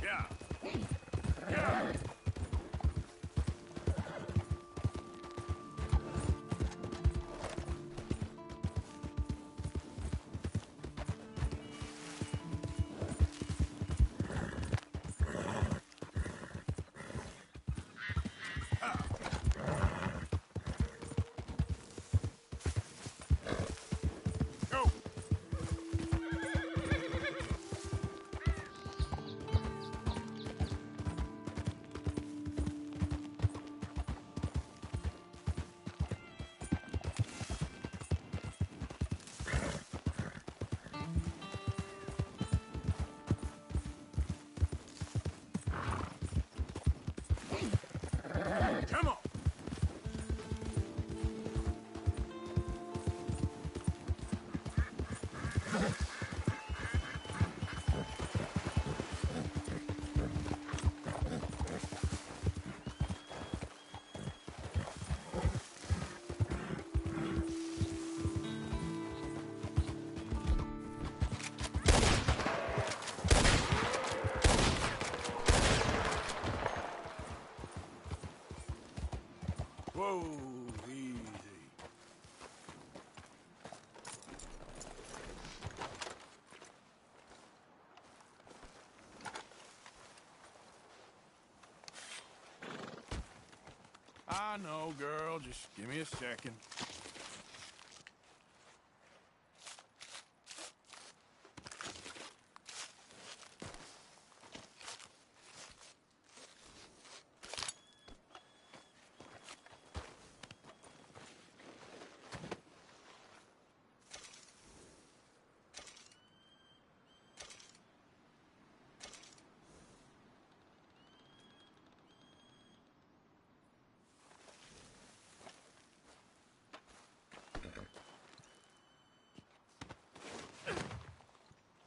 Yeah. Yeah. Go. Come on. Whoa, easy. I know, girl. Just give me a second.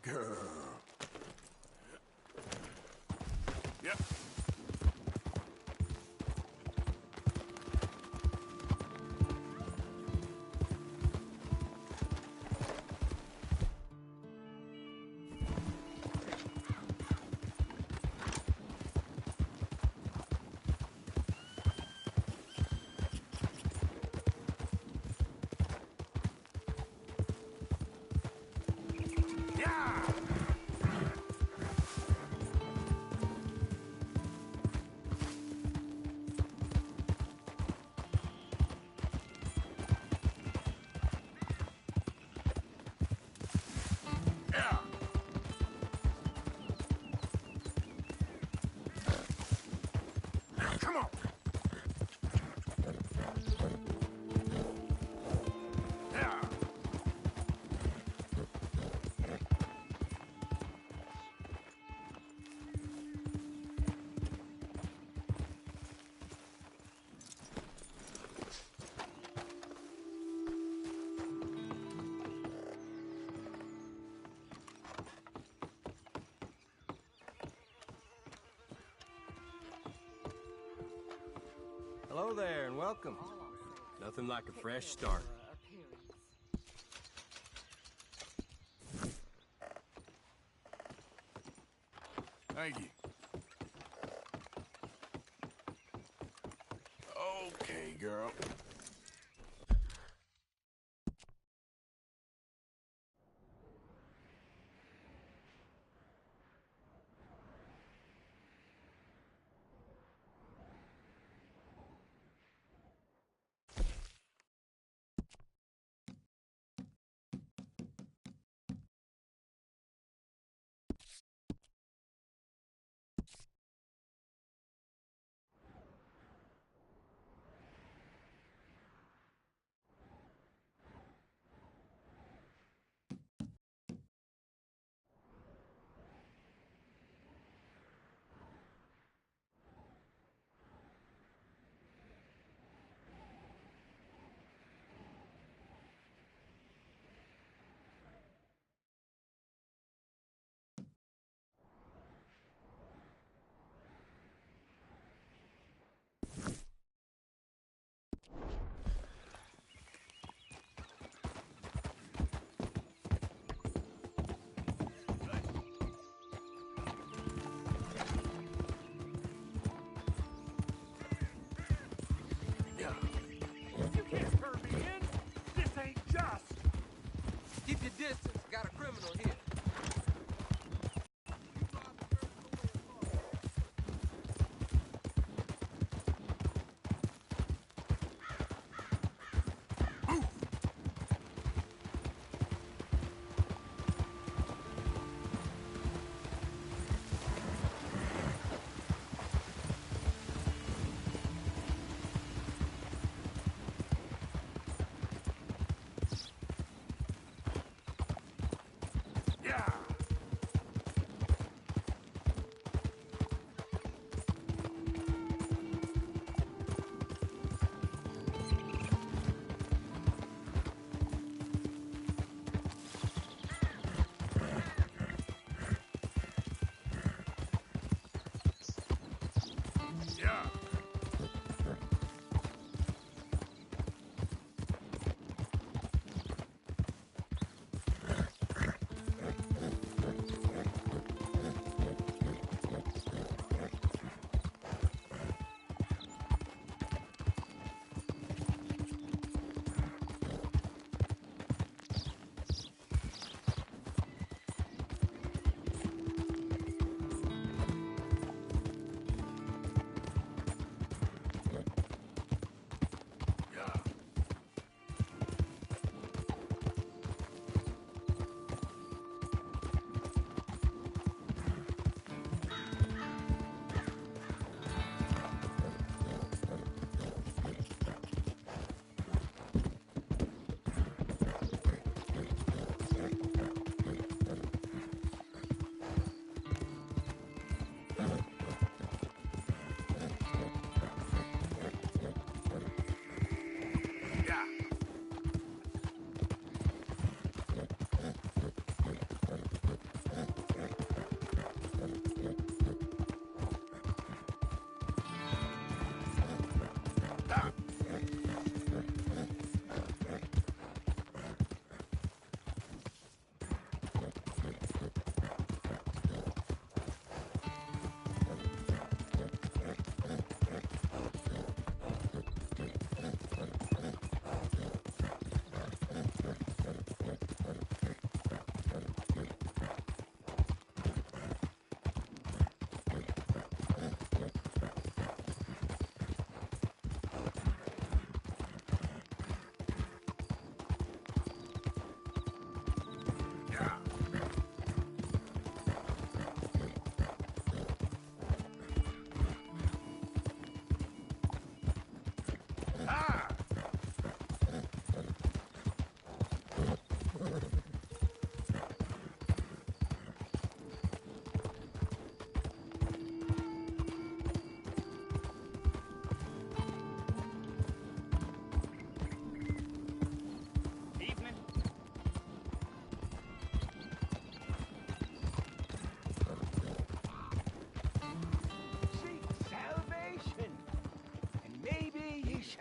Girl. Yep. Yeah! Yeah! Come on! Yeah! Hello there and welcome. Nothing like a fresh start. Thank you. Okay, girl. distance. Got a criminal here.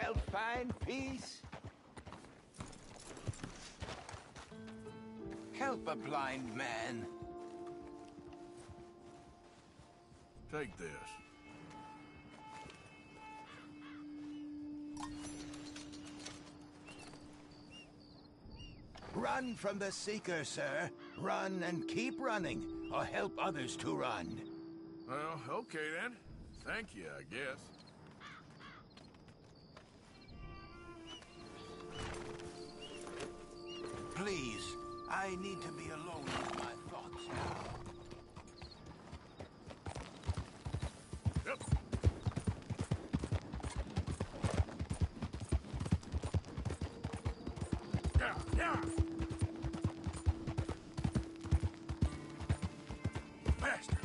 Shall find peace. Help a blind man. Take this. Run from the Seeker, sir. Run and keep running, or help others to run. Well, okay then. Thank you, I guess. Please, I need to be alone with my thoughts now. Yep. Yeah. Faster.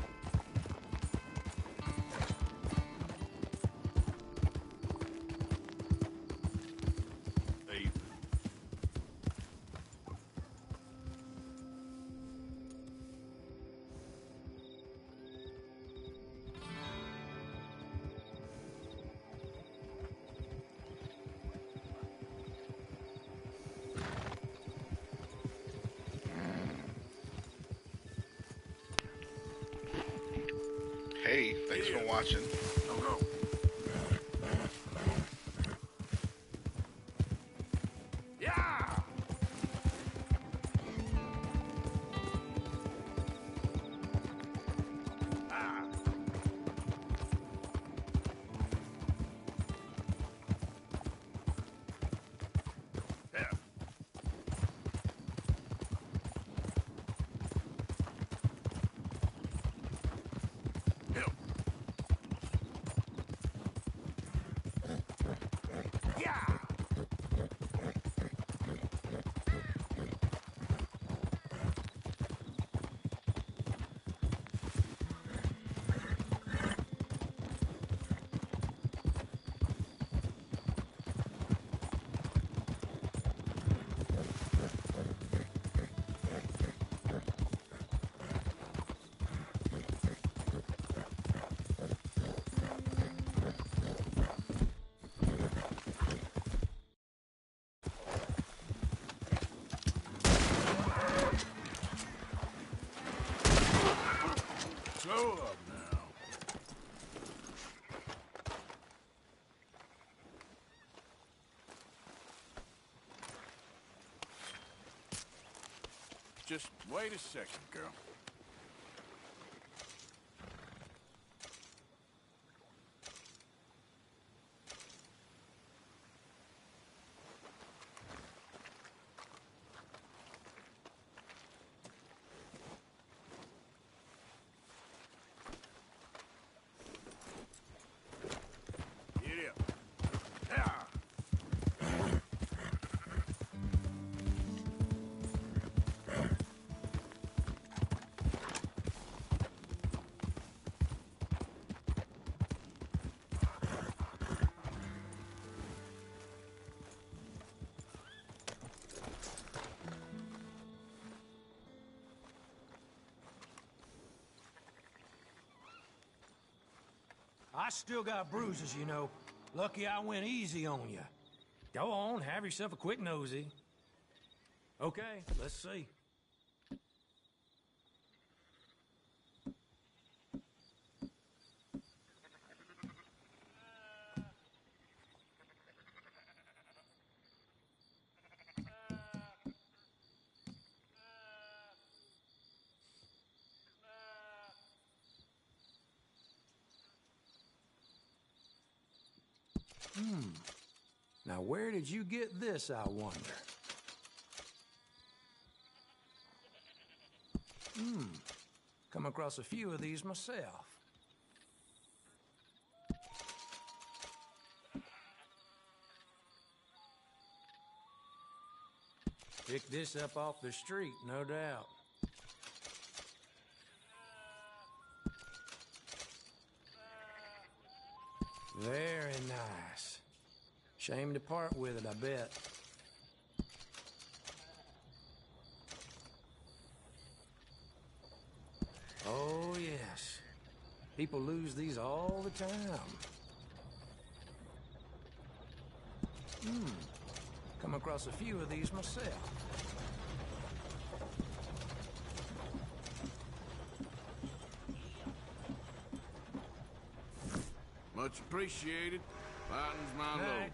Hey, thanks for watching. Go. Yeah! Just wait a second, girl. Giddy up. Yeah. I still got bruises, you know. Lucky I went easy on you. Go on, have yourself a quick nosy. Okay, let's see. Now, where did you get this, I wonder? Come across a few of these myself. Picked this up off the street, no doubt. Very nice. Shame to part with it, I bet. Oh, yes. People lose these all the time. Come across a few of these myself. Much appreciated. Lightens my load. Night.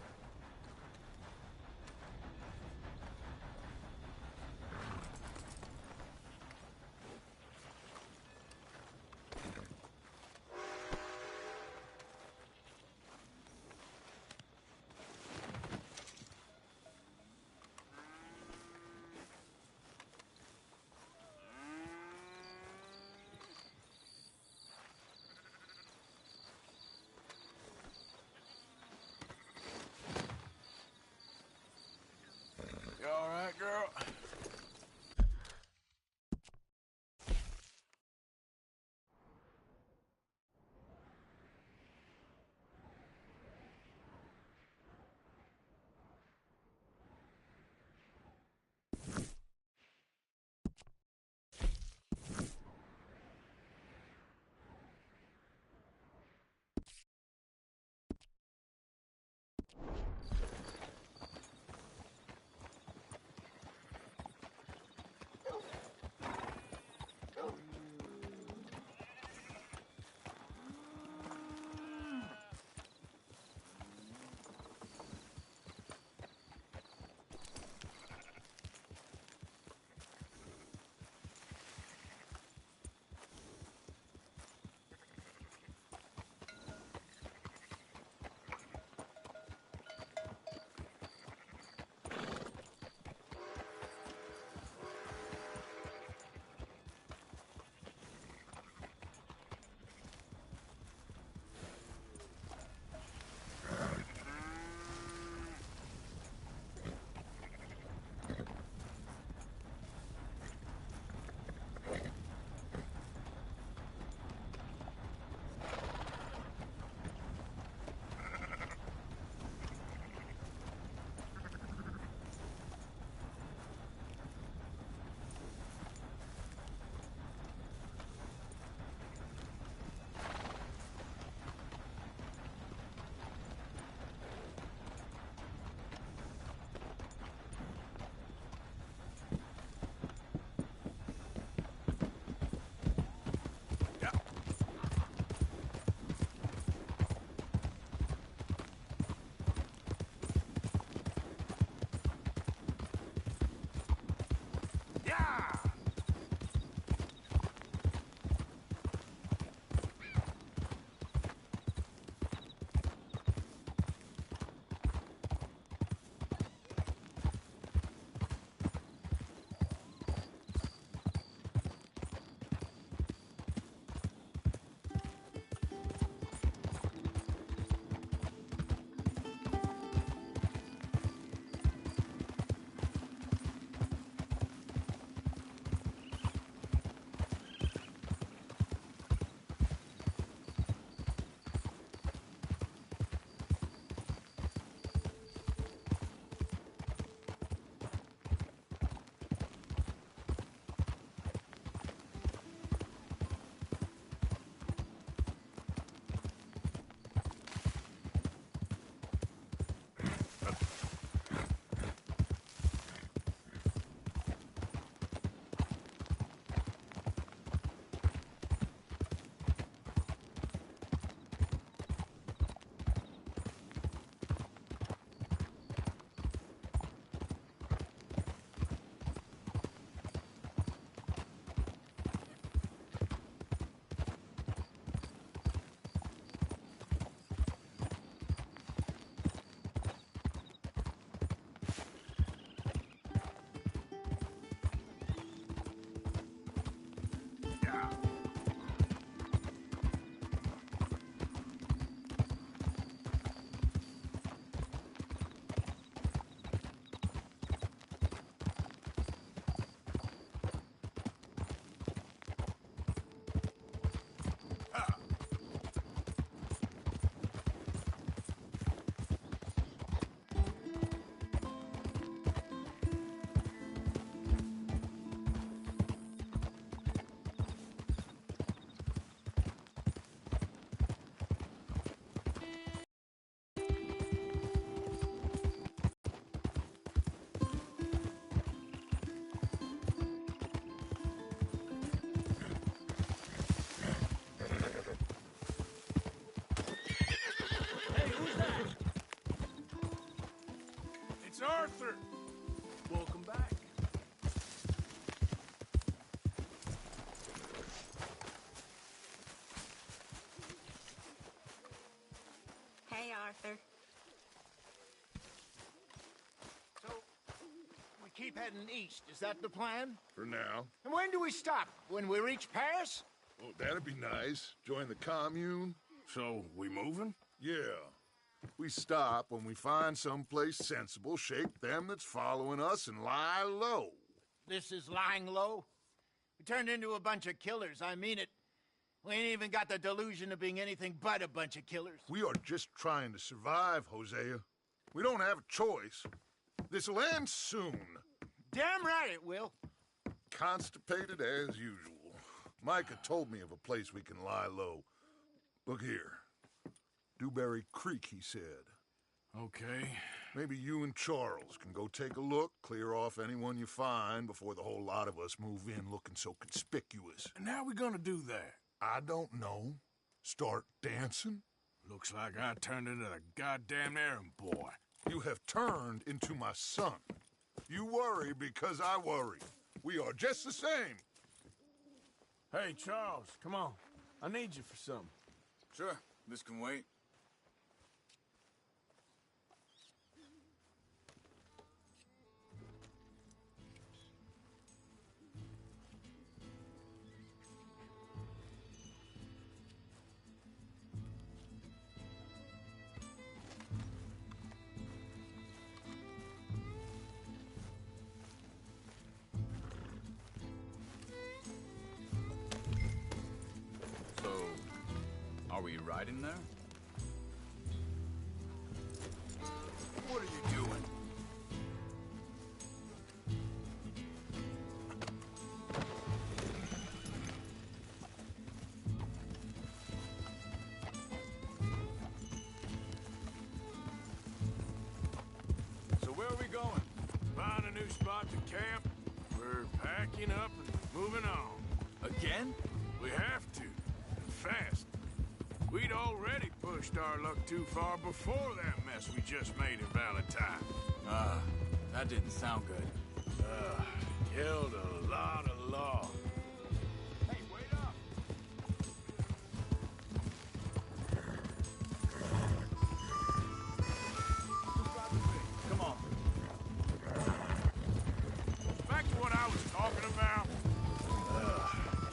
Arthur! Welcome back. Hey, Arthur. So, we keep heading east. Is that the plan? For now. And when do we stop? When we reach Paris? Oh, that'd be nice. Join the commune. So, we moving? Yeah. We stop when we find someplace sensible, shake them that's following us, and lie low. This is lying low? We turned into a bunch of killers, I mean it. We ain't even got the delusion of being anything but a bunch of killers. We are just trying to survive, Hosea. We don't have a choice. This'll end soon. Damn right it will. Constipated as usual. Micah told me of a place we can lie low. Look here. Dewberry Creek, he said. Okay. Maybe you and Charles can go take a look, clear off anyone you find before the whole lot of us move in looking so conspicuous. And how we gonna do that? I don't know. Start dancing? Looks like I turned into the goddamn errand boy. You have turned into my son. You worry because I worry. We are just the same. Hey, Charles, come on. I need you for something. Sure, this can wait. So, are we riding there? What are you doing? So where are we going? Find a new spot to camp. We're packing up and moving on. Again? We have to, and fast. We'd already pushed our luck too far before that mess we just made in Valentine. That didn't sound good. Killed a lot of law. Hey, wait up! Come on. Back to what I was talking about.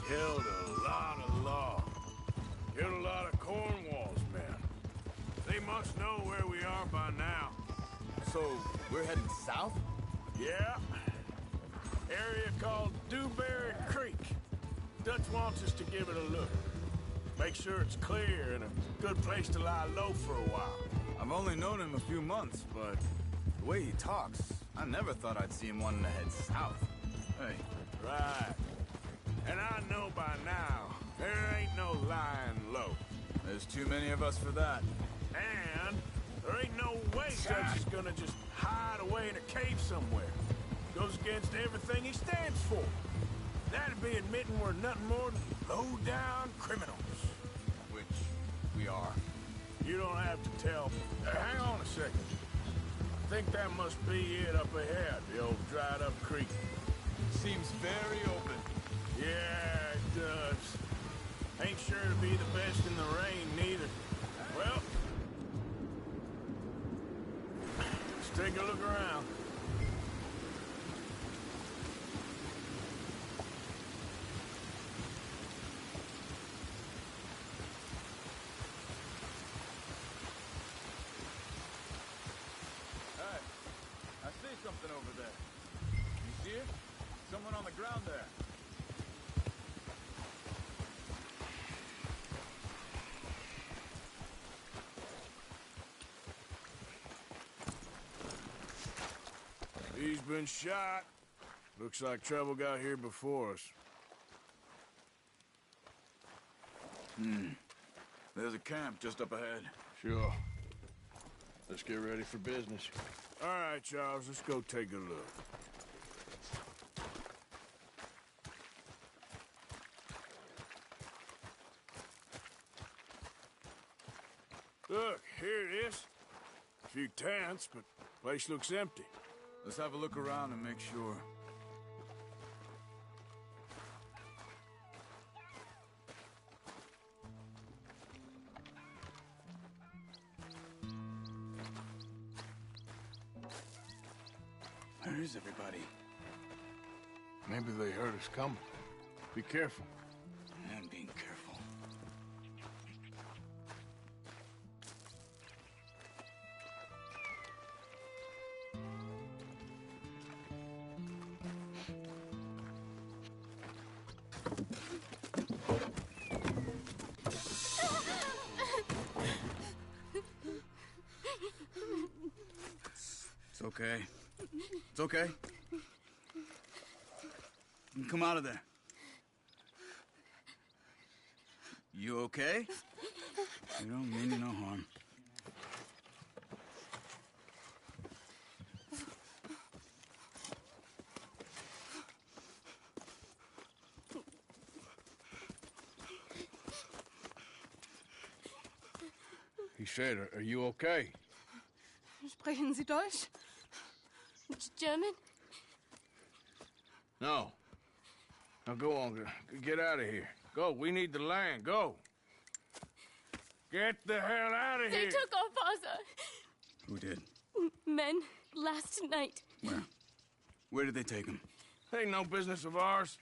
Killed a lot of law. Killed a lot of Cornwall's men. They must know where we are by now. So, we're heading south? Yeah. Area called Dewberry Creek. Dutch wants us to give it a look. Make sure it's clear and a good place to lie low for a while. I've only known him a few months, but the way he talks, I never thought I'd see him wanting to head south. Hey, Right. And I know by now, there ain't no lying low. there's too many of us for that. And there ain't no way Dutch is gonna just hide away in a cave somewhere. Goes against everything he stands for. That'd be admitting we're nothing more than low-down criminals. Which we are. You don't have to tell me. Hang on a second. I think that must be it up ahead, the old dried-up creek. Seems very open. Yeah, it does. Ain't sure to be the best in the rain, neither. Well, let's take a look around. Hey, I see something over there. You see it? Someone on the ground there. He's been shot. Looks like trouble got here before us. There's a camp just up ahead. Sure. Let's get ready for business. All right, Charles, let's go take a look. Look, here it is. few tents, but place looks empty. Let's have a look around and make sure. Where is everybody? Maybe they heard us coming. Be careful. I'm being careful. It's okay. It's okay. Come out of there. You okay? You don't mean you no harm. He said, are you okay? Sprechen Sie Deutsch? German? No. Now go on, get out of here. Go, we need the land, go. Get the hell out of They here. took our father. Who did? Men last night. Where? Where did they take him? Ain't no business of ours.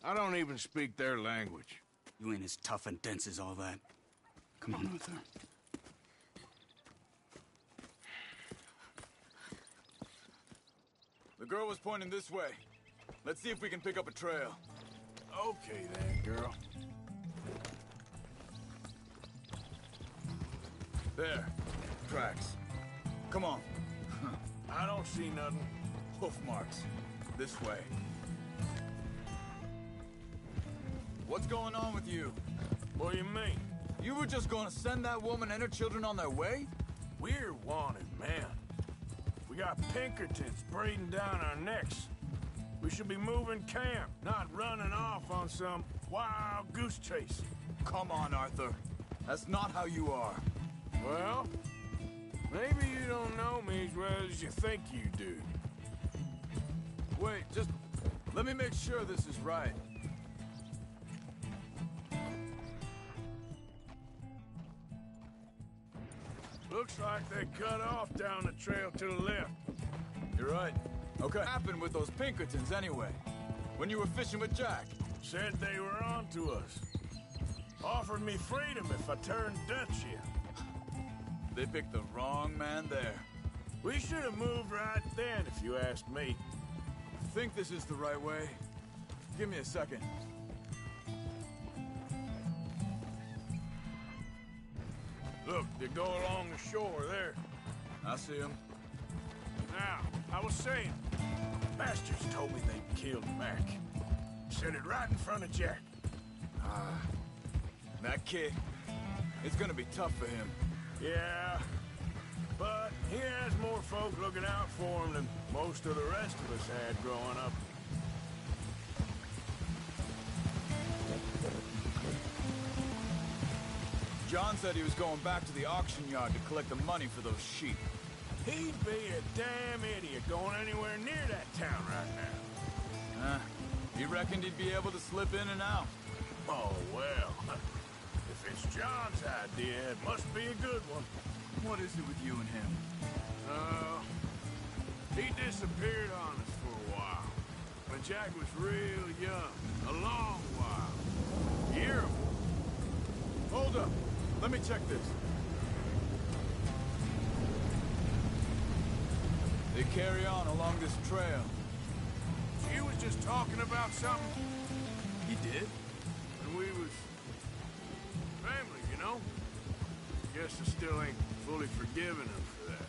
I don't even speak their language. You ain't as tough and dense as all that. Come on, Arthur. The girl was pointing this way. Let's see if we can pick up a trail. Okay then, girl. There. Tracks. Come on. I don't see nothing. Hoof marks. This way. What's going on with you? What do you mean? You were just gonna send that woman and her children on their way? We're wanted, man. We got Pinkertons breathing down our necks. We should be moving camp, not running off on some wild goose chase. Come on, Arthur. That's not how you are. Well, maybe you don't know me as well as you think you do. Wait, just let me make sure this is right. Looks like they cut off down the trail to the left. You're right. Okay. What happened with those Pinkertons anyway? When you were fishing with Jack? Said they were on to us. Offered me freedom if I turned Dutch. They picked the wrong man there. We should have moved right then, if you ask me. Think this is the right way? Give me a second. Look, they go along the shore there. I see him. Now, I was saying, bastards told me they killed Mac. Said it right in front of Jack. That kid, it's gonna be tough for him. Yeah, but he has more folk looking out for him than most of the rest of us had growing up. John said he was going back to the auction yard to collect the money for those sheep. He'd be a damn idiot going anywhere near that town right now. He reckoned he'd be able to slip in and out. Oh, well. If it's John's idea, it must be a good one. What is it with you and him? He disappeared on us for a while. When Jack was real young. A long while. A year or more. Hold up. Let me check this. They carry on along this trail. She was just talking about something. He did? And we was family, you know? Guess I still ain't fully forgiven him for that.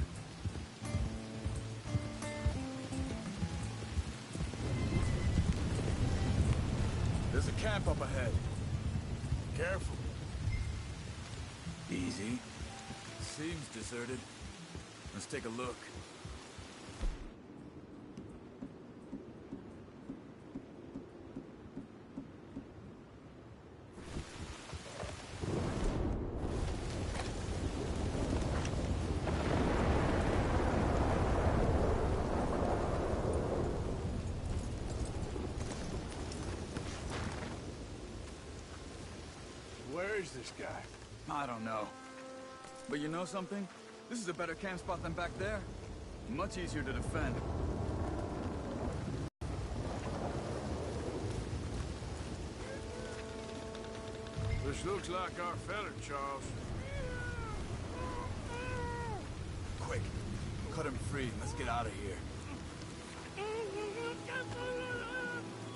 There's a camp up ahead. Careful. Easy. Seems deserted. Let's take a look. Where is this guy? I don't know. But you know something? This is a better camp spot than back there. Much easier to defend. This looks like our fella, Charles. Quick, cut him free and let's get out of here.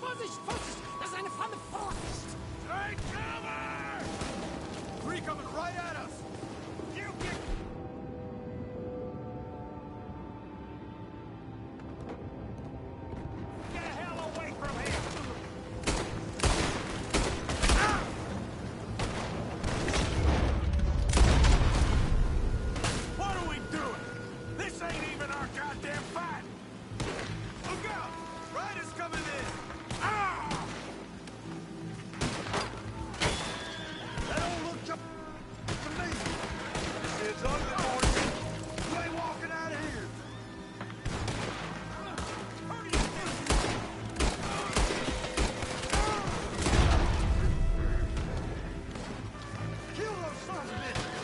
Vorsicht, Vorsicht! Das ist eine Falle! Vorsicht! Take cover! Three coming right at us! You get... Get the hell away from here! What are we doing? This ain't even our goddamn fight! Look out! Riders coming in! Ah! That don't look to me. It's ugly, boy. You ain't walking out of here. Kill those sons of bitches.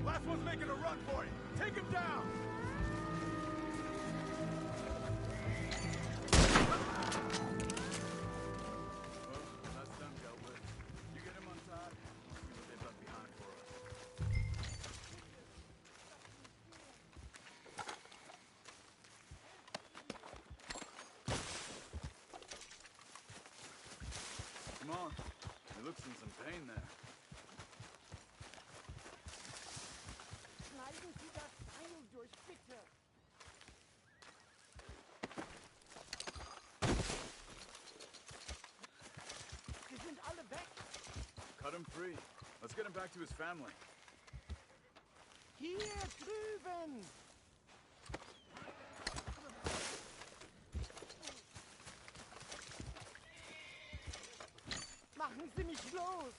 Last one's making a run for it! Take him down! Well, that's them dealt with. You get him untied, we'll see what they've left behind for us. Come on. He looks in some pain there. Schneiden Sie das Seil durch, bitte! Sie sind alle weg! Cut him free. Let's get him back to his family. Hier drüben! Machen Sie mich los!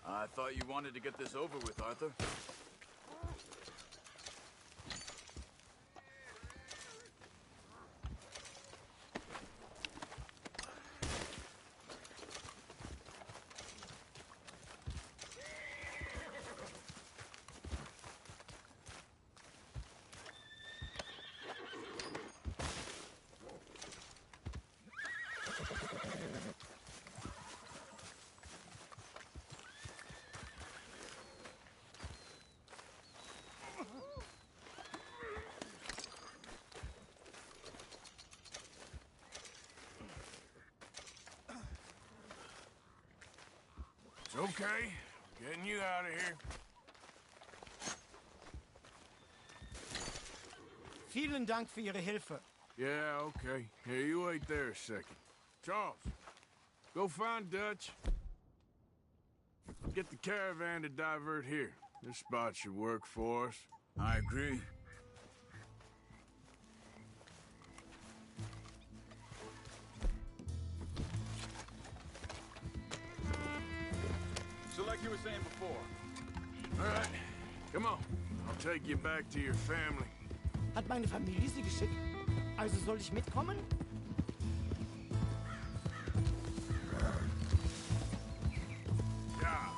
I thought you wanted to get this over with, Arthur. It's okay. Getting you out of here. Vielen Dank für Ihre Hilfe. Yeah, okay. Here, you wait there a second. Charles, go find Dutch. Get the caravan to divert here. This spot should work for us. I agree. So like you were saying before. All right, come on. I'll take you back to your family. Hat meine Familie Sie geschickt? Also soll ich mitkommen? Ja.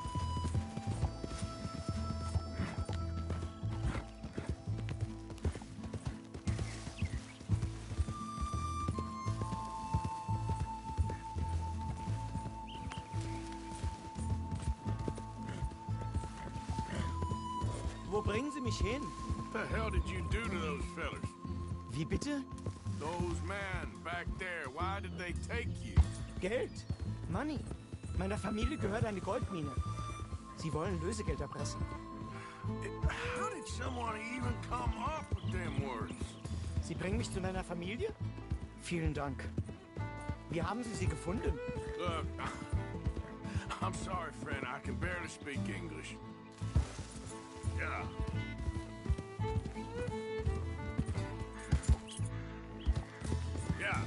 Wo bringen Sie mich hin? What the hell did you do to those fellas? Wie bitte? Those men back there, why did they take you? Geld. Money. Meiner Familie gehört eine Goldmine. Sie wollen Lösegeld erpressen. How did someone even come up with them words? Sie bringen mich zu meiner Familie? Vielen Dank. Wie haben Sie sie gefunden? Look, I'm sorry, friend. I can barely speak English. Yeah. Yeah.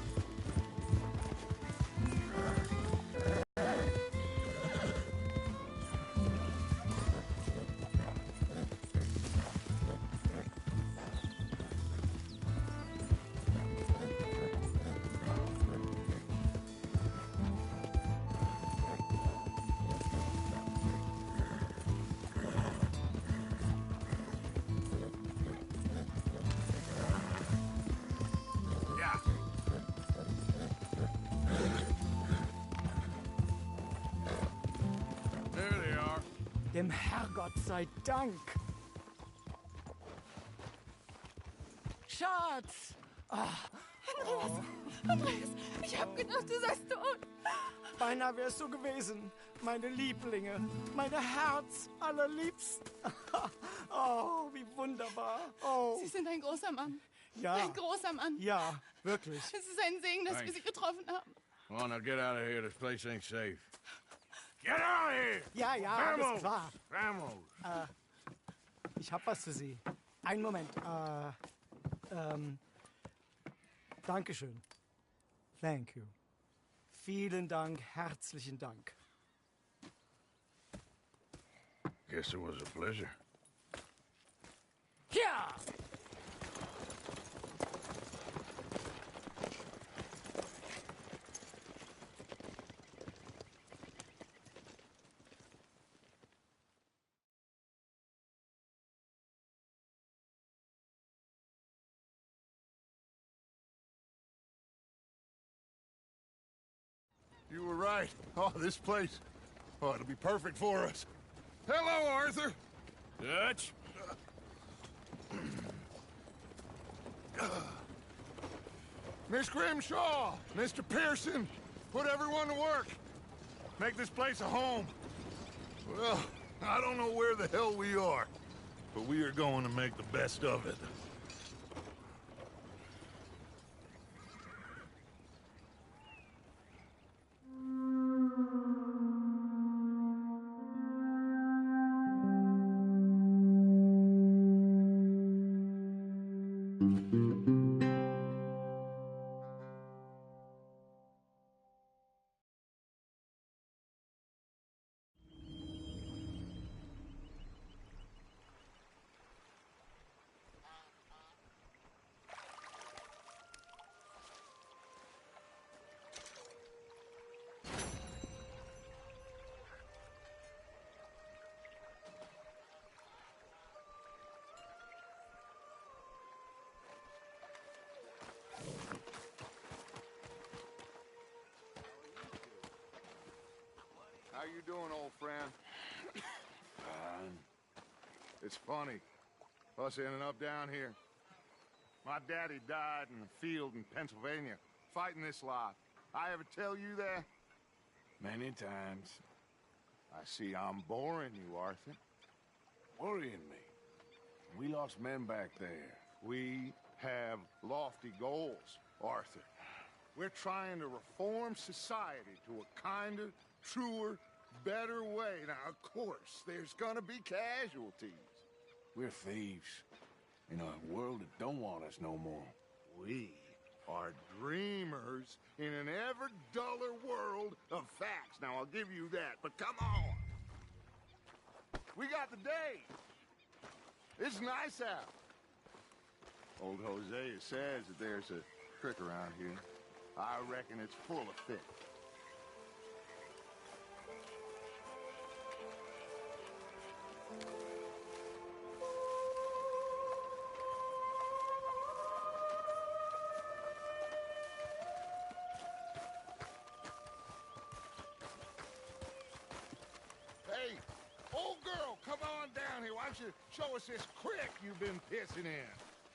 are. Dem Herrgott sei Dank. Schatz! Andreas, ich hab gedacht, du seist tot. Beinahe wärst du gewesen. Meine Lieblinge. Meine Herz allerliebsten. Oh, wie wunderbar. Oh. Sie sind ein großer Mann. Ja. Ein großer Mann. Ja, wirklich. Es ist ein Segen, dass wir Sie getroffen haben. Come on, now get out of here. This place ain't safe. Get out of here! Ja, ja, alles klar. Vamos! Ich hab was für Sie. Einen Moment. Dankeschön. Thank you. Vielen Dank, herzlichen Dank. Guess it was a pleasure. Ja! You were right. Oh, this place. Oh, it'll be perfect for us. Hello, Arthur. Dutch? Miss Grimshaw, Mr. Pearson, put everyone to work. Make this place a home. Well, I don't know where the hell we are, but we are going to make the best of it. How you doing, old friend? Fine. It's funny, us ending up down here. My daddy died in the field in Pennsylvania, fighting this lot. I ever tell you that? Many times. I see I'm boring you, Arthur. Worrying me. We lost men back there. We have lofty goals, Arthur. We're trying to reform society to a kinder, truer, better way. Now, of course, there's gonna be casualties. We're thieves. In a world that don't want us no more. We are dreamers in an ever duller world of facts. Now, I'll give you that, but come on. We got the day. It's nice out. Old Hosea says that there's a trick around here. I reckon it's full of fish. Hey, old girl, come on down here. Why don't you show us this creek you've been pissing in?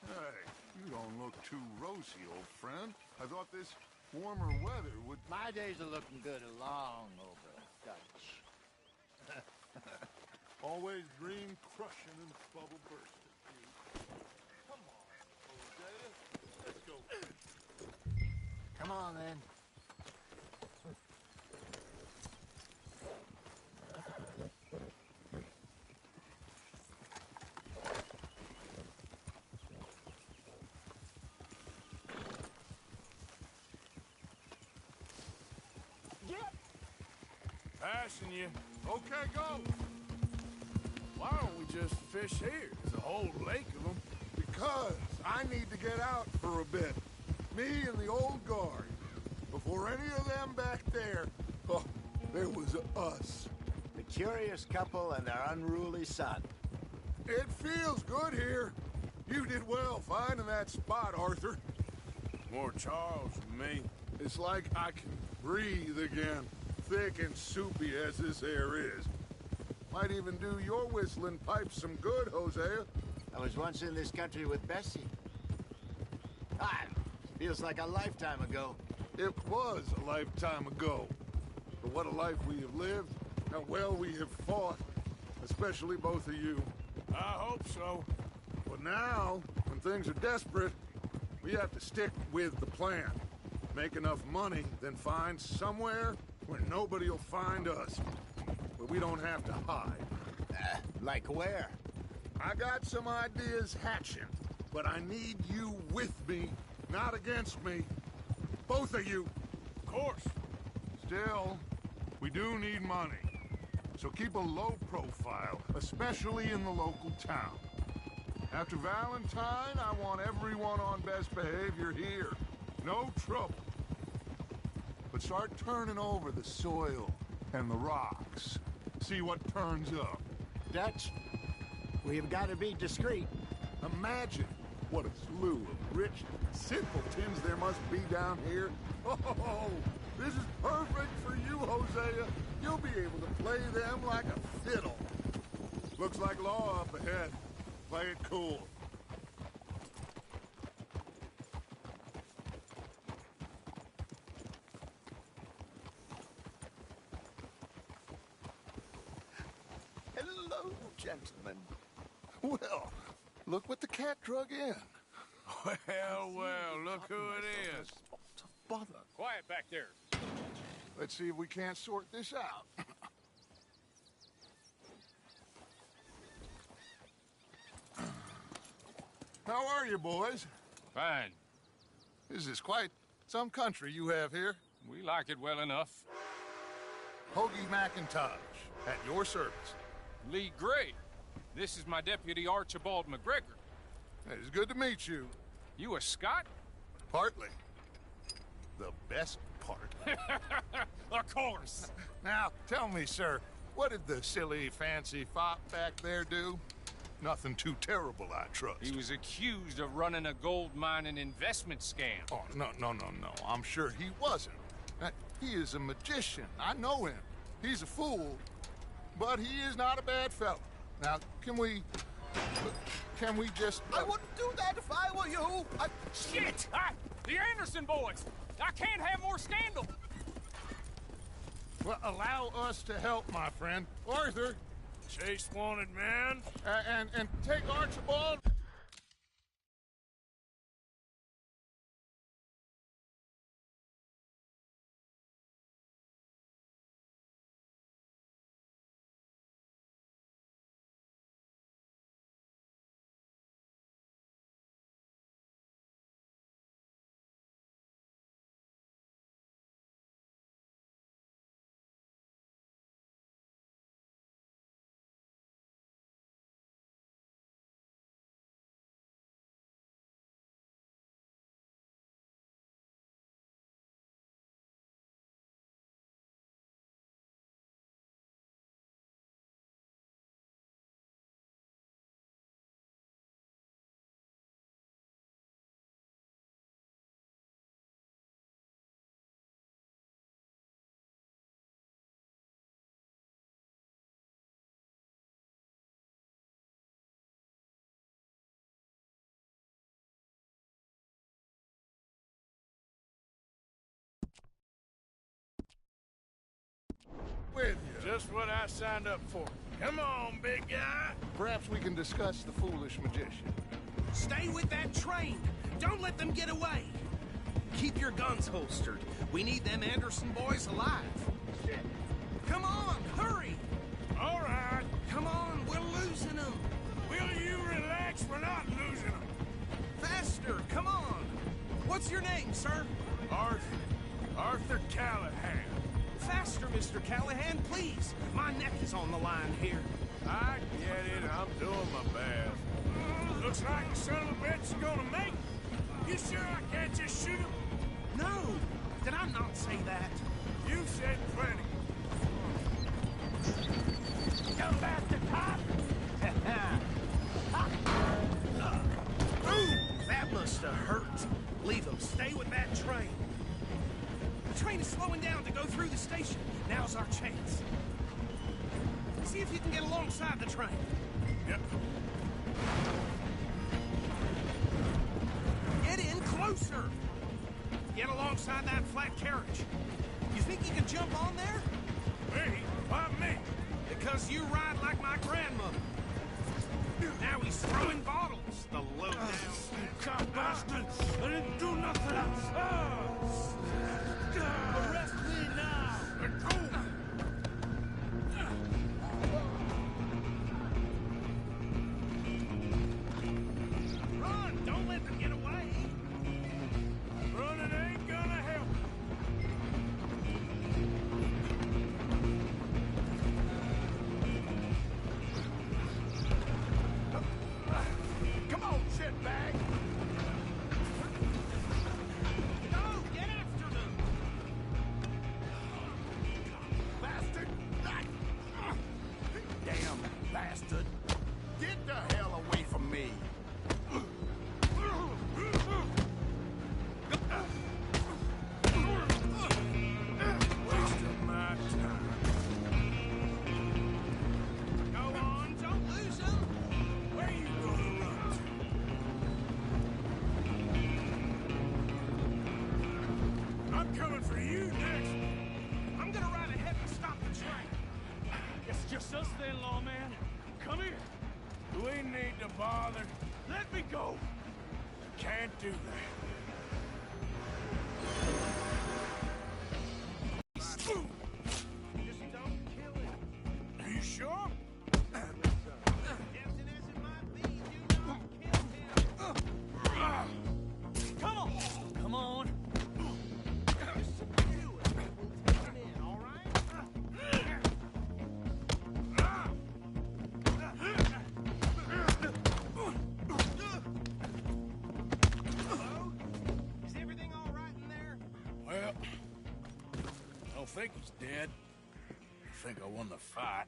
Hey, you don't look too rosy, old friend. I thought this warmer weather would... My days are looking good along over, Dutch. Always green crushing and bubble bursting. Come on, Hosea. Let's go. Come on, then. Passing you. Okay, go. Why don't we just fish here? There's a whole lake of them. Because I need to get out for a bit. Me and the old guard. Before any of them back there, oh, there was us. The curious couple and their unruly son. It feels good here. You did well finding that spot, Arthur. More Charles than me. It's like I can breathe again, thick and soupy as this air is. Might even do your whistling pipes some good, Hosea. I was once in this country with Bessie. Feels like a lifetime ago. It was a lifetime ago. But what a life we have lived, how well we have fought, especially both of you. I hope so. But now, when things are desperate, we have to stick with the plan. Make enough money, then find somewhere where nobody will find us. Where we don't have to hide. Like where? I got some ideas hatching, but I need you with me, not against me. Both of you. Of course. Still, we do need money. So keep a low profile, especially in the local town. After Valentine, I want everyone on best behavior here. No trouble. But start turning over the soil and the rocks. See what turns up. Dutch, we've got to be discreet. Imagine what a slew of rich simpletons there must be down here. Oh, this is perfect for you, Hosea. You'll be able to play them like a fiddle. Looks like law up ahead. Play it cool. Hello, gentlemen. Well, look what the cat drug in. Well, look who it is. Bother. Quiet back there. Let's see if we can't sort this out. How are you, boys? Fine. This is quite some country you have here. We like it well enough. Hoagie McIntosh, at your service. Lee Gray. This is my deputy Archibald McGregor. It's good to meet you. You a Scot? Partly. The best part. Of course. Now, tell me, sir, what did the silly, fancy fop back there do? Nothing too terrible, I trust. He was accused of running a gold mine and investment scam. Oh, no. I'm sure he wasn't. He is a magician. I know him. He's a fool, but he is not a bad fellow. Now, can we just... I wouldn't do that if I were you. Shit! The Anderson boys! I can't have more scandal! Well, allow us to help, my friend. Arthur! Chase wanted man. And take Archibald... With you. Just what I signed up for. Come on, big guy. Perhaps we can discuss the foolish magician. Stay with that train. Don't let them get away. Keep your guns holstered. We need them Anderson boys alive. Come on, hurry. All right. Come on, we're losing them. Will you relax? We're not losing them. Faster, come on. What's your name, sir? Arthur Callahan. Faster, Mr. Callahan, please. My neck is on the line here. I get it. I'm doing my best. Looks like the son of a bitch is gonna make it. You sure I can't just shoot him? No. Did I not say that? You said plenty. You bastard cop! Ooh, that must have hurt. Leave them. Stay with that train. The train is slowing down to go through the station. Now's our chance. See if you can get alongside the train. Yep. Get in closer. Get alongside that flat carriage. You think you can jump on there? Me? Why me? Because you ride like my grandmother. Now he's throwing bottles, the low-down God bastard! I didn't do nothing! Arrest me now! Let go! Run! Don't let them get away! Running ain't gonna help. Come on, shitbag! Go! Get after them! Bastard! Damn bastard! Get the hell away from me! Wasting my time. Go on, don't lose them! Where you gonna run to? I'm coming for you next. I'm gonna ride ahead and stop the train. It's just us then, lawman. Come here. Do we need to bother? Let me go. Can't do that. Just don't kill him. Are you sure? Tempting as it might be, do not kill him. Come on. Come on. Just subdue him. We'll take him in, all right? Hello? Is everything all right in there? Well, I don't think he's dead. I think I won the fight.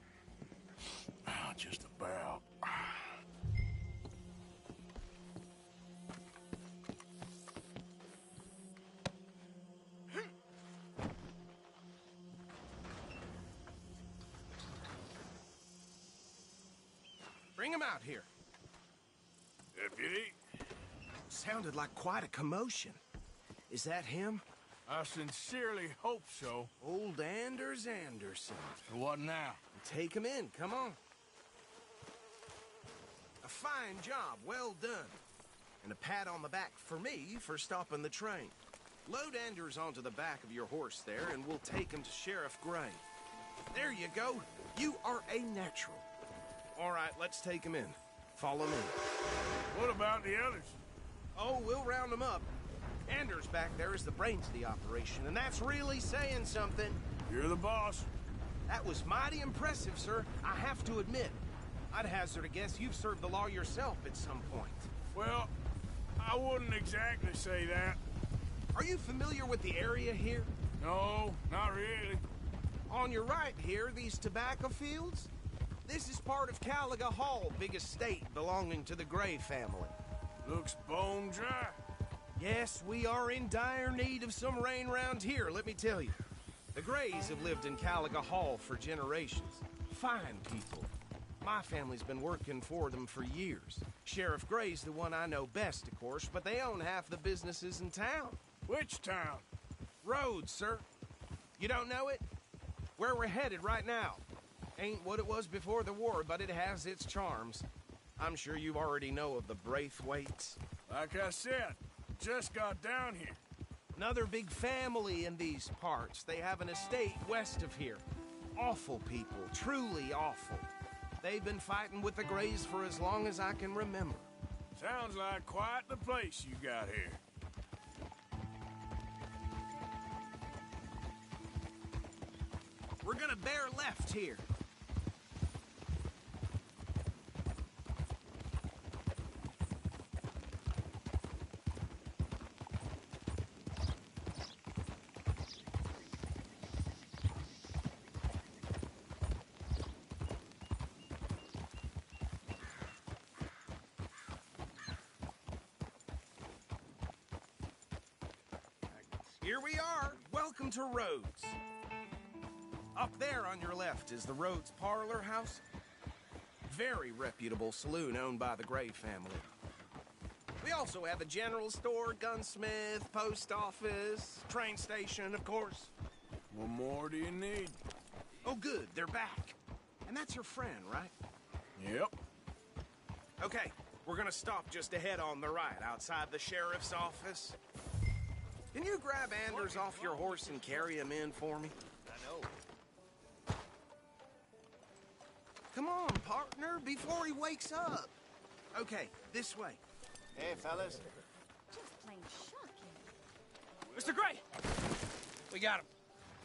Just about. Bring him out here. Deputy, Sounded like quite a commotion. Is that him? I sincerely hope so. Old Anders Anderson. What now? Take him in, come on. A fine job, well done. And a pat on the back for me for stopping the train. Load Anders onto the back of your horse there, and we'll take him to Sheriff Gray. There you go. You are a natural. All right, let's take him in. Follow me. What about the others? Oh, we'll round them up. Anders back there is the brains of the operation, and that's really saying something. You're the boss. That was mighty impressive, sir. I have to admit. I'd hazard a guess you've served the law yourself at some point. Well, I wouldn't exactly say that. Are you familiar with the area here? No, not really. On your right here, these tobacco fields? This is part of Caliga Hall, big estate belonging to the Gray family. Looks bone dry. Yes, we are in dire need of some rain round here, let me tell you. The Grays have lived in Caliga Hall for generations. Fine people. My family's been working for them for years. Sheriff Gray's the one I know best, of course, but they own half the businesses in town. Which town? Rhodes, sir. You don't know it? Where we're headed right now. Ain't what it was before the war, but it has its charms. I'm sure you already know of the Braithwaites. Like I said, just got down here. Another big family in these parts. They have an estate west of here. Awful people, truly awful. They've been fighting with the Grays for as long as I can remember. Sounds like quite the place you got here. We're gonna bear left here. Here we are. Welcome to Rhodes. Up there on your left is the Rhodes Parlor House. Very reputable saloon owned by the Gray family. We also have a general store, gunsmith, post office, train station, of course. What more do you need? Oh, good, they're back. And that's your friend, right? Yep. Okay, we're gonna stop just ahead on the right, outside the sheriff's office. Can you grab Anders off your horse and carry him in for me? I know. Come on, partner, before he wakes up. Okay, this way. Hey, fellas. Just plain shocking. Mr. Gray! We got him.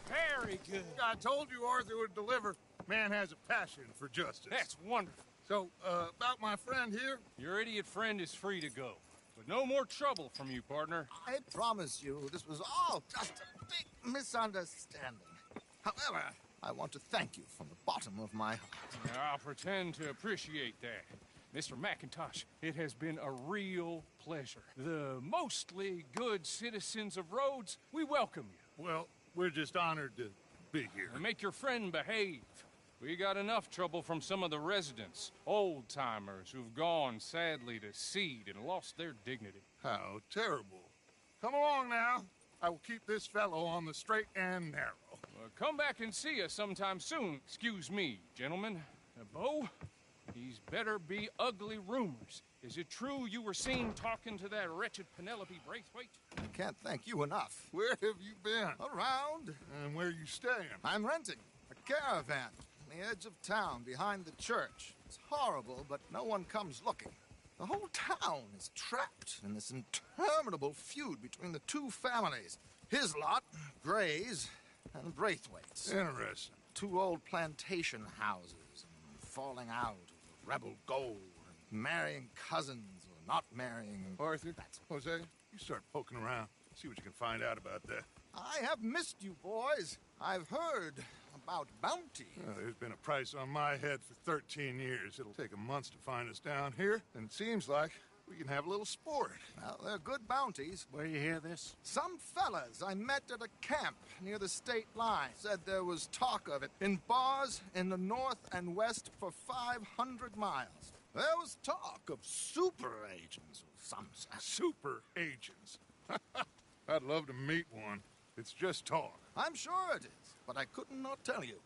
Very good. I told you Arthur would deliver. Man has a passion for justice. That's wonderful. So, about my friend here? Your idiot friend is free to go. But no more trouble from you, partner. I promise you, this was all just a big misunderstanding. However, I want to thank you from the bottom of my heart. I'll pretend to appreciate that. Mr. McIntosh, it has been a real pleasure. The mostly good citizens of Rhodes, we welcome you. Well, we're just honored to be here. And make your friend behave. We got enough trouble from some of the residents, old-timers who've gone, sadly, to seed and lost their dignity. How terrible. Come along now. I will keep this fellow on the straight and narrow. Come back and see us sometime soon. Excuse me, gentlemen. Bo, these better be ugly rumors. Is it true you were seen talking to that wretched Penelope Braithwaite? I can't thank you enough. Where have you been? Around. And where you staying? I'm renting a caravan on the edge of town behind the church. It's horrible, but no one comes looking. The whole town is trapped in this interminable feud between the two families. His lot, Gray's, and Braithwaite's. Interesting. Two old plantation houses, and falling out of rebel gold, and marrying cousins or not marrying. Arthur, Jose, you start poking around. See what you can find out about that. I have missed you, boys. I've heard about bounty. There's been a price on my head for 13 years. It'll take a month to find us down here, and it seems like we can have a little sport. Well, they're good bounties. Where you hear this? Some fellas I met at a camp near the state line said there was talk of it in bars in the north and west for 500 miles. There was talk of super agents of some sort. Super agents? I'd love to meet one. It's just talk. I'm sure it is, but I couldn't not tell you.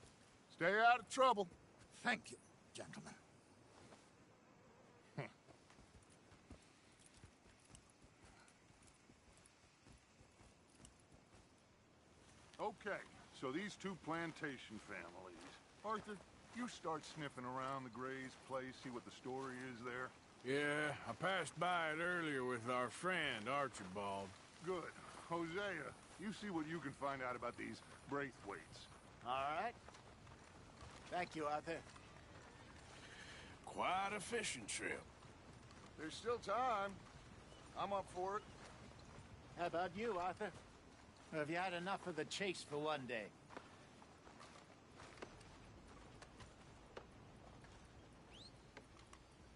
Stay out of trouble. Thank you, gentlemen. Okay, so these two plantation families. Arthur, you start sniffing around the Gray's place, see what the story is there. Yeah, I passed by it earlier with our friend, Archibald. Good. Hosea, you see what you can find out about these Braithwaites. All right. Thank you, Arthur. Quite a fishing trip. There's still time. I'm up for it. How about you, Arthur? Or have you had enough of the chase for one day?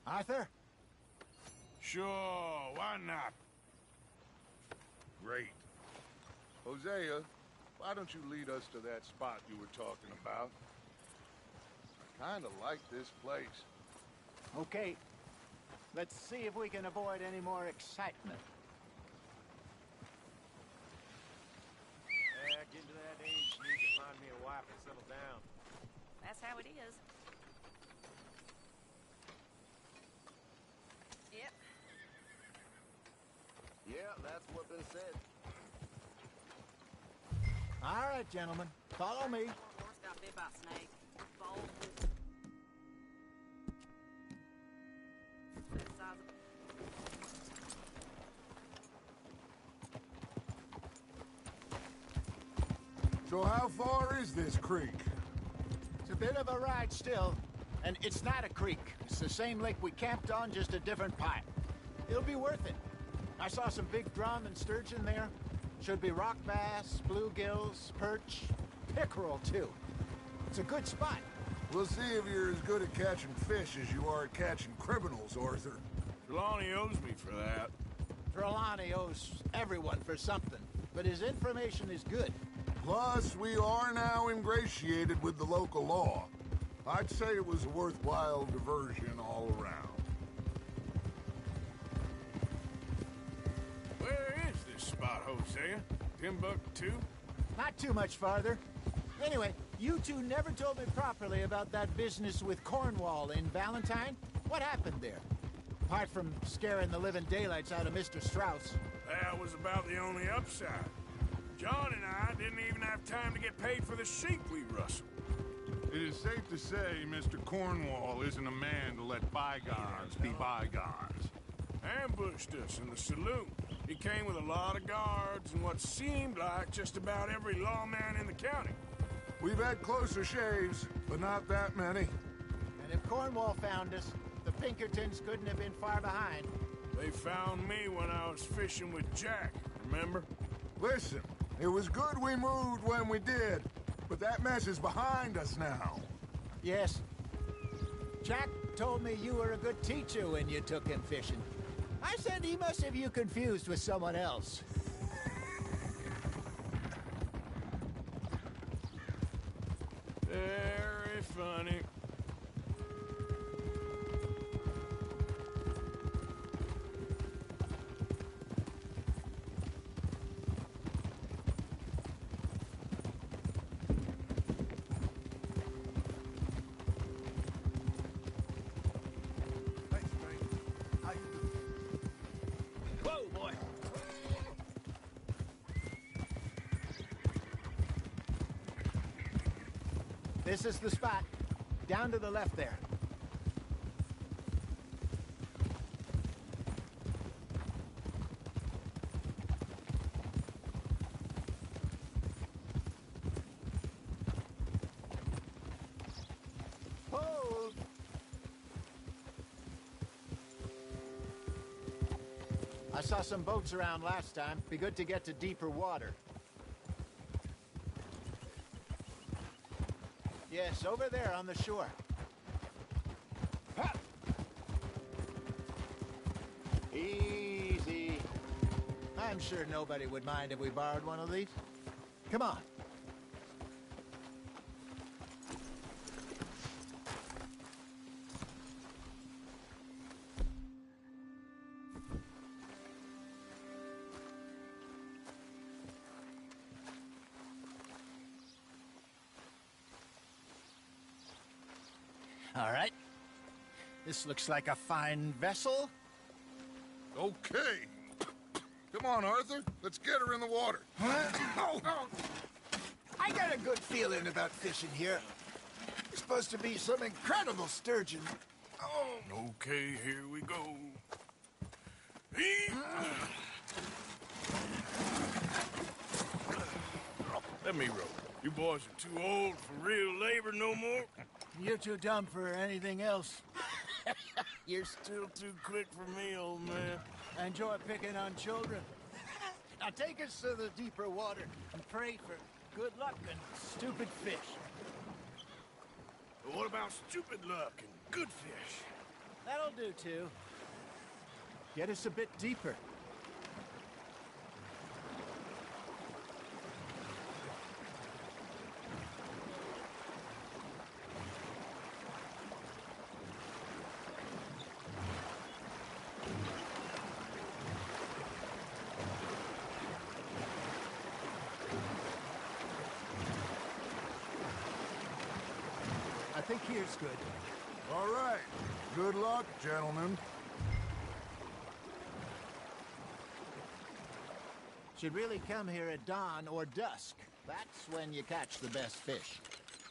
Arthur? Sure, why not? Great. Hosea, why don't you lead us to that spot you were talking about? I kind of like this place. Okay. Let's see if we can avoid any more excitement. Yeah, getting to that age, need to find me a wife and settle down. That's how it is. Yep. Yeah, that's what they said. All right, gentlemen. Follow me. Horse got bit by a snake. Bold. So how far is this creek? It's a bit of a ride still. And it's not a creek. It's the same lake we camped on, just a different pipe. It'll be worth it. I saw some big drum and sturgeon there. Should be rock bass, bluegills, perch, pickerel, too. It's a good spot. We'll see if you're as good at catching fish as you are at catching criminals, Arthur. Trelawney owes me for that. Trelawney owes everyone for something, but his information is good. Plus, we are now ingratiated with the local law. I'd say it was a worthwhile diversion all around. Where is this spot, Hosea? Timbuktu? Not too much farther. Anyway, you two never told me properly about that business with Cornwall in Valentine. What happened there? Apart from scaring the living daylights out of Mr. Strauss. That was about the only upside. John and I didn't even have time to get paid for the sheep we rustled. It is safe to say Mr. Cornwall isn't a man to let bygones be bygones. Ambushed us in the saloon. He came with a lot of guards and what seemed like just about every lawman in the county. We've had closer shaves, but not that many. And if Cornwall found us, the Pinkertons couldn't have been far behind. They found me when I was fishing with Jack, remember? Listen, it was good we moved when we did, but that mess is behind us now. Yes. Jack told me you were a good teacher when you took him fishing. I said he must have you confused with someone else. Very funny. Whoa, boy. This is the spot. Down to the left there. Hold! I saw some boats around last time. Be good to get to deeper water. Yes, over there on the shore. Ha! Easy. I'm sure nobody would mind if we borrowed one of these. Come on. All right. This looks like a fine vessel. Okay. Come on, Arthur. Let's get her in the water. Oh. I got a good feeling about fishing here. It's supposed to be some incredible sturgeon. Oh. Okay, here we go. Let me row. You boys are too old for real labor no more. You're too dumb for anything else. You're still too quick for me, old man. I enjoy picking on children. Now take us to the deeper water and pray for good luck and stupid fish. But what about stupid luck and good fish? That'll do, too. Get us a bit deeper. I think here's good. All right. Good luck, gentlemen. Should really come here at dawn or dusk. That's when you catch the best fish.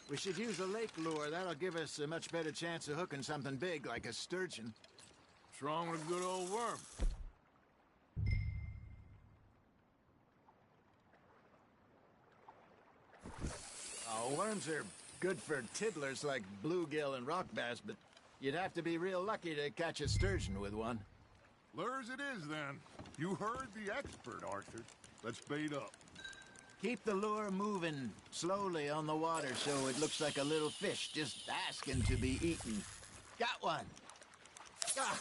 We should use a lake lure. That'll give us a much better chance of hooking something big like a sturgeon. What's wrong with a good old worm? Oh, worms are good for tiddlers like bluegill and rock bass, but you'd have to be real lucky to catch a sturgeon with one. Lures it is, then. You heard the expert, Arthur. Let's bait up. Keep the lure moving slowly on the water so it looks like a little fish just asking to be eaten. Got one. Ah,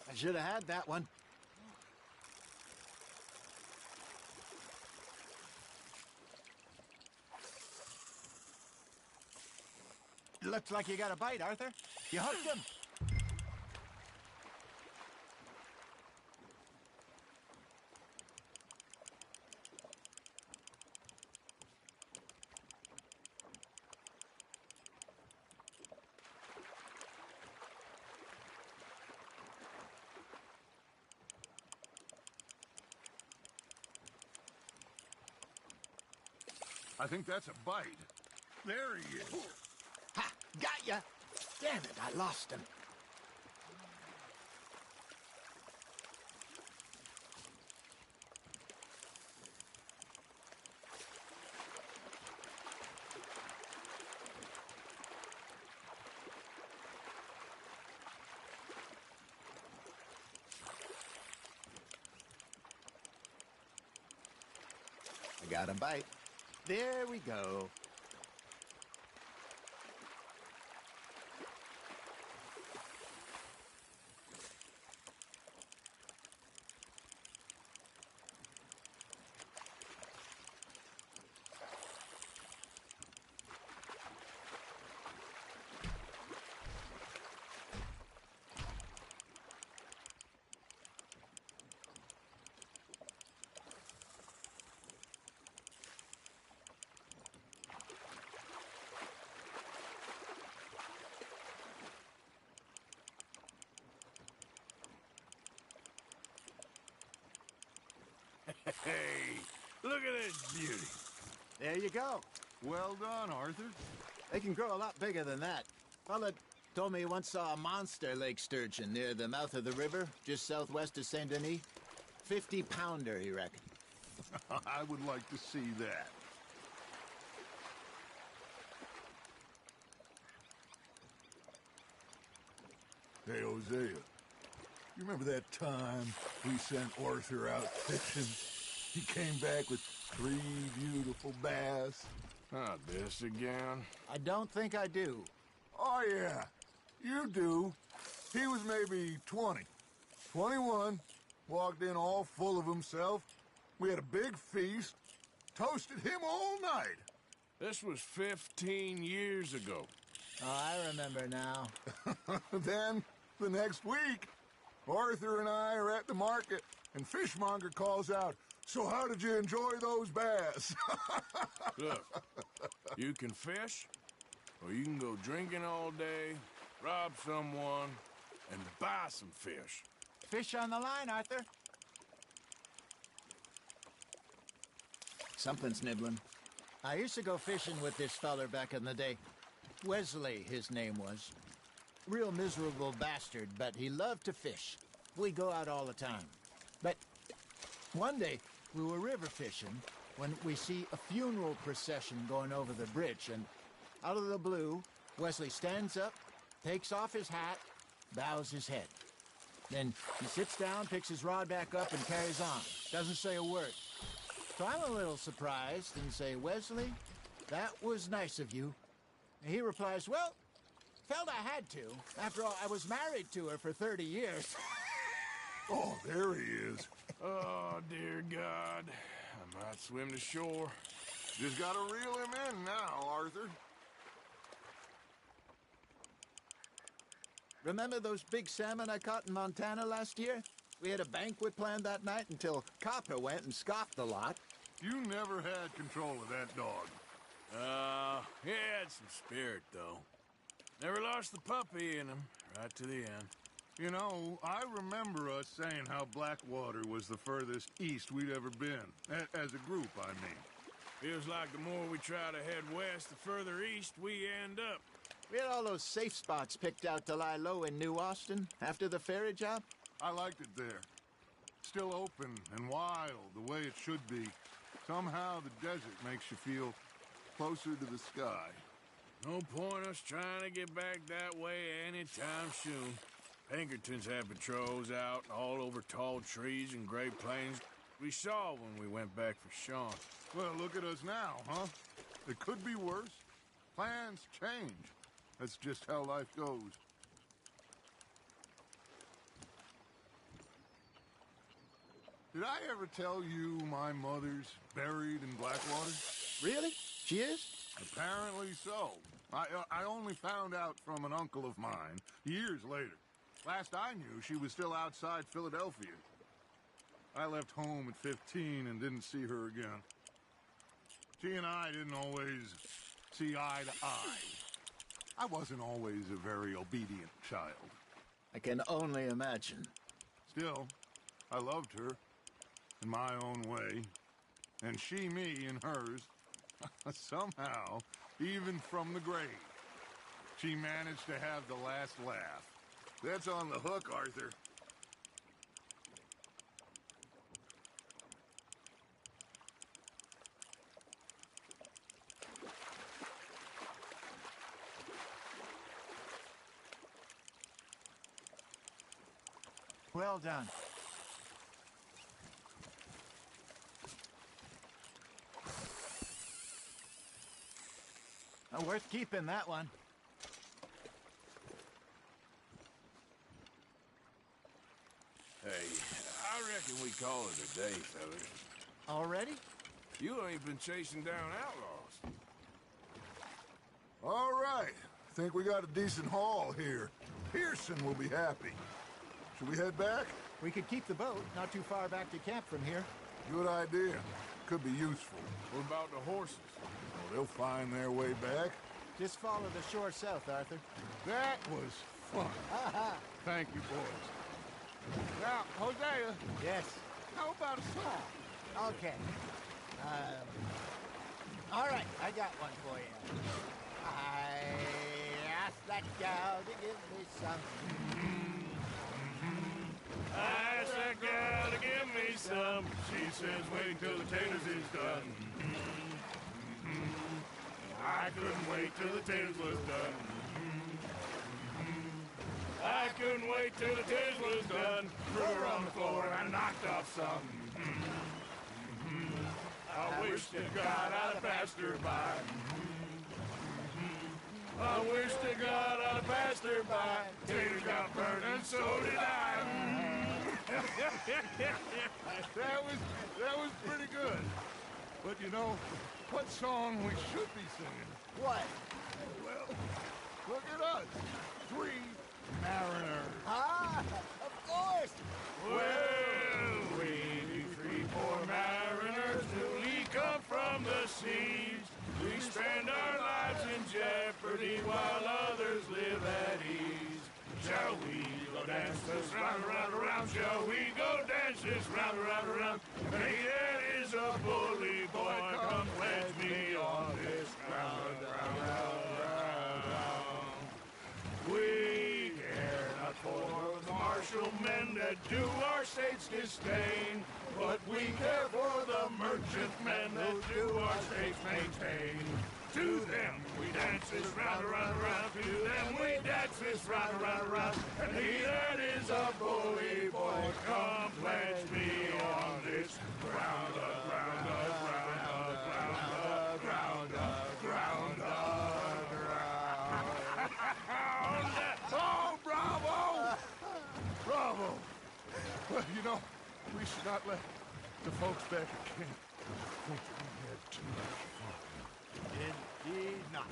I should have had that one. Looks like you got a bite, Arthur. You hooked him. I think that's a bite. There he is. Ha! Got ya! Damn it, I lost him. I got a bite. There we go. Hey, look at this beauty. There you go. Well done, Arthur. They can grow a lot bigger than that. Fella told me he once saw a monster lake sturgeon near the mouth of the river, just southwest of Saint Denis. 50-pounder, he reckoned. I would like to see that. Hey, Hosea. You remember that time we sent Arthur out fishing? He came back with 3 beautiful bass. Not this again. I don't think I do. Oh, yeah. You do. He was maybe 20. 21. Walked in all full of himself. We had a big feast. Toasted him all night. This was 15 years ago. Oh, I remember now. Then, the next week, Arthur and I are at the market, and Fishmonger calls out, "So how did you enjoy those bass?" Look, you can fish, or you can go drinking all day, rob someone, and buy some fish. Fish on the line, Arthur. Something's nibbling. I used to go fishing with this feller back in the day. Wesley, his name was. Real miserable bastard, but he loved to fish. We go out all the time. But one day, we were river fishing when we see a funeral procession going over the bridge, and out of the blue, Wesley stands up, takes off his hat, bows his head. Then he sits down, picks his rod back up, and carries on. Doesn't say a word. So I'm a little surprised and say, "Wesley, that was nice of you." And he replies, "Well, felt I had to. After all, I was married to her for 30 years. Oh, there he is. Oh, dear God. I might swim to shore. Just gotta reel him in now, Arthur. Remember those big salmon I caught in Montana last year? We had a banquet planned that night until Copper went and scoffed the lot. You never had control of that dog. He had some spirit, though. Never lost the puppy in him, right to the end. You know, I remember us saying how Blackwater was the furthest east we'd ever been. As a group, I mean. Feels like the more we try to head west, the further east we end up. We had all those safe spots picked out to lie low in New Austin after the ferry job. I liked it there. Still open and wild, the way it should be. Somehow the desert makes you feel closer to the sky. No point us trying to get back that way anytime soon. Pinkertons have patrols out all over tall trees and Great Plains. We saw when we went back for Sean. Well, look at us now, huh? It could be worse. Plans change. That's just how life goes. Did I ever tell you my mother's buried in Blackwater? Really? She is? Apparently so. I only found out from an uncle of mine years later. Last I knew, she was still outside Philadelphia. I left home at 15 and didn't see her again. She and I didn't always see eye to eye. I wasn't always a very obedient child. I can only imagine. Still, I loved her in my own way, and she me in hers. Somehow, even from the grave, she managed to have the last laugh. That's on the hook, Arthur. Well done. Worth keeping, that one. Hey, I reckon we call it a day, fellas. Already? You ain't been chasing down outlaws. All right. Think we got a decent haul here. Pearson will be happy. Should we head back? We could keep the boat not too far back to camp from here. Good idea. Could be useful. What about the horses? Oh, they'll find their way back. Just follow the shore south, Arthur. That was fun. Thank you, boys. Now, Hosea. Yes? How about a song? Okay. All right, I got one for you. I asked that gal to give me some. I asked that gal to give me some. She says wait till the taters is done. I couldn't wait till the taters was done. I couldn't wait till the taters was done. Threw her on the floor and I knocked off some. I wish to God I'd have passed her by. I wish to God I'd have passed her by. Taters got burned and so did I. That was pretty good. But you know, what song we should be singing? What? Well, look at us. 3 mariners. Ah, of course. Well, we 3 poor mariners newly come from the seas. We spend our lives in jeopardy while others live at ease. Shall we go dance this round, round, round? Shall we go dance this round, round, round? Hey, that is a bully boy. Come pledge me on this round, round, round, round. We care not for the martial men that do our state's disdain, but we care for the merchant men that do our state's maintain. To them we dance this round, round, round. To them we dance this round, round, round. And he that is a bully boy, come pledge me on this ground, ground, ground, ground, ground, ground, ground. Oh, bravo! Bravo! Well, you know, we should not let the folks back at camp think that we had too much fun. Indeed not.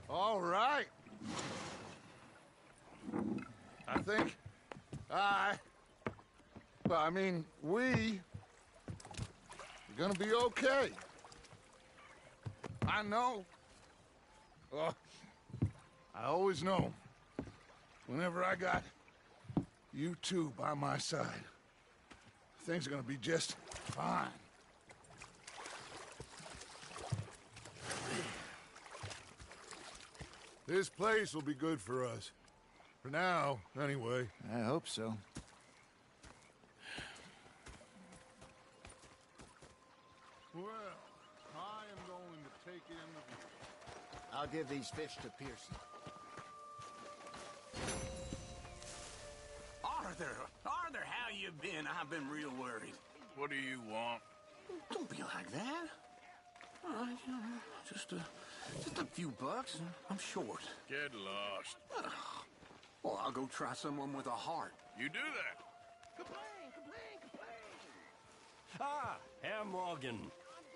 All right. I think we're gonna be okay. I know. I always know. Whenever I got you two by my side, things are gonna be just fine. This place will be good for us. For now, anyway. I hope so. Well, I am going to take in the... I'll give these fish to Pearson. Arthur, how you been? I've been real worried. What do you want? Don't be like that. All right, just a few bucks. I'm short. Get lost. Well, I'll go try someone with a heart. You do that. Ah, Herr Morgan.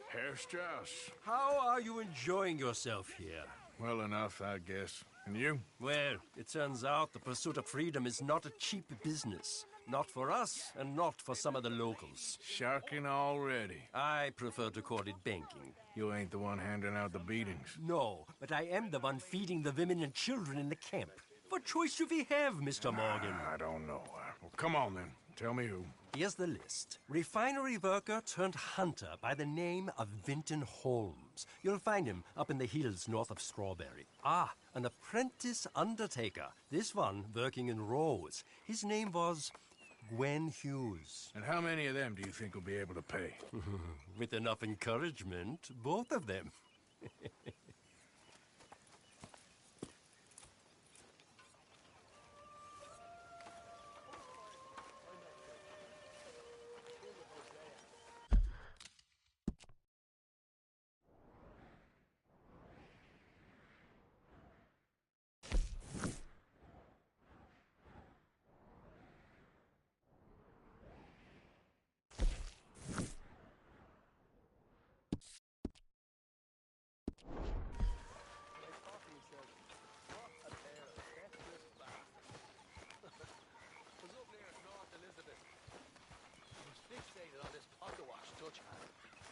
Herr Strauss. How are you enjoying yourself here? Well enough, I guess. And you? Well, it turns out the pursuit of freedom is not a cheap business. Not for us, and not for some of the locals. Sharking already. I prefer to call it banking. You ain't the one handing out the beatings. No, but I am the one feeding the women and children in the camp. What choice do we have, Mr. Morgan? I don't know. Well, come on then. Tell me who. Here's the list. Refinery worker turned hunter by the name of Vinton Holmes. You'll find him up in the hills north of Strawberry. Ah, an apprentice undertaker. This one working in rows. His name was Gwen Hughes. And how many of them do you think will be able to pay? With enough encouragement, both of them.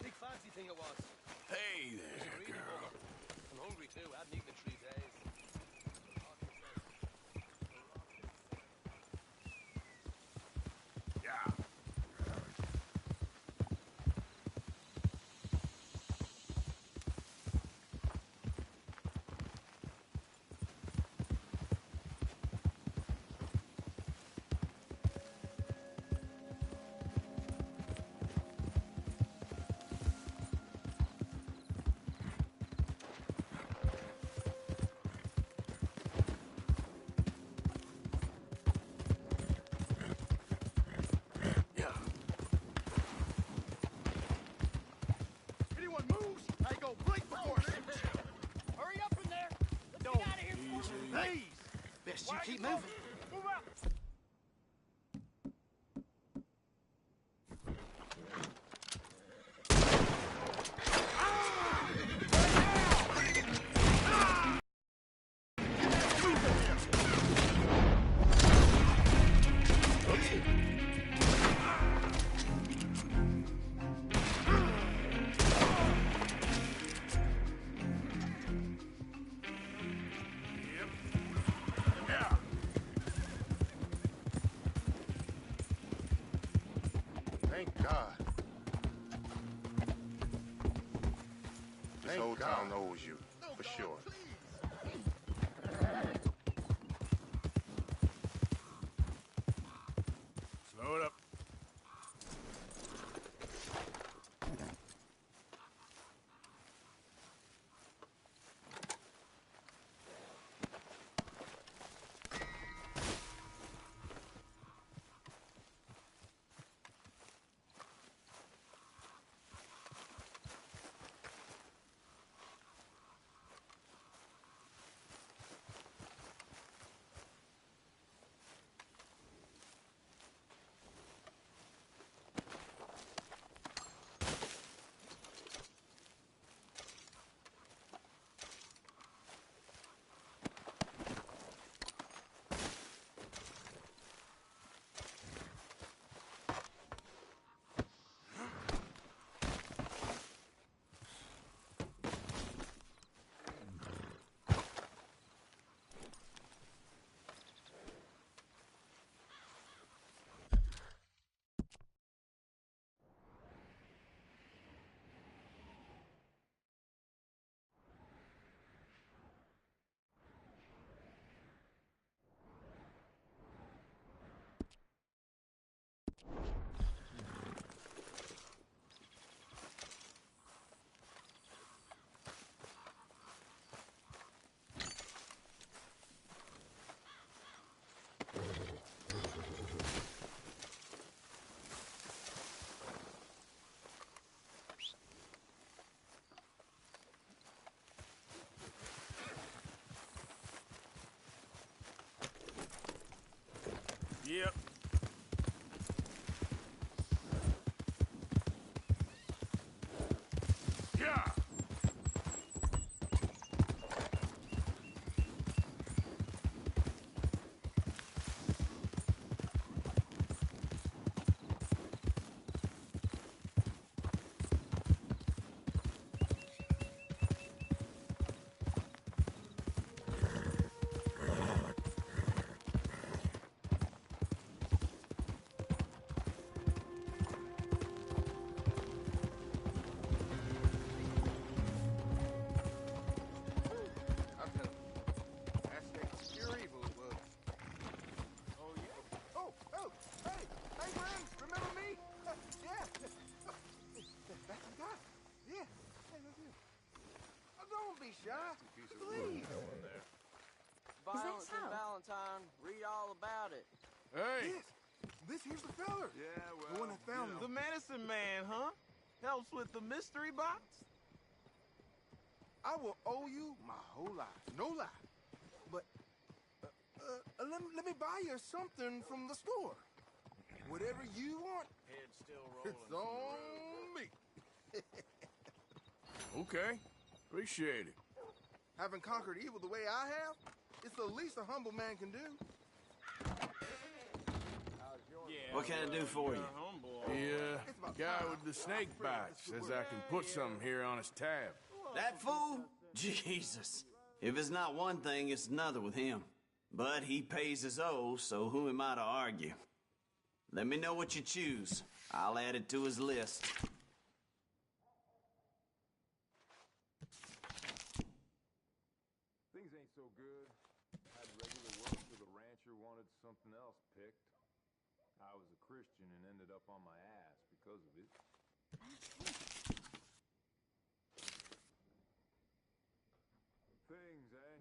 Big fancy thing it was. Hey there, girl. I'm hungry too. I haven't eaten in 3 days. Yeah. Best you keep moving. Move out! Thank God. This whole town knows you, for sure. Slow it up. Shy. Please. Violence in Valentine. Read all about it. Hey! Yes, this here's the feller. Yeah, well, The one that found me. The medicine man, huh? Helps with the mystery box? I will owe you my whole life. No lie. But, let me buy you something from the store. Whatever you want, Head still rolling. it's on me. Okay. Appreciate it. Having conquered evil the way I have, it's the least a humble man can do. What can I do for you? The guy with the snake bites says I can put something here on his tab. That fool? Jesus. If it's not one thing, it's another with him. But he pays his owe, so who am I to argue? Let me know what you choose. I'll add it to his list. Things ain't so good. Had regular work till the rancher wanted something else picked. I was a Christian and ended up on my ass because of it. Things, eh?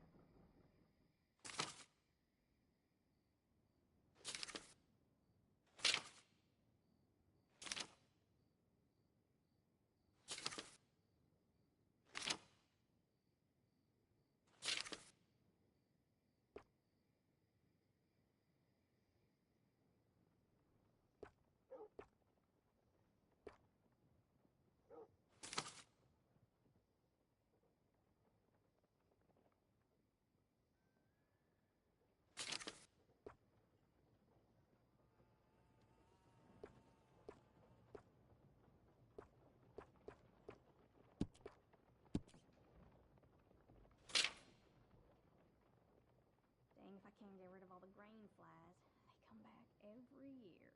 Dang, if I can't get rid of all the grain flies, they come back every year.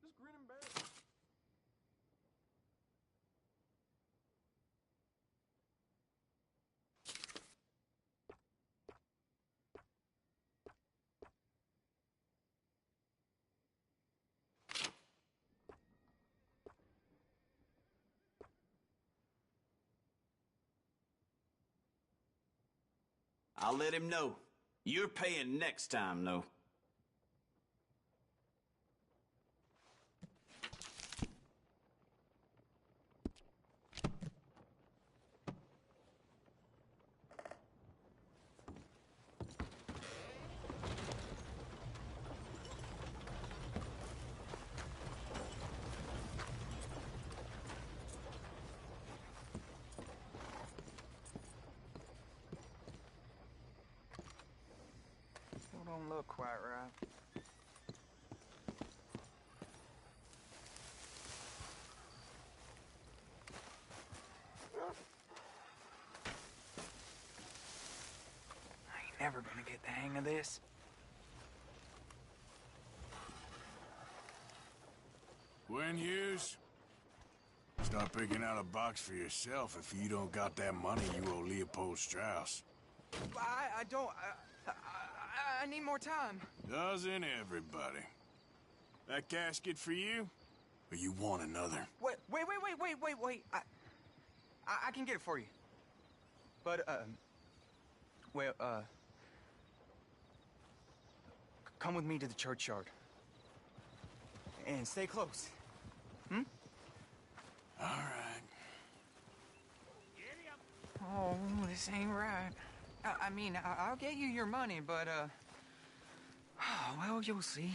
Just grin and bear it. I'll let him know. You're paying next time, though. Still don't look quite right. I ain't never gonna get the hang of this. Gwen Hughes? Start picking out a box for yourself. If you don't got that money, you owe Leopold Strauss. I don't... I need more time. Doesn't everybody? That casket for you? Or you want another? Wait. I can get it for you. But, come with me to the churchyard. And stay close. Hmm? All right. Oh, this ain't right. I mean, I'll get you your money, but, well, you'll see.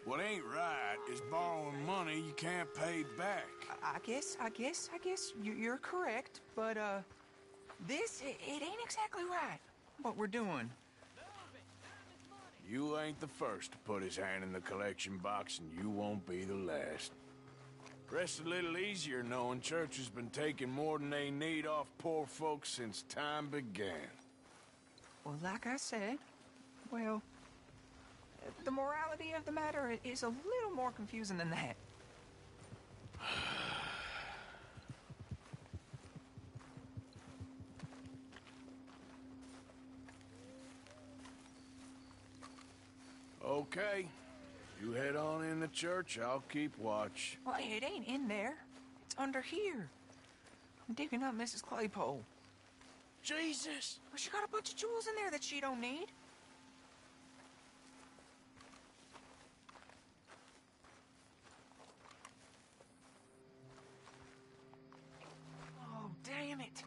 What ain't right is borrowing money you can't pay back. I guess you're correct, but, this, it ain't exactly right, what we're doing. You ain't the first to put his hand in the collection box, and you won't be the last. Rest a little easier knowing church has been taking more than they need off poor folks since time began. Well, like I said, well, the morality of the matter is a little more confusing than that. Okay. You head on in the church, I'll keep watch. Well, it ain't in there. It's under here. I'm digging up Mrs. Claypole. Jesus! Well, she got a bunch of jewels in there that she don't need. Oh, damn it.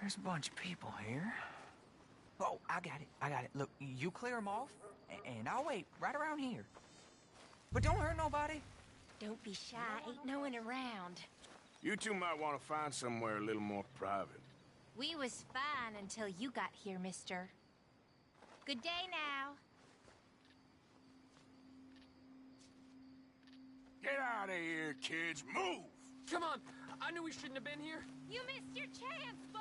There's a bunch of people here. Oh, I got it. I got it. Look, you clear them off, and I'll wait right around here. But don't hurt nobody. Don't be shy. Ain't no one around. You two might want to find somewhere a little more private. We was fine until you got here, mister. Good day now. Get out of here, kids. Move! Come on. I knew we shouldn't have been here. You missed your chance, boy!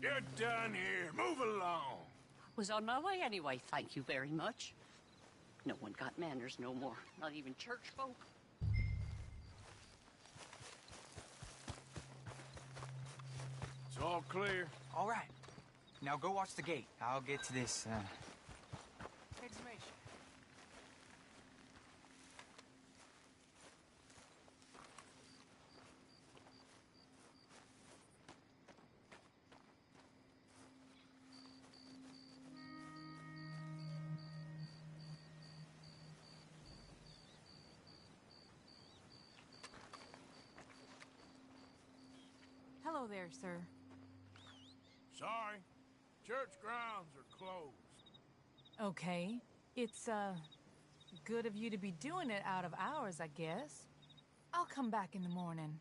You're done here. Move along. Was on my way anyway, thank you very much. No one got manners no more, not even church folk. It's all clear. All right. Now go watch the gate. I'll get to this, exhumation. Hello there, sir. Sorry. Church grounds are closed. Okay. It's, good of you to be doing it out of hours, I guess. I'll come back in the morning.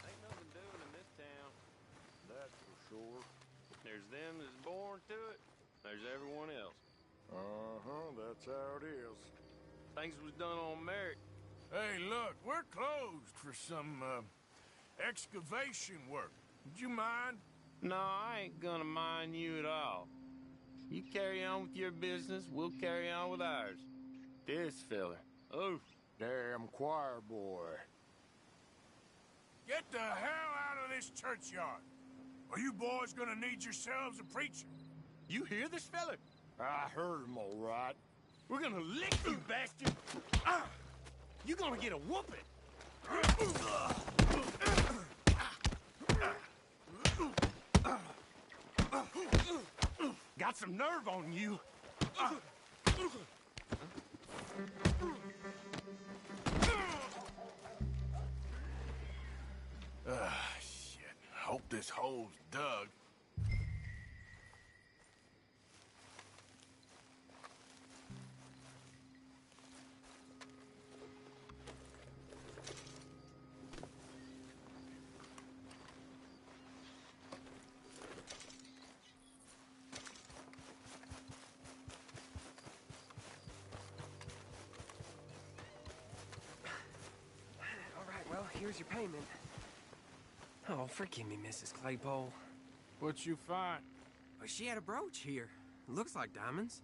Ain't nothing doing in this town. That's for sure. There's them that's born to it. There's everyone else. Uh-huh, that's how it is. Things was done on merit. Hey, look, we're closed for some, excavation work. Would you mind? No, I ain't gonna mind you at all. You carry on with your business, we'll carry on with ours. This fella. Oh, Damn choir boy. Get the hell out of this churchyard. Are you boys gonna need yourselves a preacher? you hear this fella? I heard him all right. We're gonna lick you, bastard! Ah! You're gonna get a whooping! Got some nerve on you. Shit. Hope this hole's dug. All right, well, here's your payment. Oh, forgive me, Mrs. Claypole. What you find? Well, she had a brooch here. Looks like diamonds.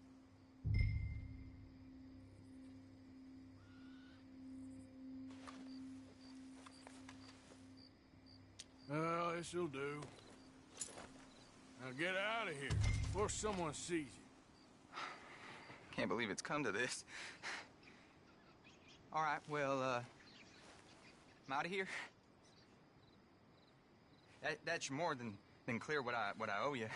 Well, this'll do. Now get out of here before someone sees you. Can't believe it's come to this. All right, well, I'm out of here. That's more than clear what I owe you.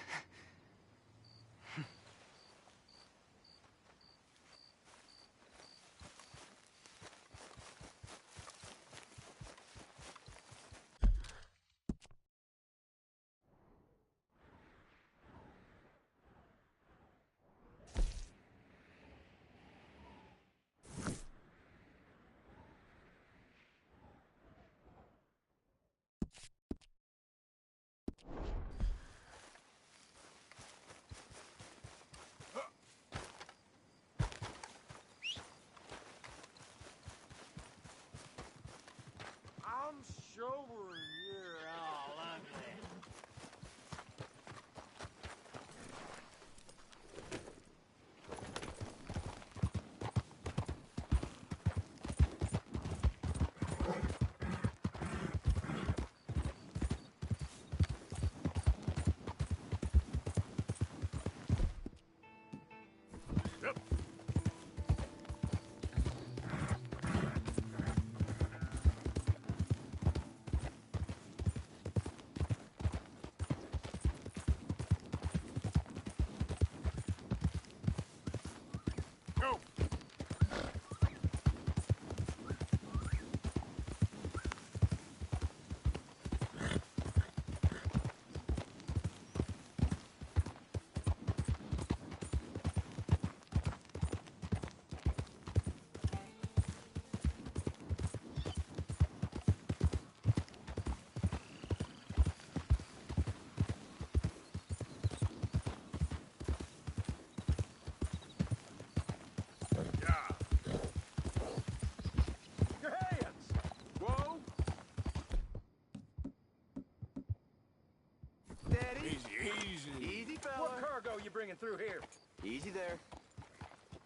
through here? Easy there.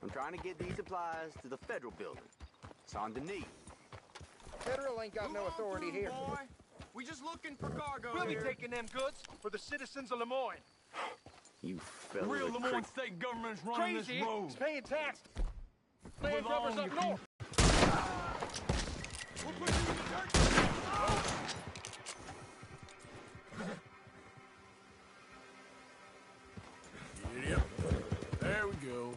I'm trying to get these supplies to the federal building. It's on the knee. Federal ain't got no authority here. Boy. We just looking for cargo We'll here. be taking them goods for the citizens of Lemoyne. You The fellas real are Lemoyne State government is running Crazy. this road. It's paying tax. Move Land covers along, up you north. We'll put you in the dirt. Yep. There we go.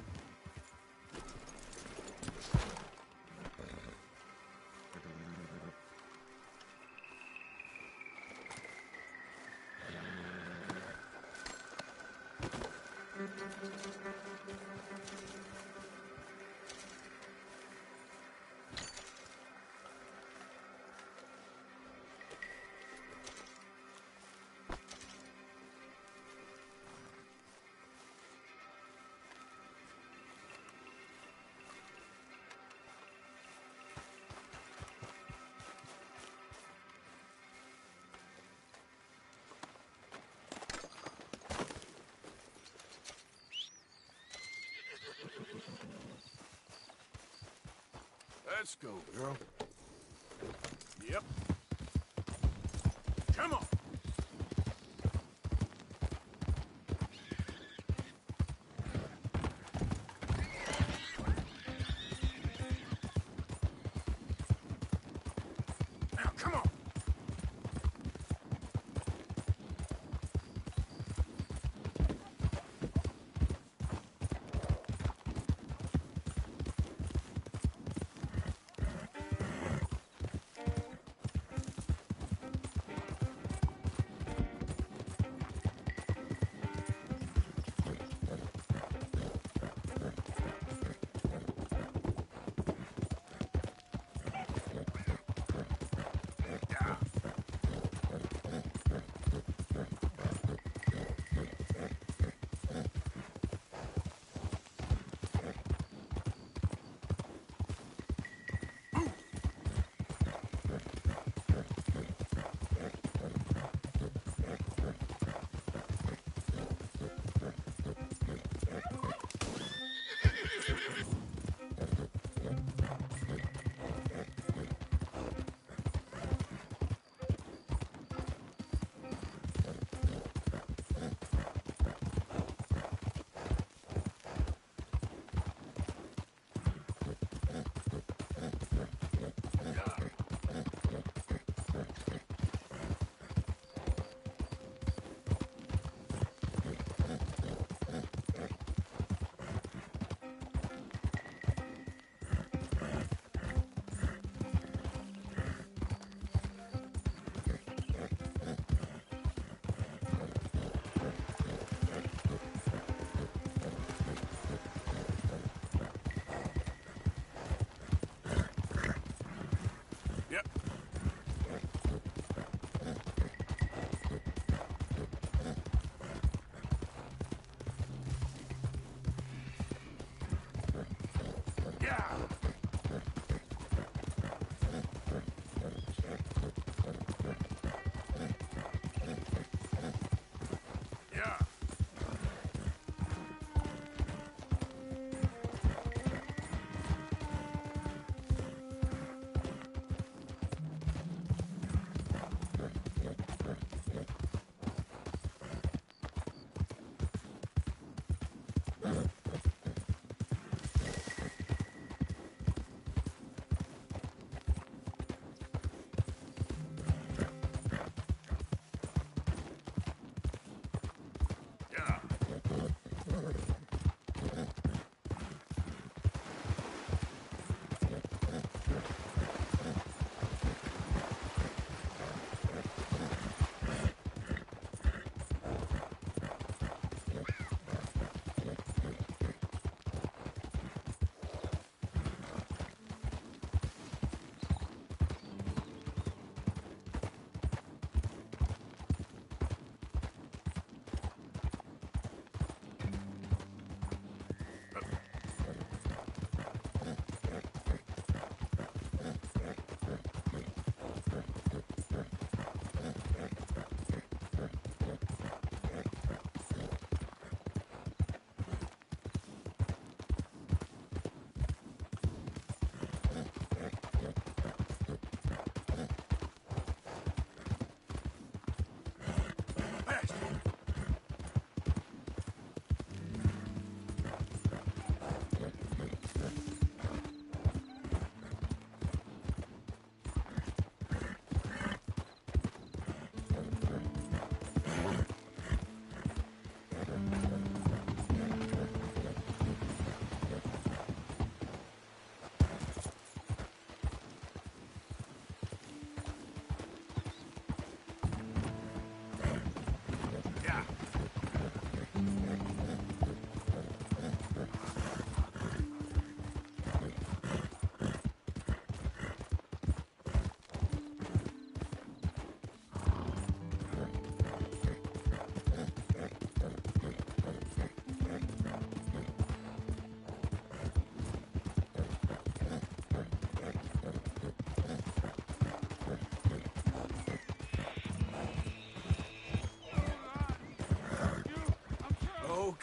Let's go, girl. Yep. Come on. Now, come on.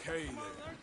okay there.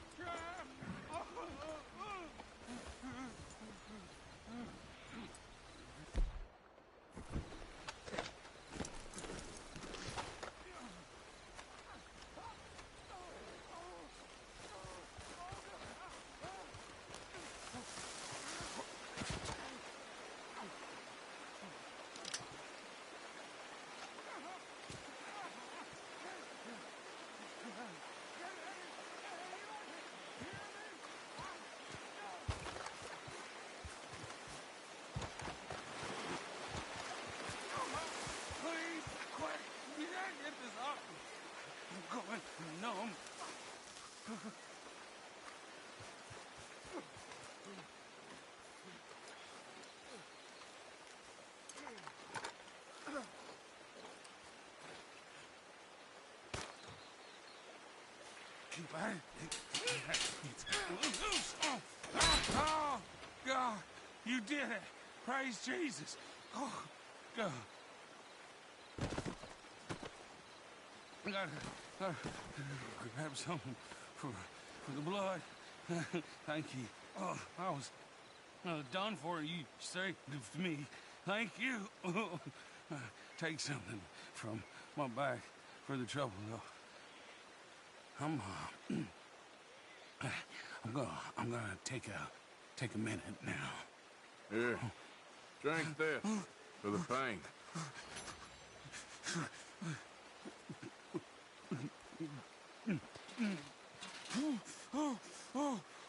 numb. Keep at it. Oh, God, you did it. Praise Jesus. Oh, God. I gotta grab something for the blood. Thank you. Oh, I was done for. You saved me. Thank you. Take something from my bag for the trouble, though. I'm gonna take a minute now. Here, drink this for the pain.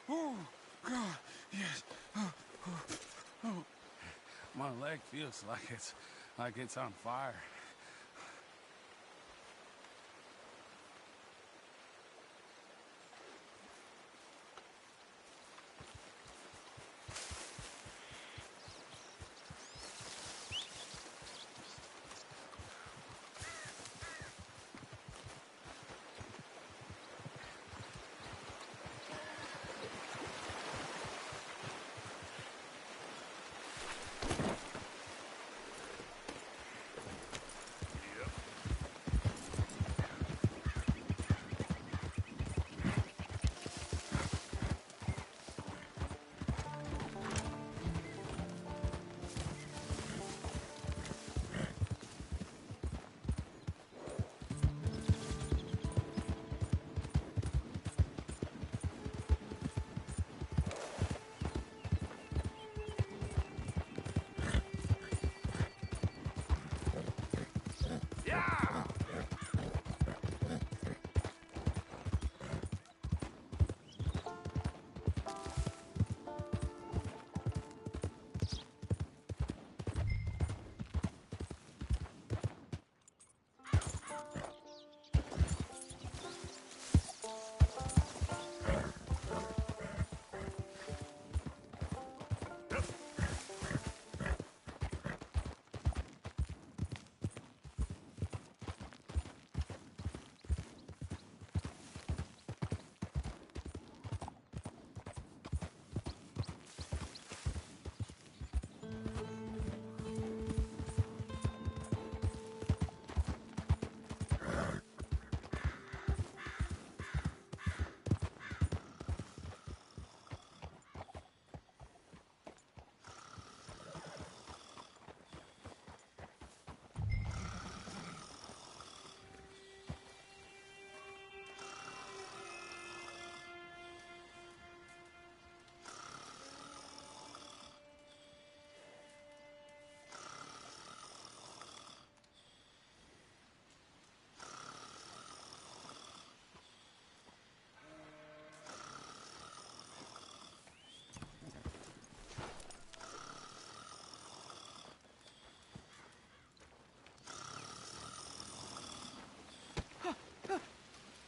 Oh, God, yes. My leg feels like it's on fire.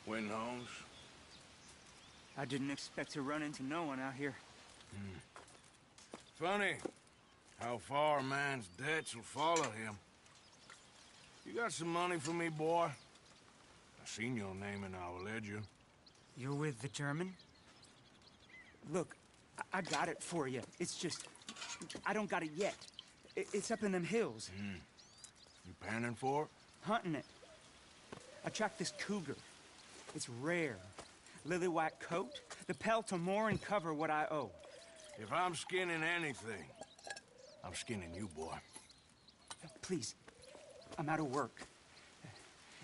Win, Holmes? I didn't expect to run into no one out here. Funny how far a man's debts will follow him. You got some money for me, boy? I seen your name in our ledger. You're with the German? Look, I got it for you. It's just, I don't got it yet. It's up in them hills. You panning for it? Hunting it. I tracked this cougar. It's rare. lily white coat. The pelt will more and cover what I owe. If I'm skinning anything, I'm skinning you, boy. Please, I'm out of work.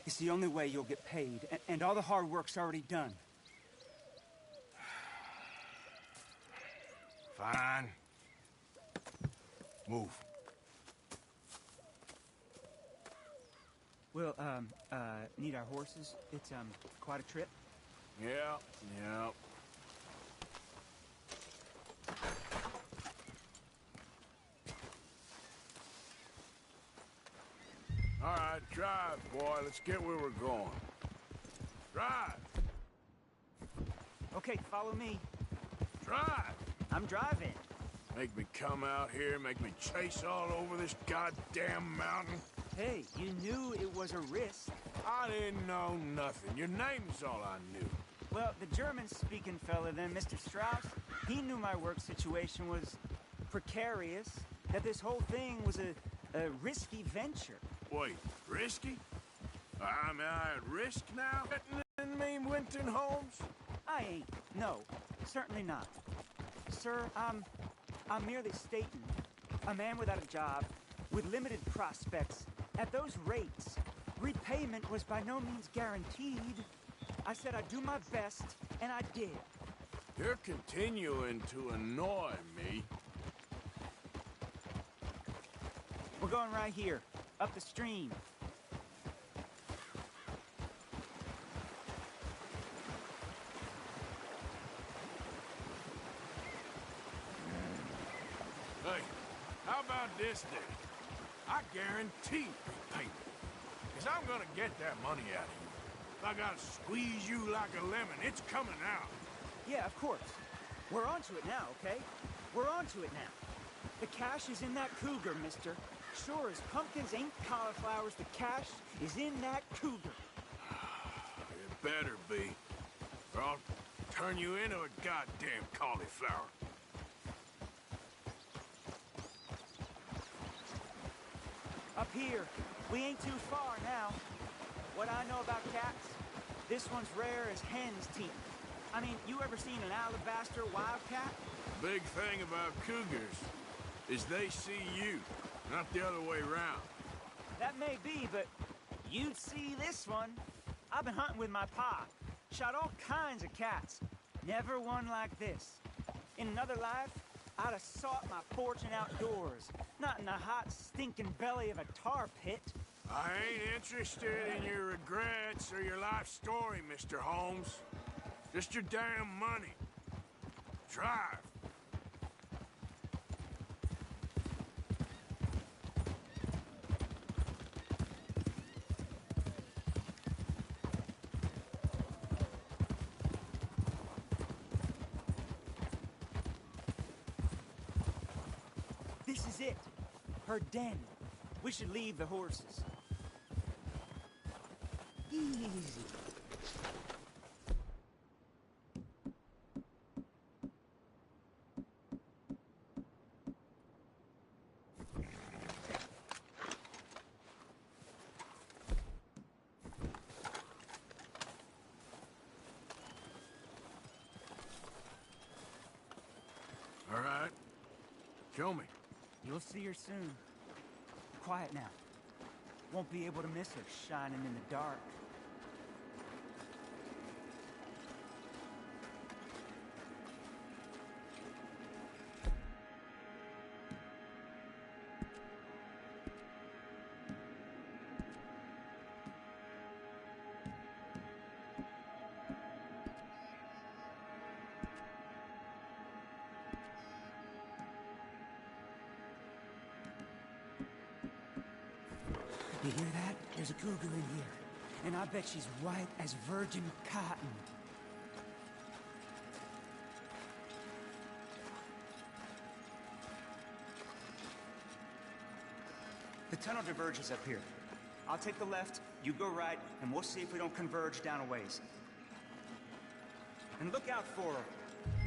It's the only way you'll get paid, and all the hard work's already done. Fine. Move. We'll, need our horses. It's, quite a trip. Yeah, yeah. All right, drive, boy. Let's get where we're going. Drive! Okay, follow me. Drive! I'm driving. Make me come out here, make me chase all over this goddamn mountain. Hey, you knew it was a risk. I didn't know nothing. Your name's all I knew. Well, the German-speaking fella then, Mr. Strauss, he knew my work situation was precarious, that this whole thing was a risky venture. Wait, risky? Am I at risk now? Getting me, Winton Holmes? I ain't. No, certainly not. Sir, I'm merely stating, a man without a job, with limited prospects, at those rates, repayment was by no means guaranteed. I said I'd do my best, and I did. You're continuing to annoy me. We're going right here, up the stream. Hey, how about this then? I guarantee repayment. Because I'm gonna get that money out of you. If I gotta squeeze you like a lemon, it's coming out. Yeah, of course. We're onto it now, okay? We're onto it now. The cash is in that cougar, mister. Sure as pumpkins ain't cauliflowers, the cash is in that cougar. It better be, or I'll turn you into a goddamn cauliflower. Up here, we ain't too far now. What I know about cats, this one's rare as hen's teeth. I mean, you ever seen an alabaster wildcat? Big thing about cougars is they see you, not the other way around. That may be, but you'd see this one. I've been hunting with my pa. Shot all kinds of cats. Never one like this. In another life, I'd have sought my fortune outdoors, not in the hot, stinking belly of a tar pit. I ain't interested in your regrets or your life story, Mr. Holmes. Just your damn money. Drive. This is it. Her den. We should leave the horses. Easy. All right. Show me. You'll see her soon. Quiet now. Won't be able to miss her shining in the dark. You hear that? There's a cougar in here. And I bet she's white as virgin cotton. The tunnel diverges up here. I'll take the left, you go right, and we'll see if we don't converge down a ways. And look out for her.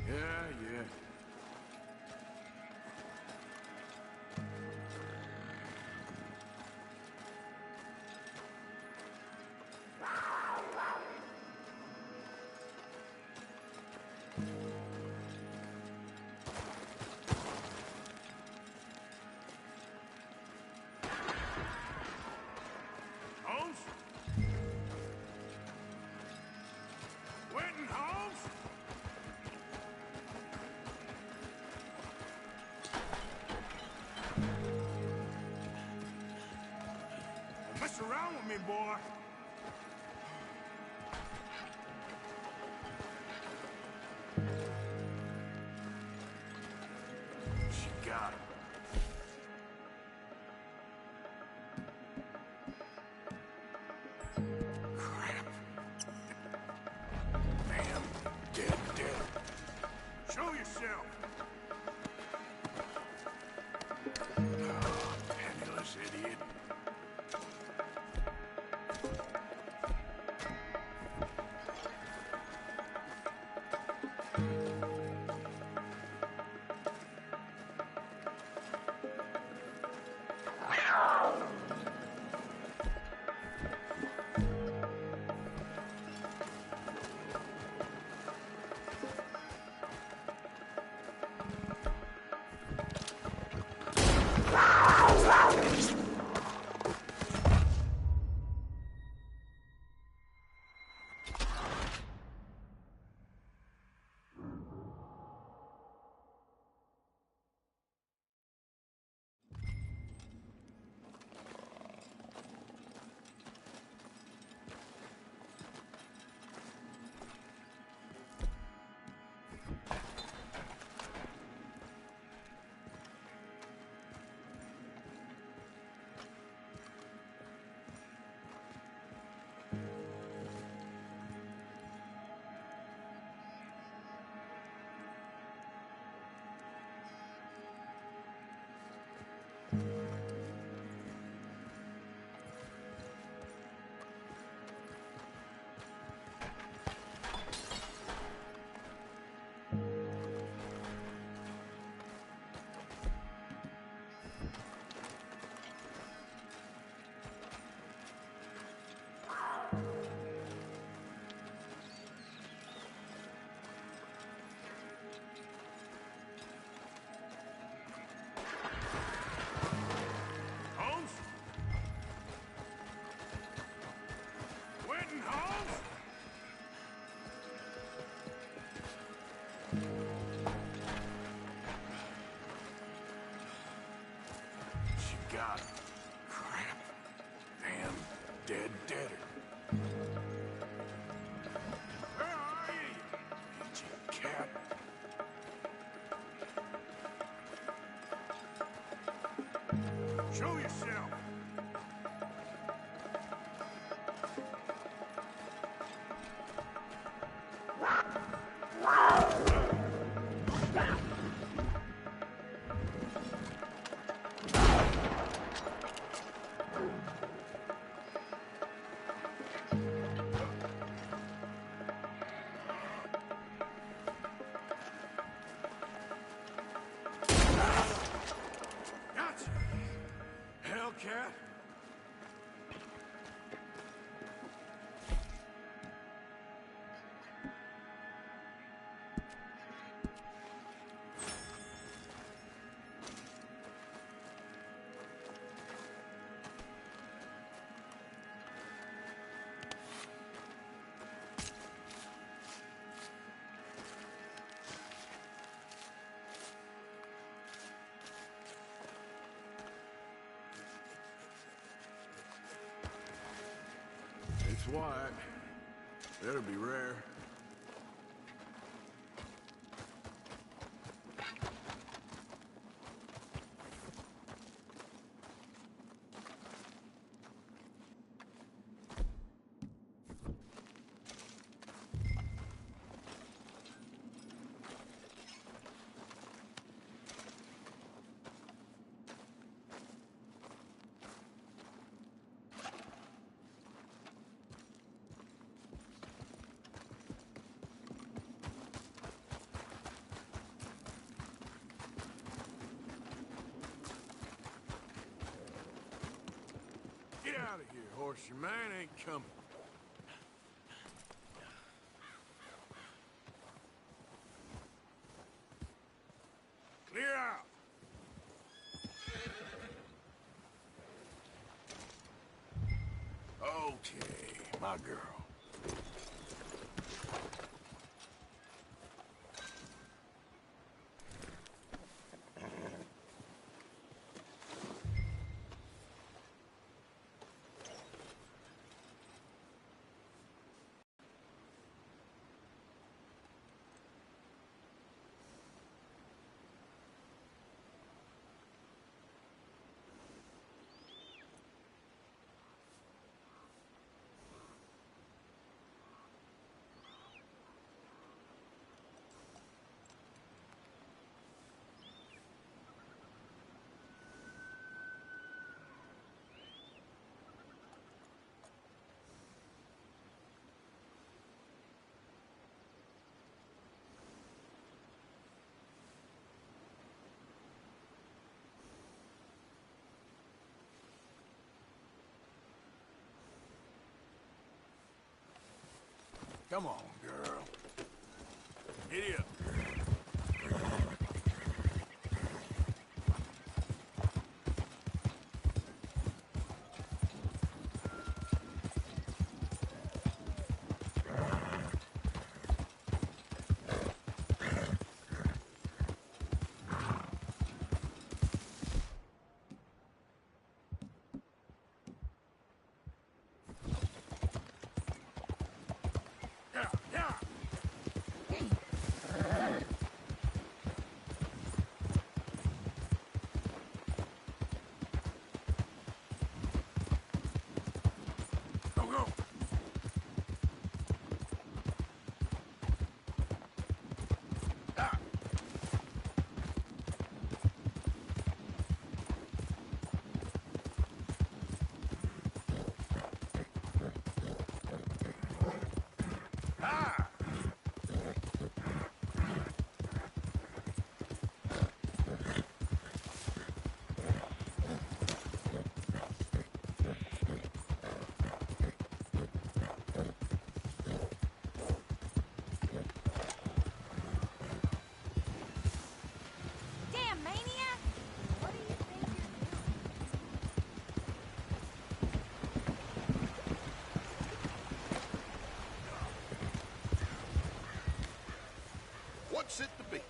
Yeah. mess around with me, boy. She got him. Crap. Damn, dead. Show yourself. Oh, penniless idiot. Holmes? Winton Holmes? She got him. Crap. Damn, deader. Where are you? Itchy cat. Show yourself. Gotcha. Hellcat. It's white. That'll be rare. Get out of here, horse. Your man ain't coming. Clear out. Okay, my girl. Come on, girl. Giddy up. Damn, maniac! What do you think you're What's it to be?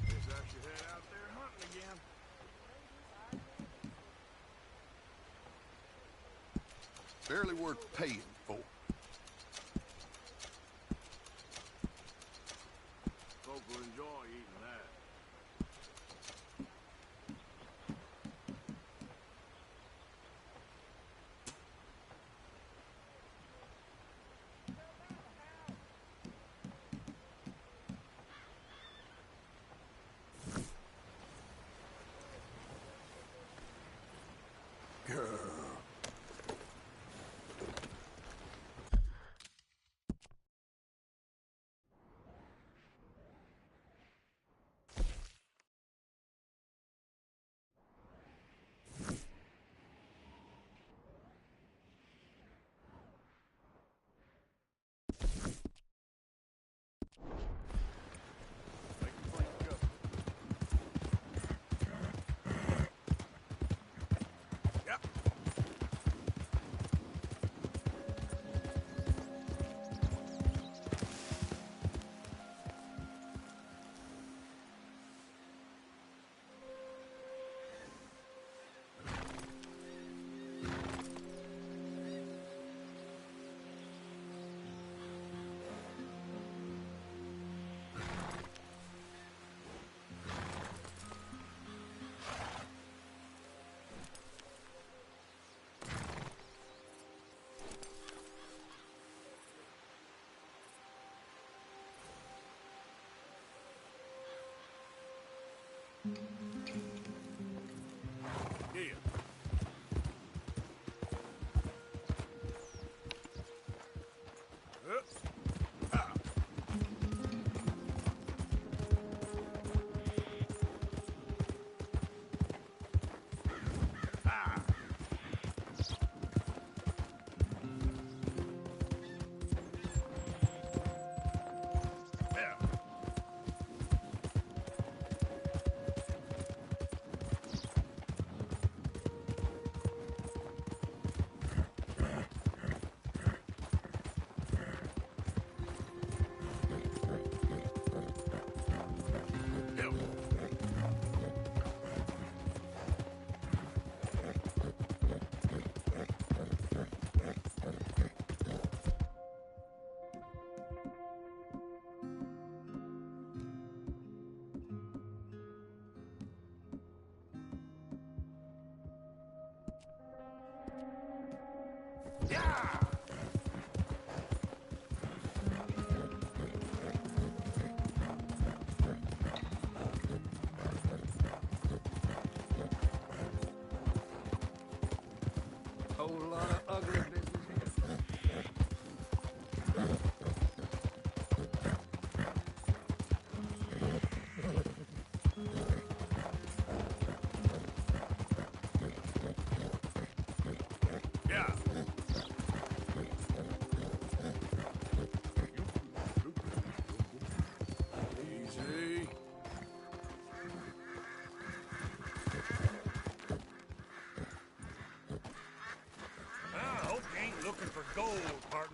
Guess I should head out there hunting again. Barely worth paying for. Folk will enjoy eating that. Girl.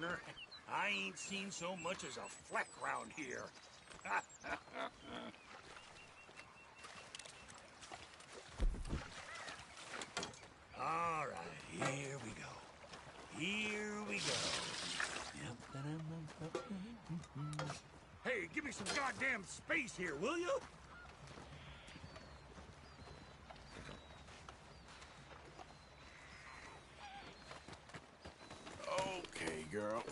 partner. I ain't seen so much as a fleck round here. All right, here we go. Here we go. Hey, give me some goddamn space here, will you? Okay, girl.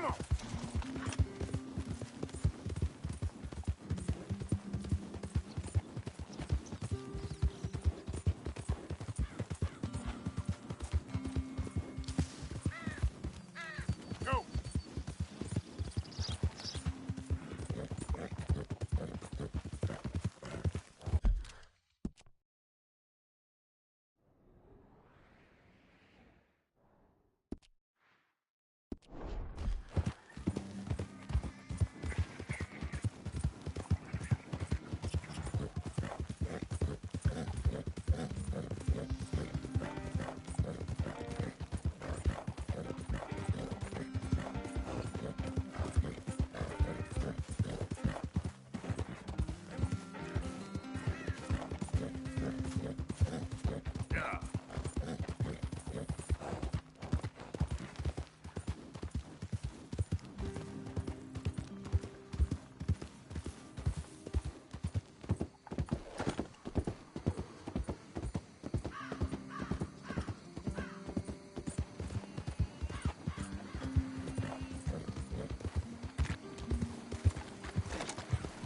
Come on. Go.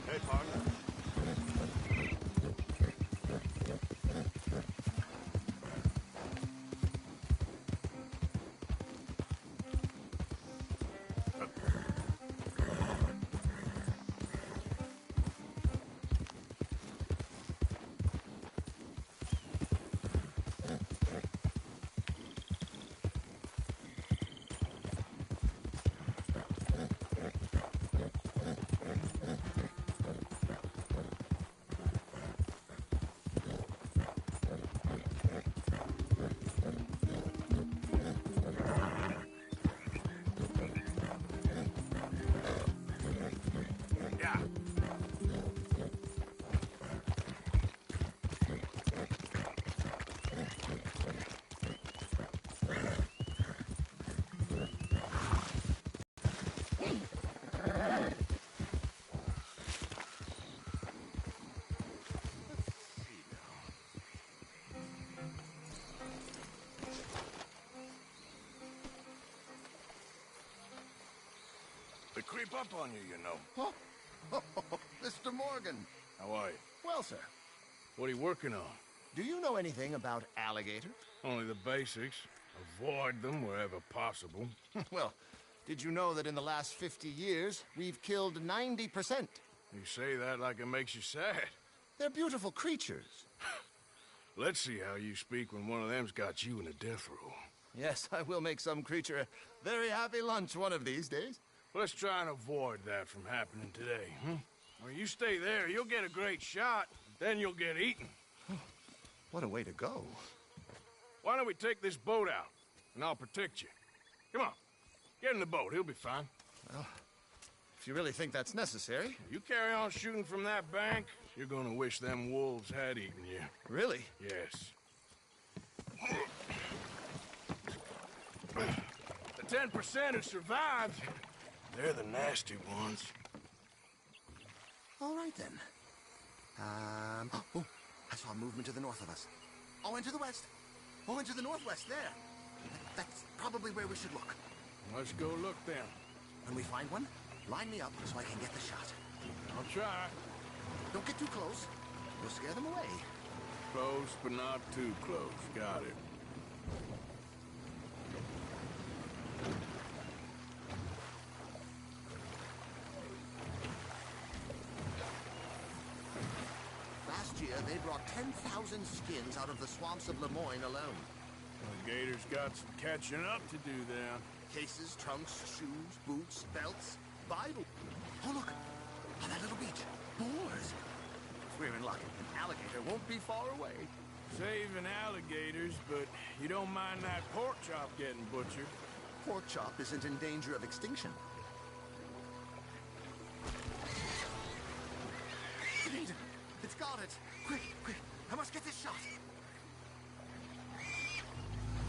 Hey, partner. They creep up on you, you know. Oh, Mr. Morgan. How are you? Well, sir, What are you working on? do you know anything about alligators? Only the basics. Avoid them wherever possible. Well, did you know that in the last 50 years, we've killed 90%? You say that like it makes you sad. They're beautiful creatures. Let's see how you speak when one of them's got you in a death row. Yes, I will make some creature a very happy lunch one of these days. Let's try and avoid that from happening today, huh? Well, you stay there, you'll get a great shot, then you'll get eaten. What a way to go. Why don't we take this boat out, and I'll protect you. Come on, get in the boat, he'll be fine. Well, if you really think that's necessary. You carry on shooting from that bank, you're gonna wish them wolves had eaten you. Really? Yes. The 10% who survived, they're the nasty ones. All right, then. Oh, I saw movement to the north of us. Oh, and to the west. Oh, and to the northwest, there. That's probably where we should look. Let's go look then. When we find one, line me up so I can get the shot. I'll try. Don't get too close. You'll scare them away. Close, but not too close. Got it. Last year, they brought 10,000 skins out of the swamps of Lemoyne alone. The gators got some catching up to do there. Cases, trunks, shoes, boots, belts, Bible. Oh, look. On that little beach. Boars. If we're in luck, an alligator won't be far away. Saving alligators, but you don't mind that pork chop getting butchered. Pork chop isn't in danger of extinction. It's got it. Quick, quick. I must get this shot.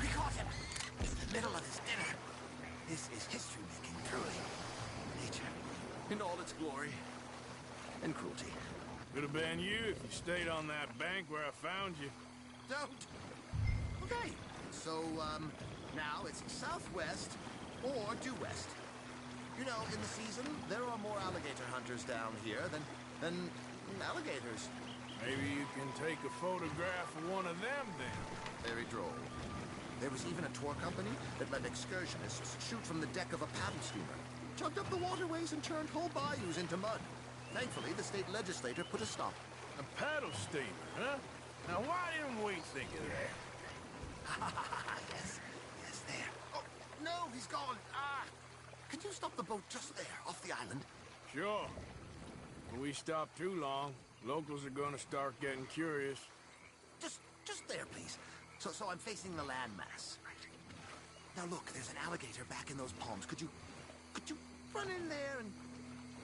We caught him. In the middle of his dinner. This is history-making, truly. Nature, in all its glory and cruelty. Could have been you if you stayed on that bank where I found you. Don't. Okay. So, now it's southwest or due west. You know, in the season, there are more alligator hunters down here than alligators. Maybe you can take a photograph of one of them then. Very droll. There was even a tour company that let excursionists shoot from the deck of a paddle steamer. Chugged up the waterways and turned whole bayous into mud. Thankfully, the state legislature put a stop. A paddle steamer, huh? Now, why didn't we think of that? Yes, there. Oh, no, he's gone. Could you stop the boat just there, off the island? Sure. When we stop too long, locals are gonna start getting curious. Just there, please. So I'm facing the landmass. Right. Now look, there's an alligator back in those palms. Could you run in there and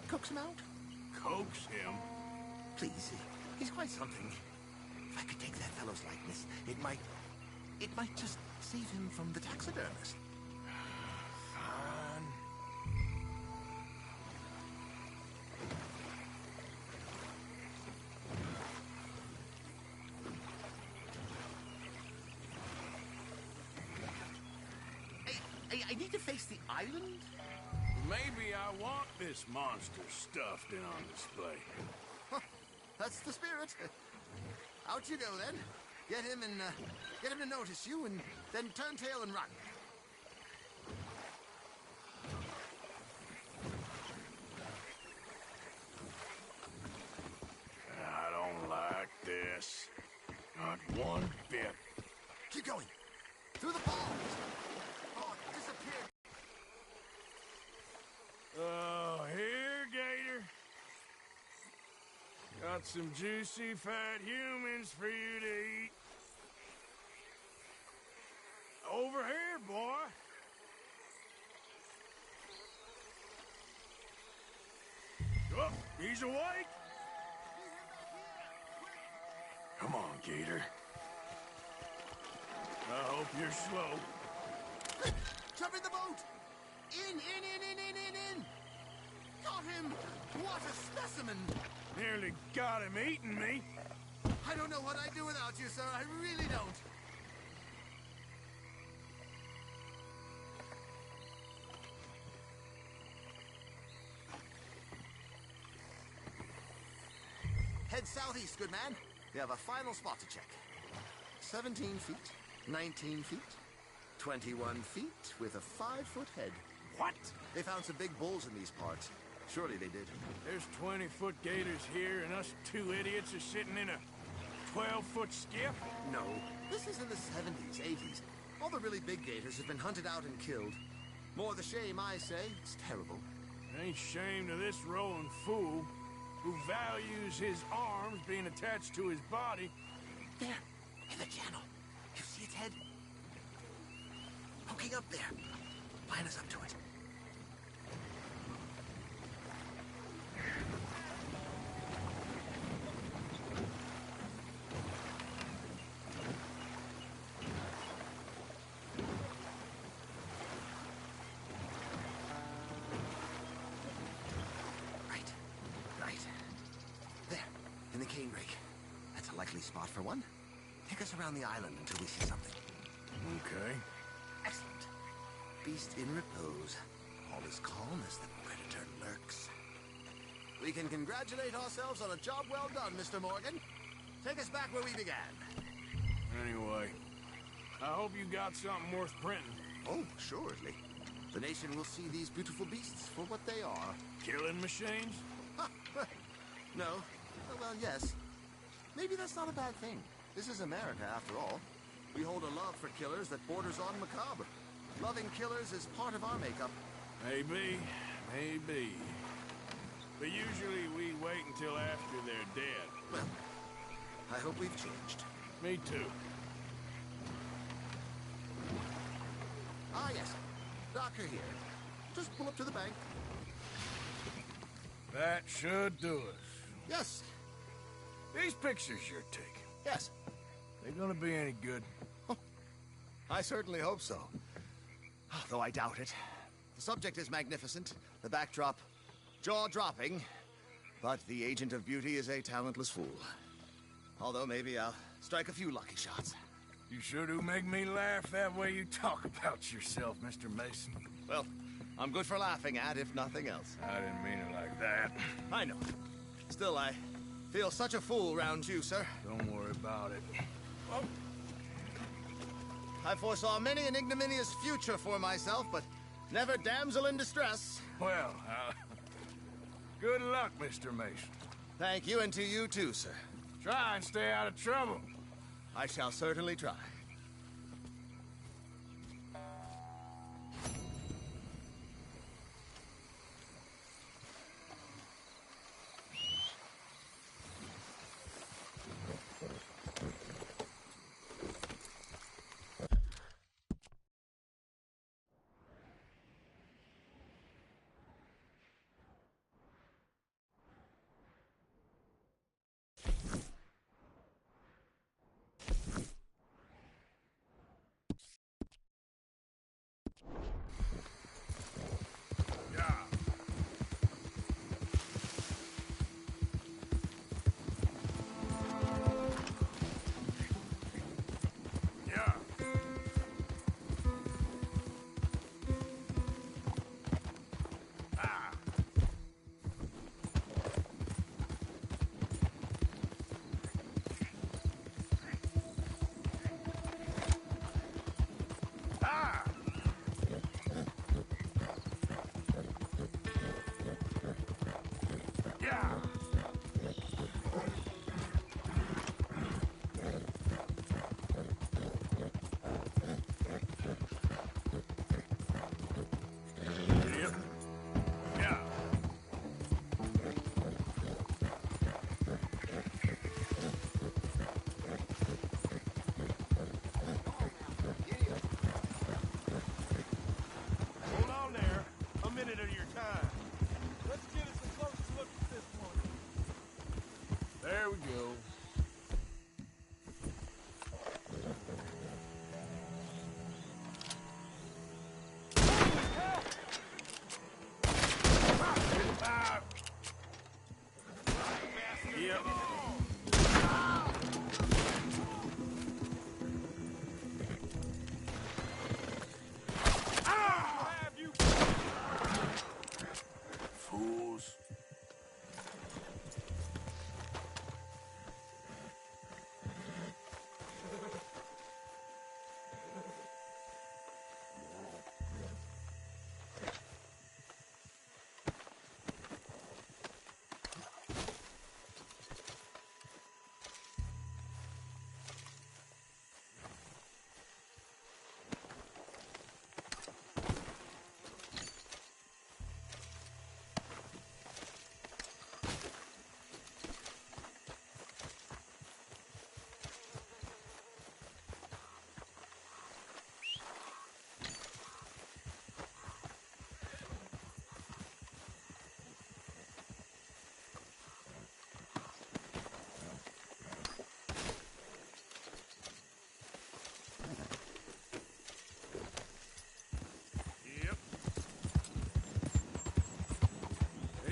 coax him out? Coax him? Please, he's quite something. If I could take that fellow's likeness, it might just save him from the taxidermist. Fine. I need to face the island? Maybe I want this monster stuffed and on display. Huh, that's the spirit. Out you go, then. Get him to notice you, and then turn tail and run. I don't like this. Not one bit. Keep going. Through the palms. Oh, it disappeared. Oh, here, Gator. Got some juicy, fat humans for you to eat. Over here, boy. Oh, he's awake. Come on, Gator. I hope you're slow. Jump in the boat! In! Got him! What a specimen! Nearly got him eating me. I don't know what I'd do without you, sir. I really don't. Head southeast, good man. We have a final spot to check. 17 feet, 19 feet, 21 feet with a 5-foot head. What? They found some big bulls in these parts. Surely they did. There's 20-foot gators here, and us two idiots are sitting in a 12-foot skiff? No, this is in the 70s, 80s. All the really big gators have been hunted out and killed. More the shame, I say. It's terrible. Ain't shame to this rolling fool who values his arms being attached to his body. There, in the channel. You see its head? Poking up there. Line us up to it. Right. There, in the cane brake. That's a likely spot for one. Take us around the island until we see something. Okay. Excellent. Beast in repose. All is calm as the predator lurks. We can congratulate ourselves on a job well done, Mr. Morgan. Take us back where we began. Anyway, I hope you got something worth printing. Oh, assuredly. The nation will see these beautiful beasts for what they are. Killing machines? No. Well, yes. Maybe that's not a bad thing. This is America, after all. We hold a love for killers that borders on macabre. Loving killers is part of our makeup. Maybe. But usually we wait until after they're dead. Well, I hope we've changed. Me too. Ah, yes. Doctor here. Just pull up to the bank. That should do us. Yes. These pictures you're taking. Yes. They gonna be any good? Oh, I certainly hope so. Though I doubt it. The subject is magnificent. The backdrop, jaw-dropping. But the agent of beauty is a talentless fool. Although maybe I'll strike a few lucky shots. You sure do make me laugh that way you talk about yourself, Mr. Mason. Well, I'm good for laughing at, if nothing else. I didn't mean it like that. I know. Still, I feel such a fool round you, sir. Don't worry about it. I foresaw many an ignominious future for myself, but never damsel in distress. Well, good luck, Mr. Mason. Thank you, and to you too, sir. Try and stay out of trouble. I shall certainly try. There we go. Yep. Fools.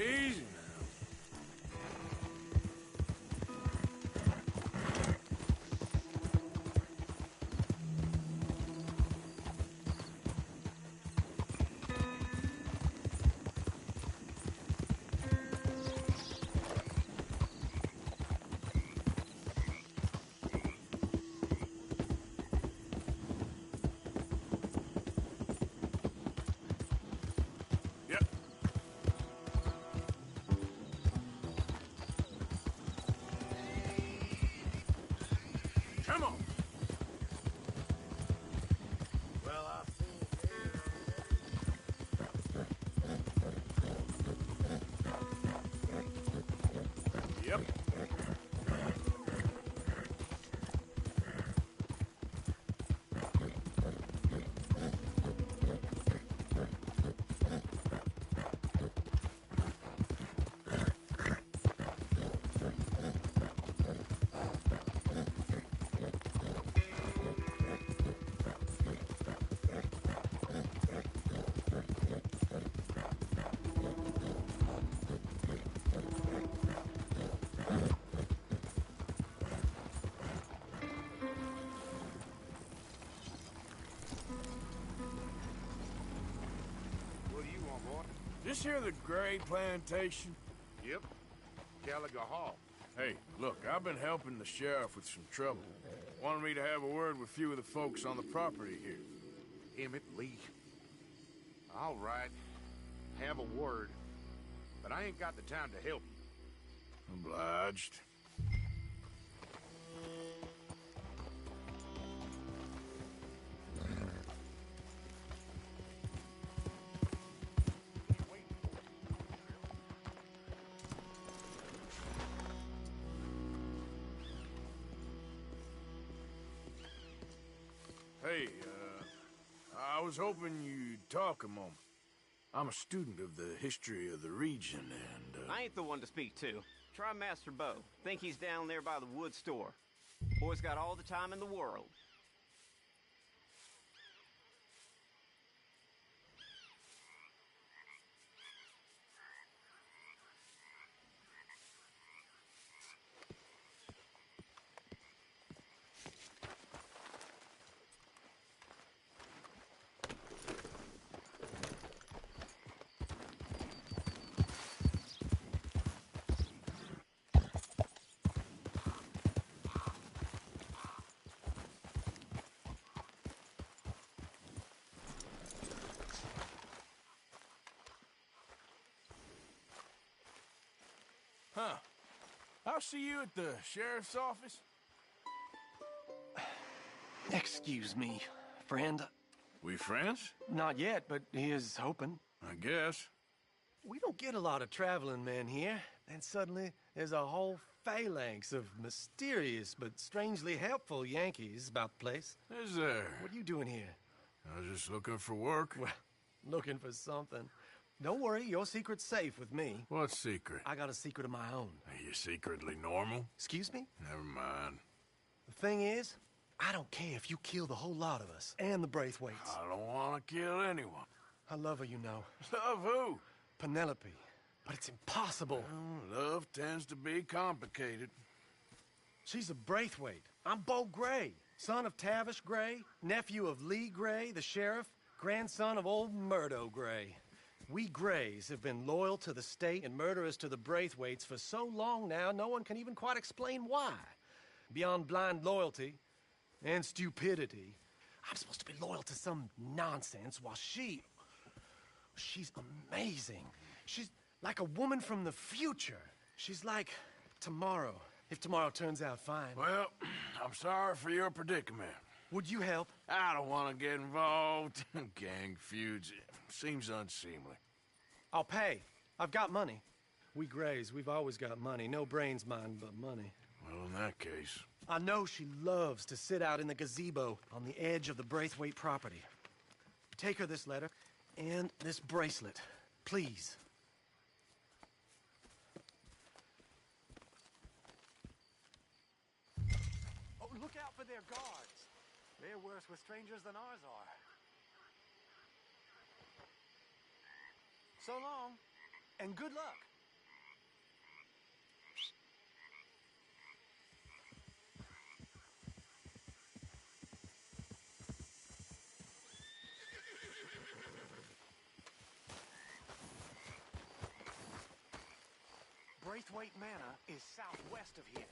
Easy now. Yep. This here the Gray Plantation? Yep. Caliga Hall. Hey, look, I've been helping the sheriff with some trouble. Wanted me to have a word with a few of the folks on the property here. Emmett Lee. All right. Have a word. But I ain't got the time to help you. Obliged. Hey, I was hoping you'd talk a moment. I'm a student of the history of the region, and, I ain't the one to speak to. Try Master Bo. Think he's down there by the wood store. Boy's got all the time in the world. Huh. I'll see you at the sheriff's office. Excuse me, friend. We friends? Not yet, but here's hoping. I guess. We don't get a lot of traveling men here, and suddenly there's a whole phalanx of mysterious but strangely helpful Yankees about the place. Is there? What are you doing here? I was just looking for work. Well, looking for something. Don't worry, your secret's safe with me. What secret? I got a secret of my own. Are you secretly normal? Excuse me? Never mind. The thing is, I don't care if you kill the whole lot of us, and the Braithwaites. I don't want to kill anyone. I love her, you know. Love who? Penelope. But it's impossible. Well, love tends to be complicated. She's a Braithwaite. I'm Bo Gray, son of Tavish Gray, nephew of Lee Gray, the sheriff, grandson of old Murdo Gray. We Grays have been loyal to the state and murderers to the Braithwaites for so long now, no one can even quite explain why. Beyond blind loyalty and stupidity, I'm supposed to be loyal to some nonsense while she's amazing. She's like a woman from the future. She's like tomorrow, if tomorrow turns out fine. Well, I'm sorry for your predicament. Would you help? I don't want to get involved. Gang feuds seems unseemly. I'll pay. I've got money. We Grays, we've always got money. No brains, mind, but money. Well, in that case... I know she loves to sit out in the gazebo on the edge of the Braithwaite property. Take her this letter and this bracelet, please. Oh, look out for their guards. They're worse with strangers than ours are. So long, and good luck. Braithwaite Manor is southwest of here.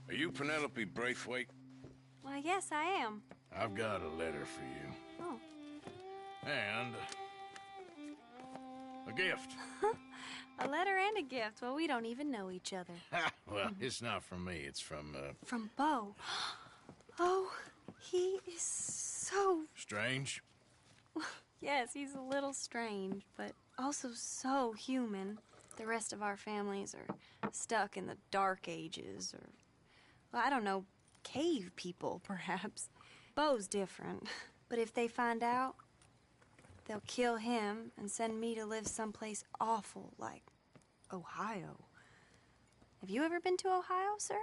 Are you Penelope Braithwaite? Why, yes, I am. I've got a letter for you. Oh. And a gift. A letter and a gift. Well, we don't even know each other. Well, it's not from me. It's from, From Bo. Oh, he is so... Strange? Yes, he's a little strange, but also so human. The rest of our families are stuck in the Dark Ages, or, well, I don't know, cave people, perhaps. Bo's different. But if they find out, they'll kill him and send me to live someplace awful like Ohio. Have you ever been to Ohio, sir?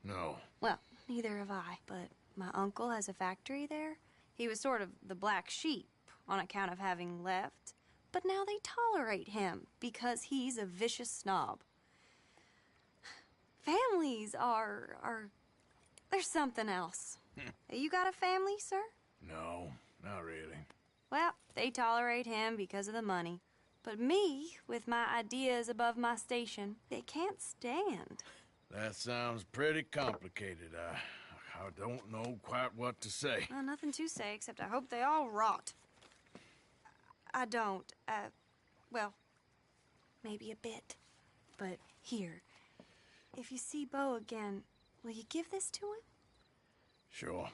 No. Well, neither have I, but my uncle has a factory there. He was sort of the black sheep on account of having left, but now they tolerate him because he's a vicious snob. Families are there's something else. You got a family, sir? No, not really. Well, they tolerate him because of the money. But me, with my ideas above my station, they can't stand. That sounds pretty complicated. I don't know quite what to say. Well, nothing to say, except I hope they all rot. I don't. Well, maybe a bit. But here, if you see Bo again, will you give this to him? Sure.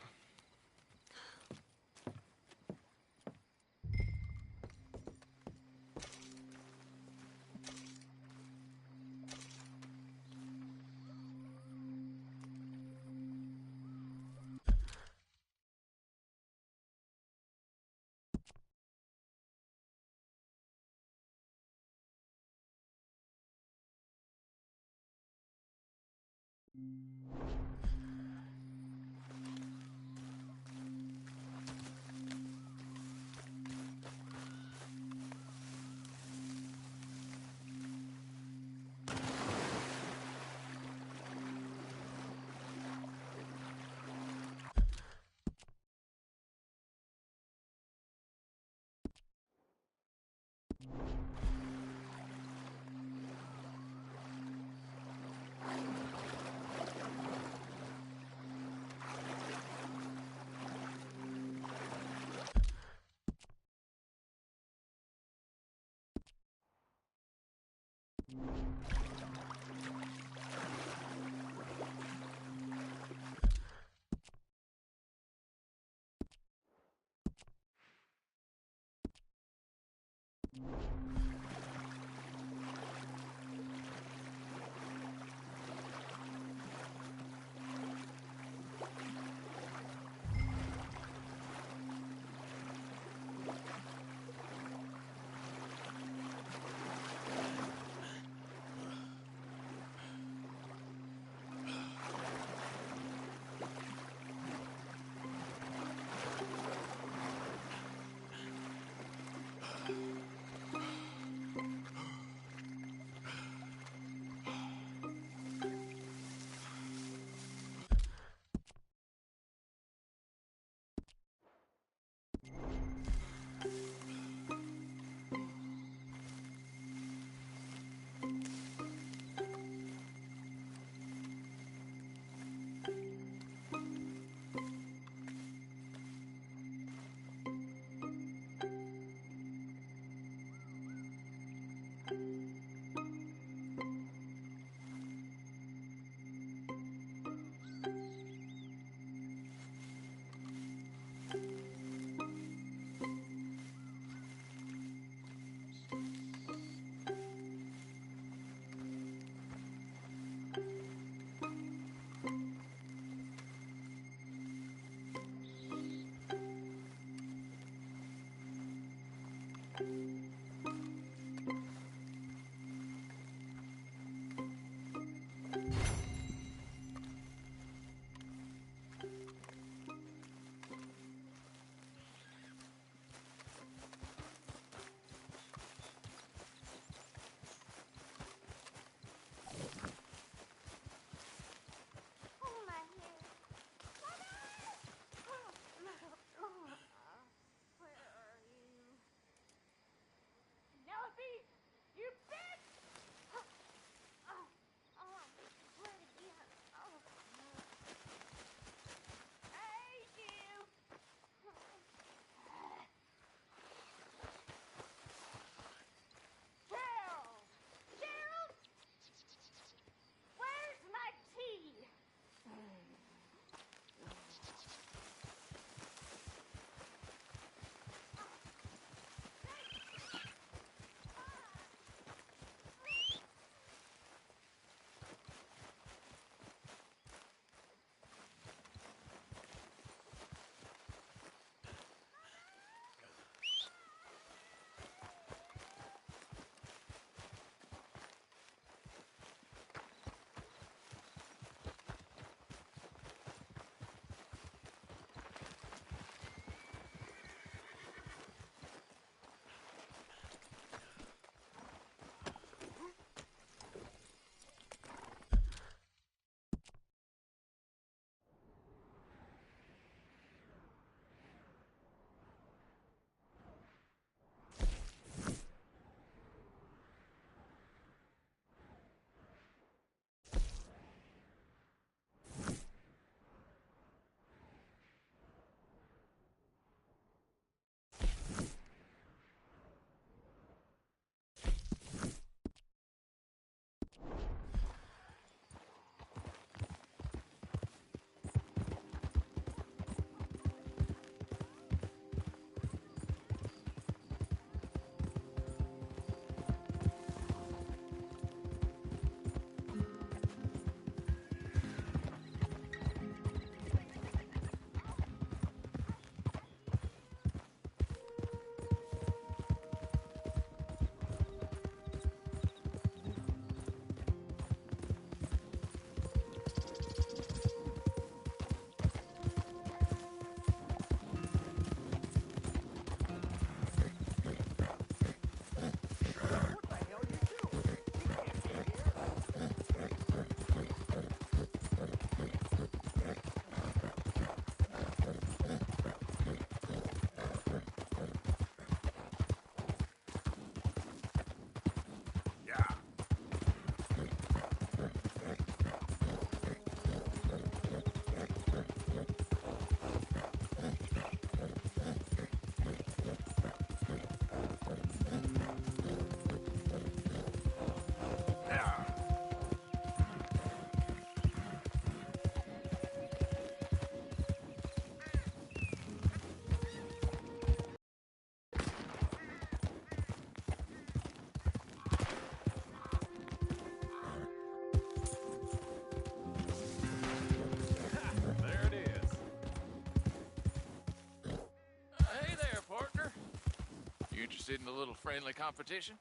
Interested in a little friendly competition?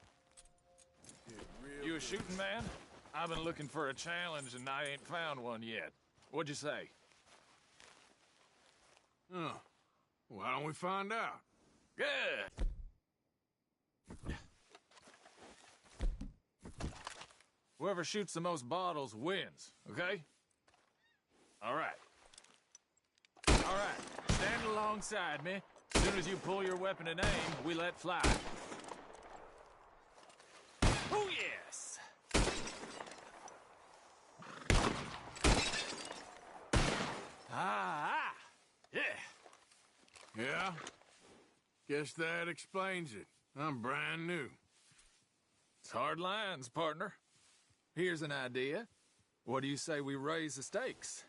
You a shooting man? I've been looking for a challenge and I ain't found one yet. What'd you say? Huh. Why don't we find out? Good! Whoever shoots the most bottles wins, okay? All right. All right, stand alongside me. As soon as you pull your weapon and aim, we let fly. Oh, yes! Ah! Yeah! Yeah? Guess that explains it. I'm brand new. It's hard lines, partner. Here's an idea. What do you say we raise the stakes?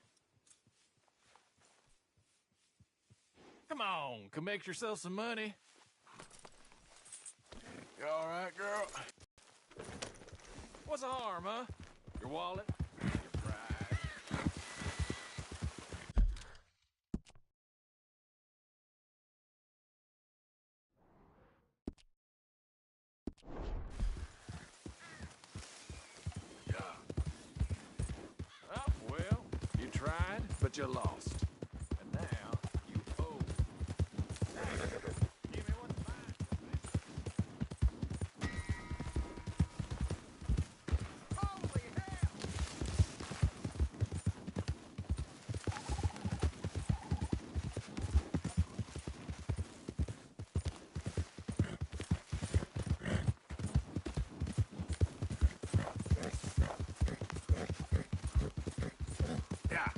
Come on, come make yourself some money. You all right, girl? What's the harm, huh? Your wallet? Your pride? Oh, well, you tried, but you lost. And now, you owe. Give me what's mine. Holy hell! Yeah.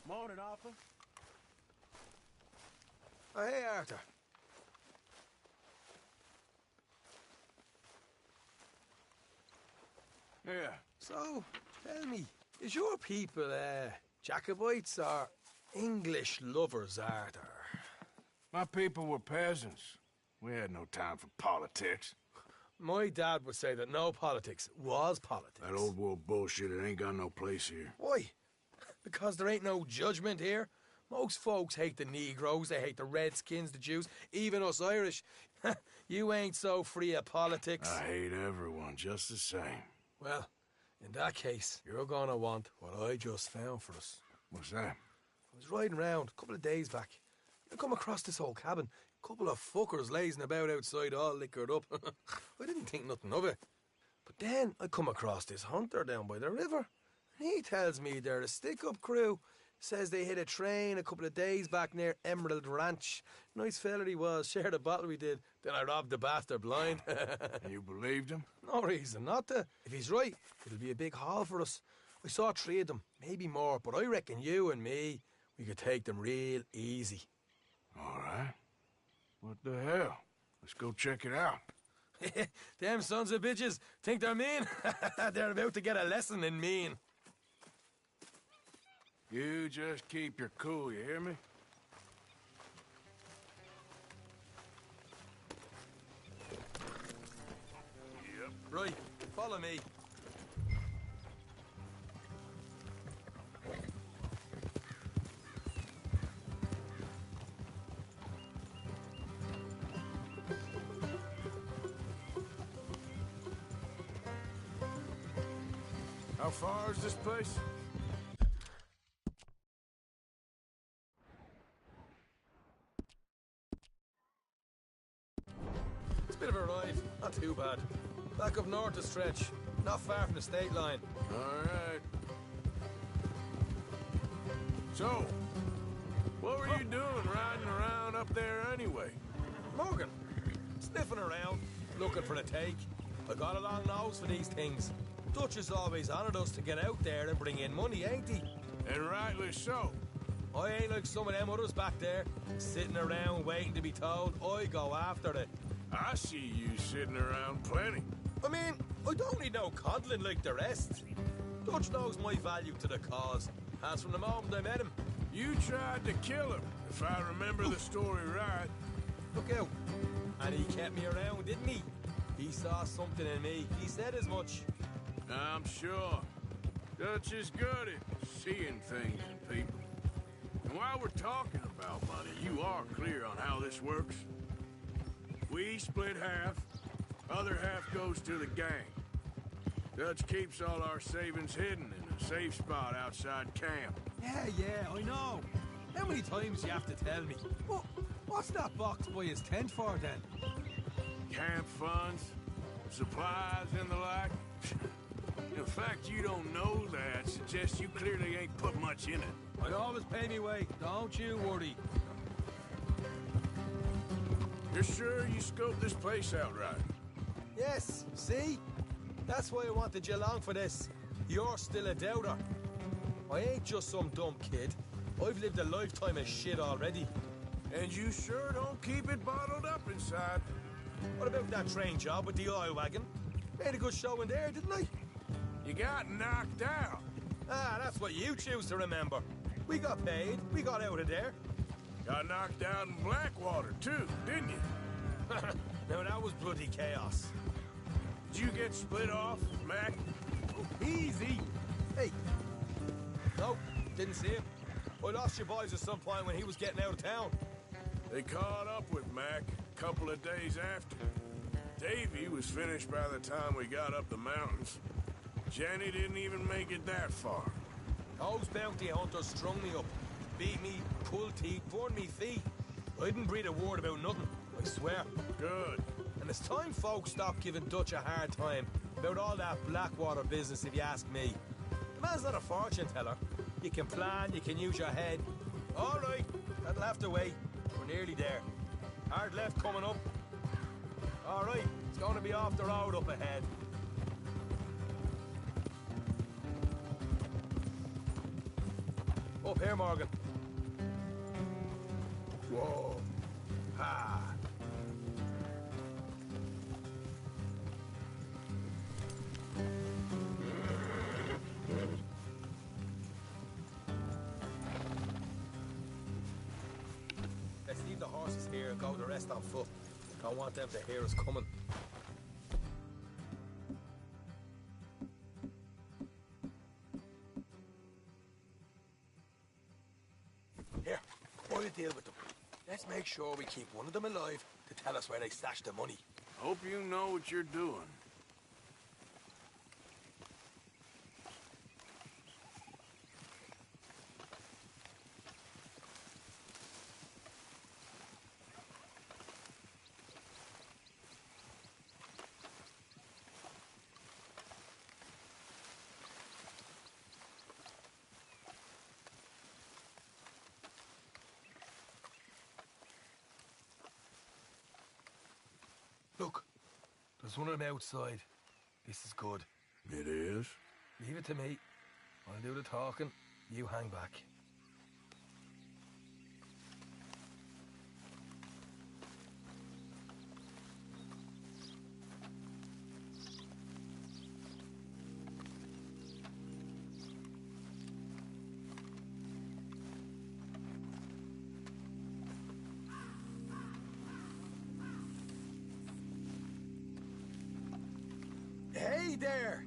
Morning, Arthur. Oh, hey, Arthur. Yeah. So, tell me, is your people, Jacobites or English lovers, Arthur? My people were peasants. We had no time for politics. My dad would say that no politics was politics. That old world bullshit, it ain't got no place here. Why? Because there ain't no judgment here. Most folks hate the Negroes, they hate the Redskins, the Jews, even us Irish. You ain't so free of politics. I hate everyone just the same. Well, in that case, you're gonna want what I just found for us. What's that? I was riding around a couple of days back. I come across this old cabin. A couple of fuckers lazing about outside all liquored up. I didn't think nothing of it. But then I come across this hunter down by the river. And he tells me they're a stick-up crew. Says they hit a train a couple of days back near Emerald Ranch. Nice fella he was. Shared a bottle we did. Then I robbed the bastard blind. You believed him? No reason not to. If he's right, it'll be a big haul for us. I saw 3 of them, maybe more, but I reckon you and me, we could take them real easy. All right. What the hell? Let's go check it out. Them sons of bitches think they're mean. They're about to get a lesson in mean. You just keep your cool, you hear me? Yep. Right, follow me. How far is this place? It's a bit of a ride, not too bad. Back up north a stretch, not far from the state line. All right. So, what were you doing riding around up there anyway? Morgan, sniffing around, looking for a take. I got a long nose for these things. Dutch has always honoured us to get out there and bring in money, ain't he? And rightly so. I ain't like some of them others back there, sitting around waiting to be told. I go after it. I see you sitting around plenty. I mean, I don't need no coddling like the rest. Dutch knows my value to the cause, as from the moment I met him. You tried to kill him, if I remember the story right. Look out. And he kept me around, didn't he? He saw something in me. He said as much. I'm sure. Dutch is good at seeing things in people. And while we're talking about money, you are clear on how this works? We split half, other half goes to the gang. Dutch keeps all our savings hidden in a safe spot outside camp. Yeah, I know. How many times do you have to tell me? What's that box by his tent for, then? Camp funds, supplies, and the like. The fact you don't know that suggests you clearly ain't put much in it. I always pay me way, don't you worry. You're sure you scoped this place out right? Yes, see? That's why I wanted you along for this. You're still a doubter. I ain't just some dumb kid. I've lived a lifetime of shit already. And you sure don't keep it bottled up inside. What about that train job with the oil wagon? Made a good show in there, didn't I? You got knocked out. Ah, that's what you choose to remember. We got paid. We got out of there. Got knocked out in Blackwater, too, didn't you? Now, that was bloody chaos. Did you get split off, Mac? Oh, easy. Hey. No, didn't see him. I lost your boys at some point when he was getting out of town. They caught up with Mac a couple of days after. Davy was finished by the time we got up the mountains. Jenny didn't even make it that far. Those bounty hunters strung me up. Beat me, pulled teeth, burned me feet. I didn't breathe a word about nothing, I swear. Good. And it's time folks stopped giving Dutch a hard time about all that Blackwater business, if you ask me. The man's not a fortune teller. You can plan, you can use your head. All right, that'll have to wait. We're nearly there. Hard left coming up. All right, it's going to be off the road up ahead. Up here, Morgan. Whoa. Ah. Let's leave the horses here and go the rest on foot. Don't want them to hear us coming. Here, I'll deal with them. Let's make sure we keep one of them alive to tell us where they stashed the money. Hope you know what you're doing. Look, there's one of them outside. This is good. It is? Leave it to me. I'll do the talking. You hang back. Hey there!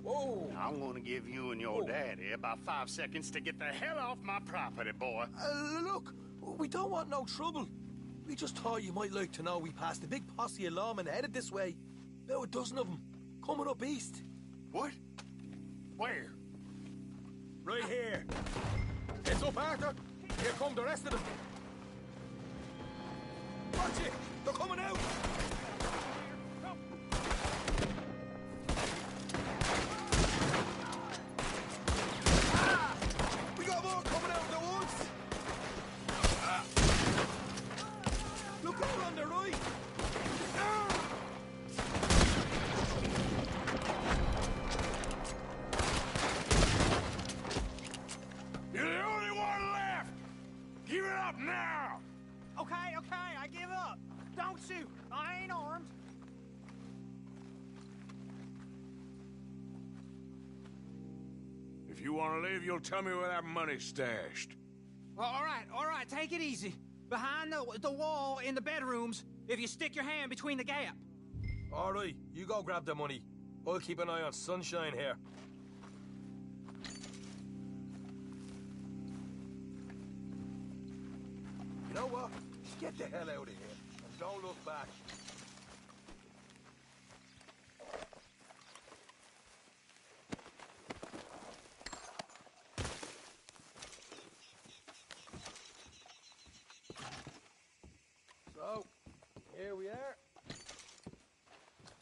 Whoa! I'm gonna give you and your daddy about 5 seconds to get the hell off my property, boy. Look, we don't want no trouble. We just thought you might like to know we passed a big posse of lawmen headed this way. About a dozen of them, coming up east. What? Where? Right here. Heads up, Arthur. Here come the rest of them. Watch it! They're coming out! We got more coming out of the woods! Look out on the right! You're the only one left! Give it up now! Okay, I give up. Don't shoot. I ain't armed. If you want to leave, you'll tell me where that money's stashed. All right, take it easy. Behind the wall in the bedrooms, if you stick your hand between the gap. All right, you go grab the money. I'll keep an eye on Sunshine here. You know what? Get the hell out of here and don't look back. So, here we are.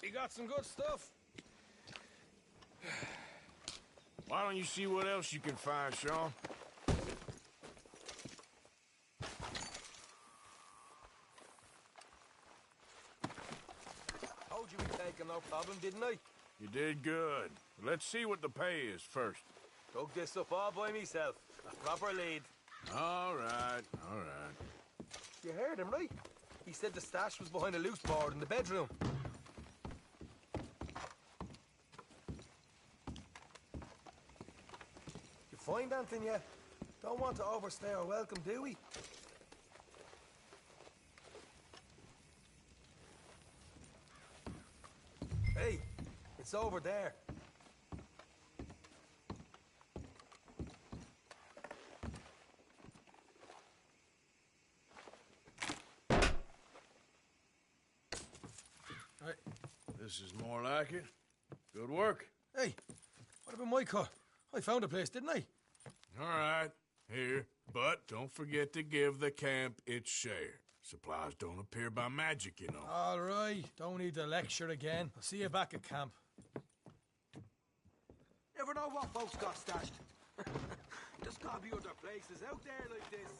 You got some good stuff. Why don't you see what else you can find, Sean? Told you we'd take no problem, didn't I? You did good. Let's see what the pay is first. Dug this up all by myself. A proper lead. All right, all right. You heard him, right? He said the stash was behind a loose board in the bedroom. You find anything yet? Don't want to overstay our welcome, do we? Hey, it's over there. Right. This is more like it. Good work. Hey, what about my car? I found a place, didn't I? All right, here. But don't forget to give the camp its share. Supplies don't appear by magic, you know. All right, don't need the lecture again. I'll see you back at camp. Never know what folks got stashed. There's gotta be other places out there like this.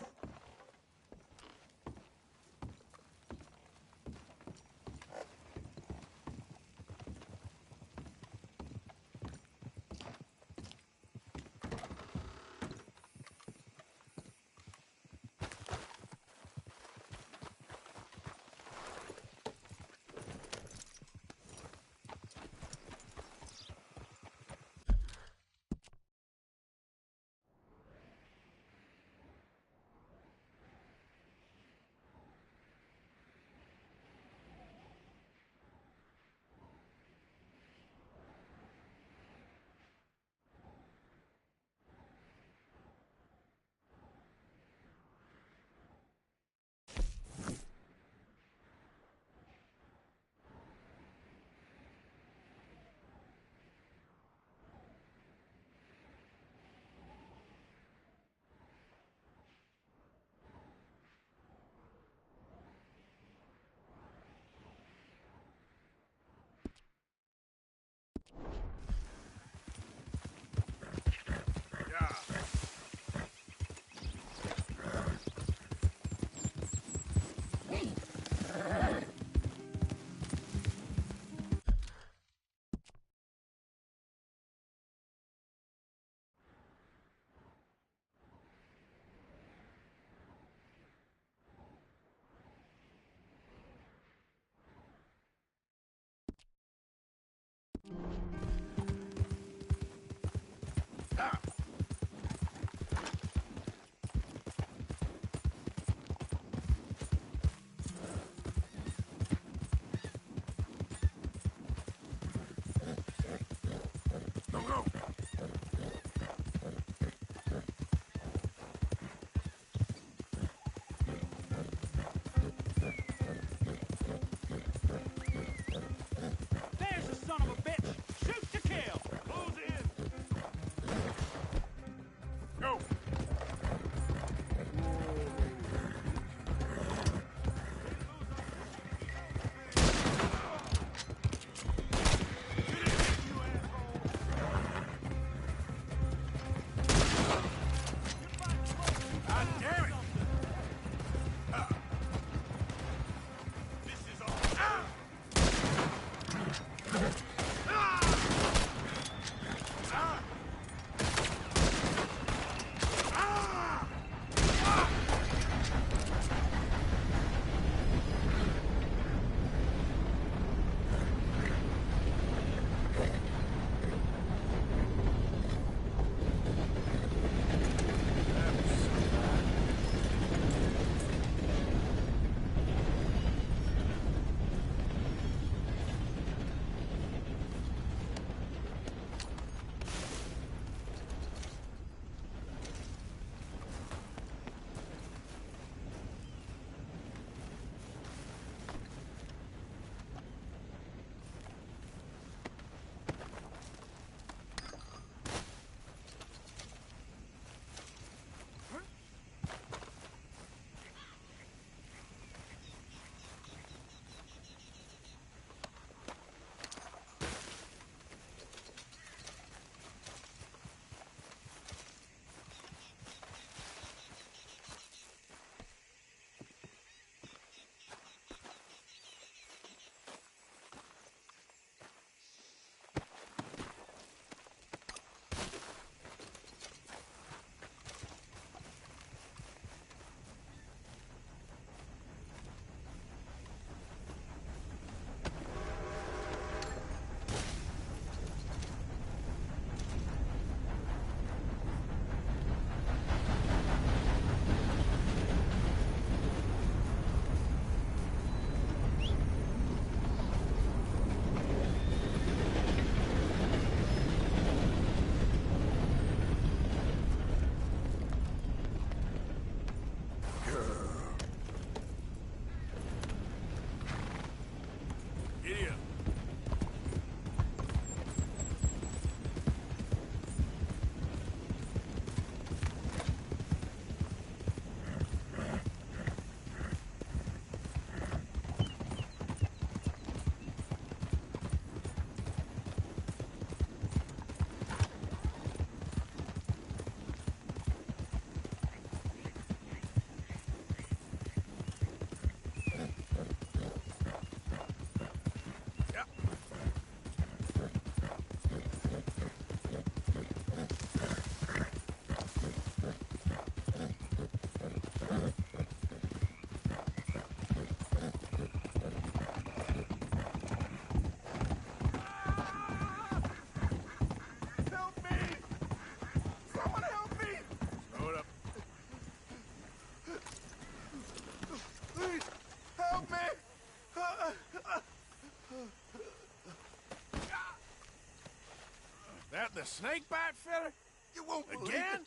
snake bite, fella? You won't believe Again?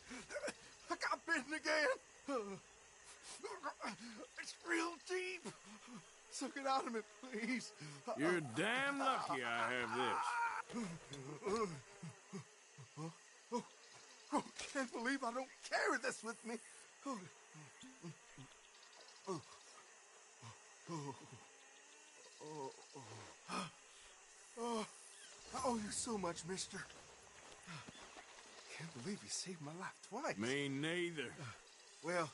it. I got bitten again. It's real deep. Suck it out of me, please. You're damn lucky I have this. Oh, can't believe I don't carry this with me. I owe you so much, mister. Can't believe you saved my life twice. Me neither. Well,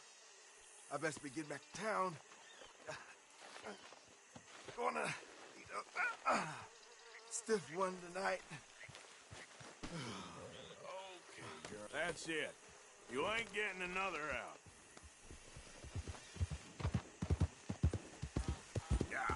I best be getting back to town. Gonna eat a stiff one tonight. Okay, girl. That's it. You ain't getting another out. Yeah.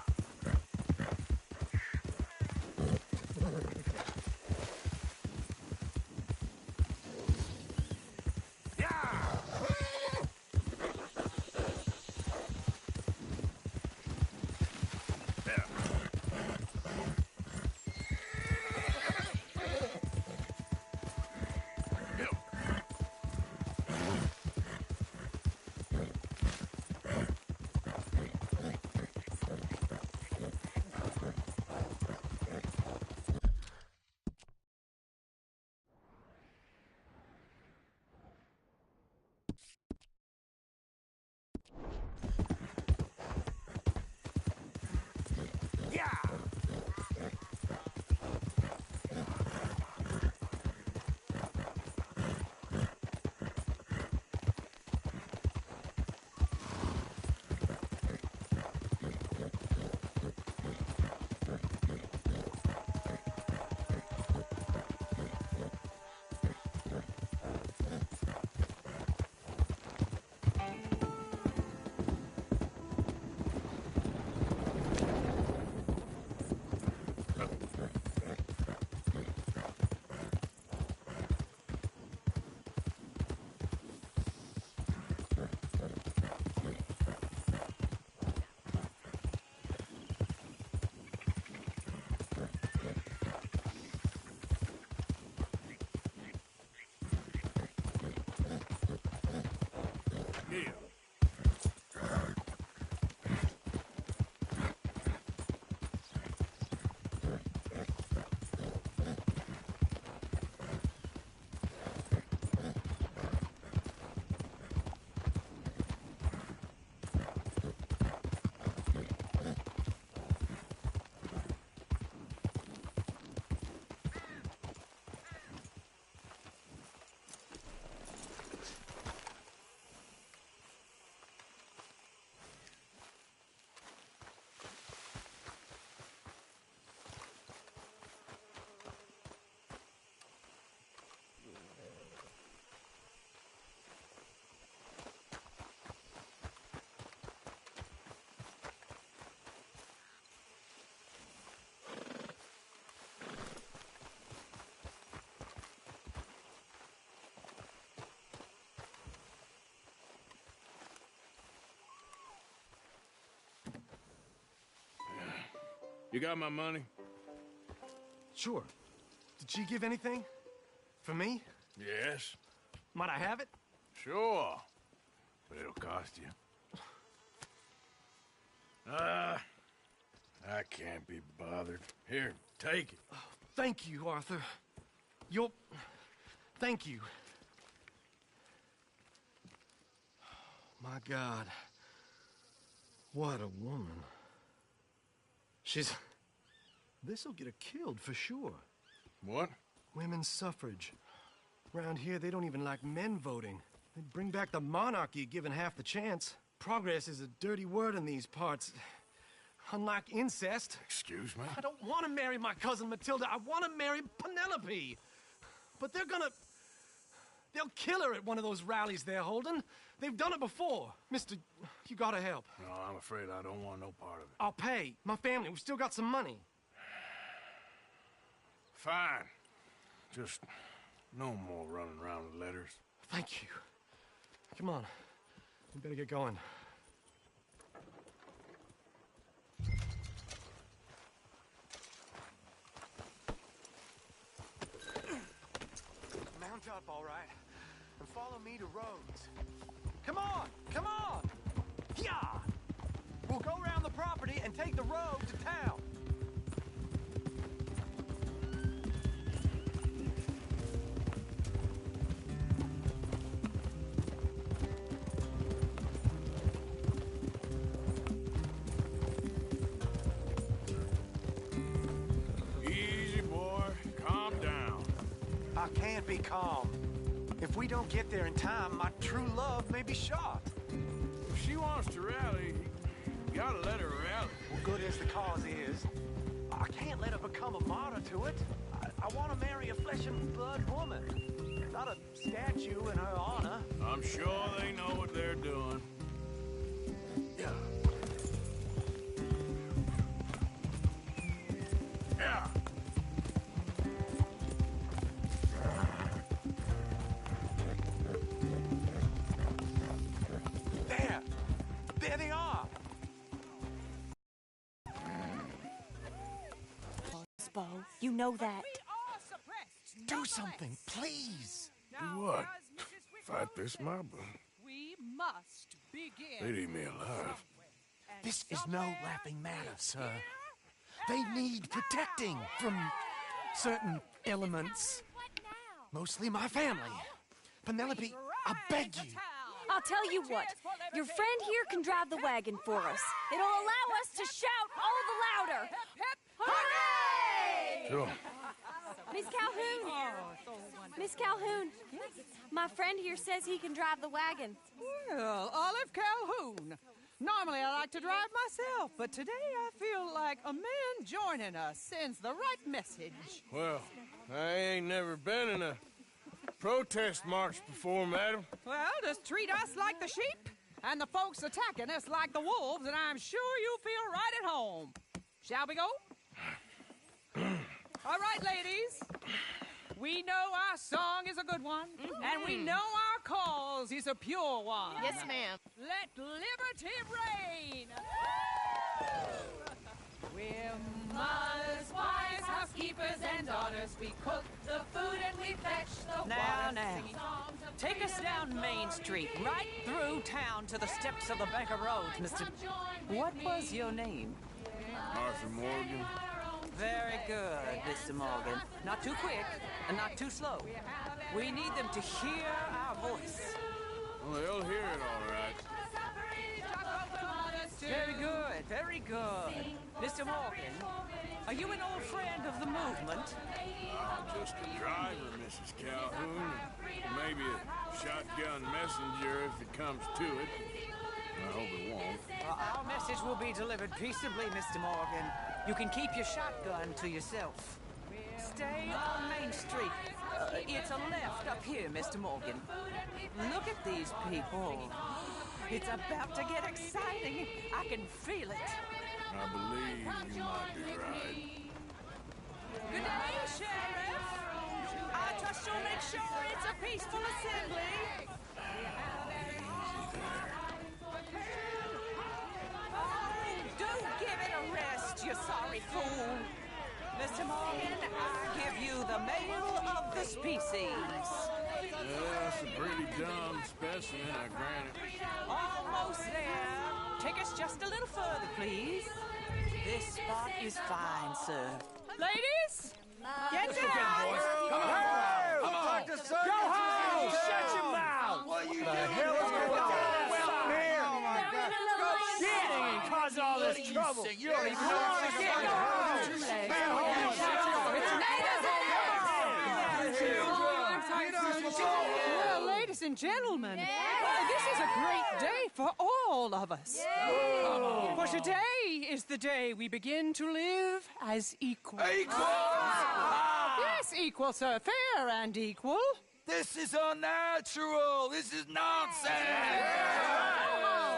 You got my money? Sure. Did she give anything? For me? Yes. Might I have it? Sure. But it'll cost you. I can't be bothered. Here, take it. Oh, thank you, Arthur. You'll... Thank you. My God. What a woman. She's... This'll get her killed for sure. What? Women's suffrage. Around here, they don't even like men voting. They'd bring back the monarchy given half the chance. Progress is a dirty word in these parts. Unlike incest. Excuse me? I don't want to marry my cousin Matilda. I want to marry Penelope. But they're gonna... They'll kill her at one of those rallies they're holding. They've done it before. Mister, you gotta help. No, I'm afraid I don't want no part of it. I'll pay. My family, we've still got some money. Fine. Just no more running around with letters. Thank you. Come on. We better get going. Mount up, all right, and follow me to Rhodes. Come on! Come on! Yeah! We'll go around the property and take the road to town. Easy, boy. Calm down. I can't be calm. If we don't get there in time, my true love may be shot. If she wants to rally, you gotta let her rally. Well, good as the cause is, I can't let her become a martyr to it. I want to marry a flesh and blood woman, not a statue in her honor. I'm sure they know what they're doing. Yeah. Yeah. There they are! Bo, you know that. Do something, please! Do what? Fight this mob? We must begin. They'd eat me alive. This is no laughing matter, sir. They need protecting from certain elements. Mostly my family. Penelope, I beg you. I'll tell you what. Your friend here can drive the wagon for us. It'll allow us to shout all the louder. Hooray! Sure. Miss Calhoun. Miss Calhoun. My friend here says he can drive the wagon. Well, Olive Calhoun. Normally I like to drive myself, but today I feel like a man joining us sends the right message. Well, I ain't never been in a protest march before, madam. Well, just treat us like the sheep, and the folks attacking us like the wolves, and I'm sure you feel right at home. Shall we go? All right, ladies. We know our song is a good one, and we know our cause is a pure one. Yes, ma'am. Let liberty reign. We're mothers, wives, housekeepers, and daughters. We cook the food and we fetch the water. Now. Take us down Main Street, right through town to the steps of the Banker Road, Mr. What was your name? Arthur Morgan. Very good, Mr. Morgan. Not too quick and not too slow. We need them to hear our voice. Well, they'll hear it all right. Very good, very good. Mr. Morgan, are you an old friend of the movement? I'm just a driver, Mrs. Calhoun. Maybe a shotgun messenger if it comes to it. I hope it won't. Our message will be delivered peaceably, Mr. Morgan. You can keep your shotgun to yourself. Stay on Main Street. It's a left up here, Mr. Morgan. Look at these people. It's about to get exciting. I can feel it. I believe you might be right. Good day, Sheriff. I trust you'll make sure it's a peaceful assembly. Do give it a rest, you sorry fool. Mr. Morgan, I give you the male of the species. That's a pretty dumb specimen, I grant it. Almost there. Take us just a little further, please. This spot is fine, sir. Ladies, get down. Come on! Come on! Go home! Shut your mouth! What are you doing? The hell is going on? Well, here! Oh, my God. Go sitting and cause all this trouble. You don't even know what you're getting. Man, hold Well, ladies and gentlemen, this is a great day for all of us. For today is the day we begin to live as equals. Equals? Yes, equal, sir. Fair and equal. This is unnatural. This is nonsense.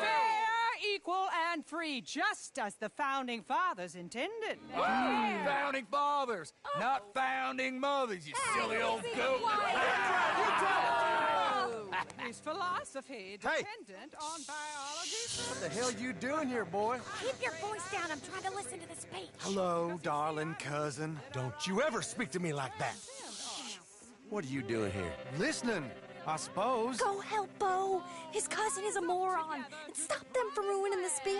Fair, equal, and free, just as the Founding Fathers intended. Founding Fathers, not founding mothers, you silly old goat. Is philosophy dependent on biology? What the hell you doing here, boy? Keep your voice down. I'm trying to listen to the speech. Hello, darling cousin. Don't you ever speak to me like that. What are you doing here? Listening, I suppose. Go help Bo. His cousin is a moron. And stop them from ruining the speech.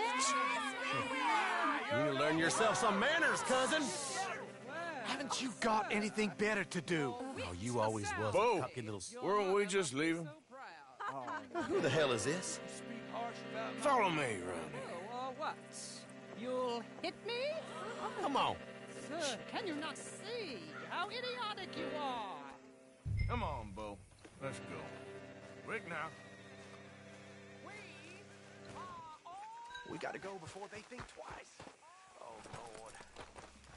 You need to learn yourself some manners, cousin. Haven't you got anything better to do? Oh, you always was Bo, a cocky little... weren't we just leaving? Who the hell is this? Follow me around here. What? You'll hit me? Come on. Sir, can you not see how idiotic you are? Come on, Bo. Let's go. Quick now. We gotta go before they think twice. Oh, Lord.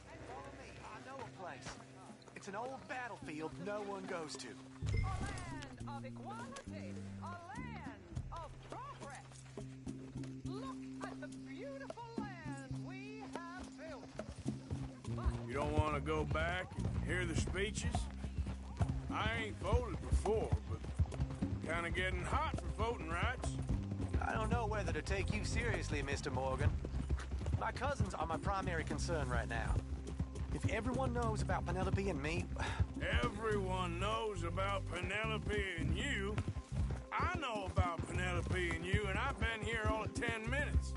Hey, follow me. I know a place. It's an old battlefield no one goes to. A land of equality. A land of progress. Look at the beautiful land we have built. You don't want to go back and hear the speeches? I ain't voted before, but kind of getting hot for voting rights. I don't know whether to take you seriously, Mr. Morgan. My cousins are my primary concern right now. If everyone knows about Penelope and me... Everyone knows about Penelope and you. I know about Penelope and you, and I've been here all of 10 minutes.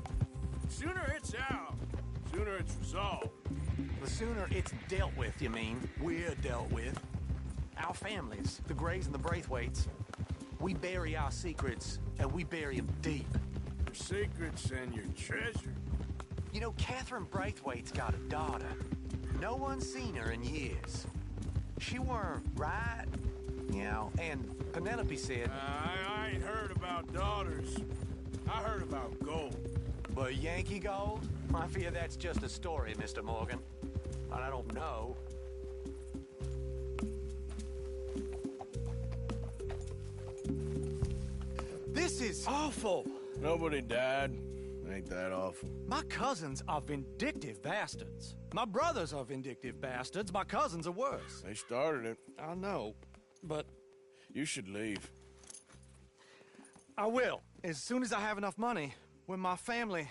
Sooner it's out, sooner it's resolved. The sooner it's dealt with, you mean? We're dealt with. Our families, the Grays and the Braithwaites, we bury our secrets, and we bury them deep. Your secrets and your treasure. You know, Catherine Braithwaite's got a daughter. No one's seen her in years. She weren't right, you know, and Penelope said... I ain't heard about daughters. I heard about gold. But Yankee gold? I fear that's just a story, Mr. Morgan. And I don't know. This is awful. Nobody died. Ain't that awful? My cousins are vindictive bastards. My brothers are vindictive bastards. My cousins are worse. They started it. I know, but... You should leave. I will, as soon as I have enough money. When my family...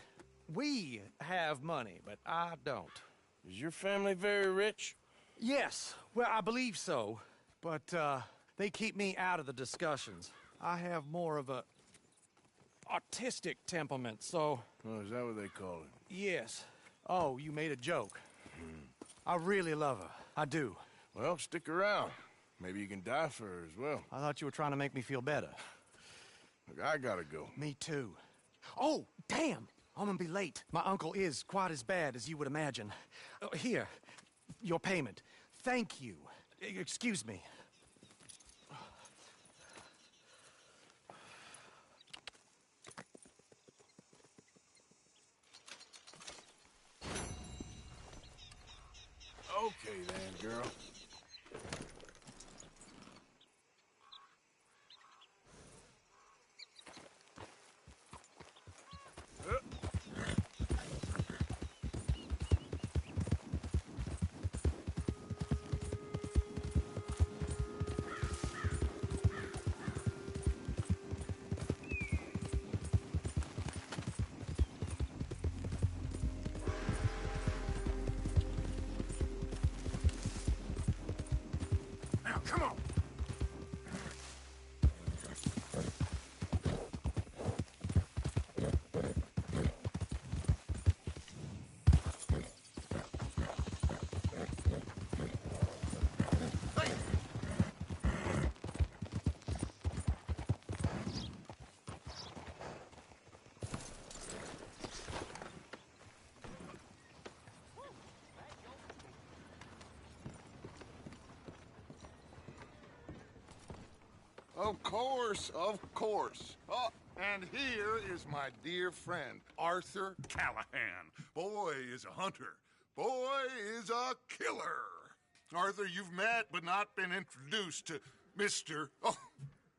We have money, but I don't. Is your family very rich? Yes, well, I believe so. But, they keep me out of the discussions. I have more of a... artistic temperament, so... Oh, is that what they call it? Yes. Oh, you made a joke. I really love her. I do. Well, stick around. Maybe you can die for her as well. I thought you were trying to make me feel better. Look, I gotta go. Me too. Oh, damn! I'm gonna be late. My uncle is quite as bad as you would imagine. Here, your payment. Thank you. Excuse me. Okay then, girl. Come on! Of course, of course. Oh, and here is my dear friend, Arthur Callahan. Boy is a hunter. Boy is a killer. Arthur, you've met but not been introduced to Mr. Oh,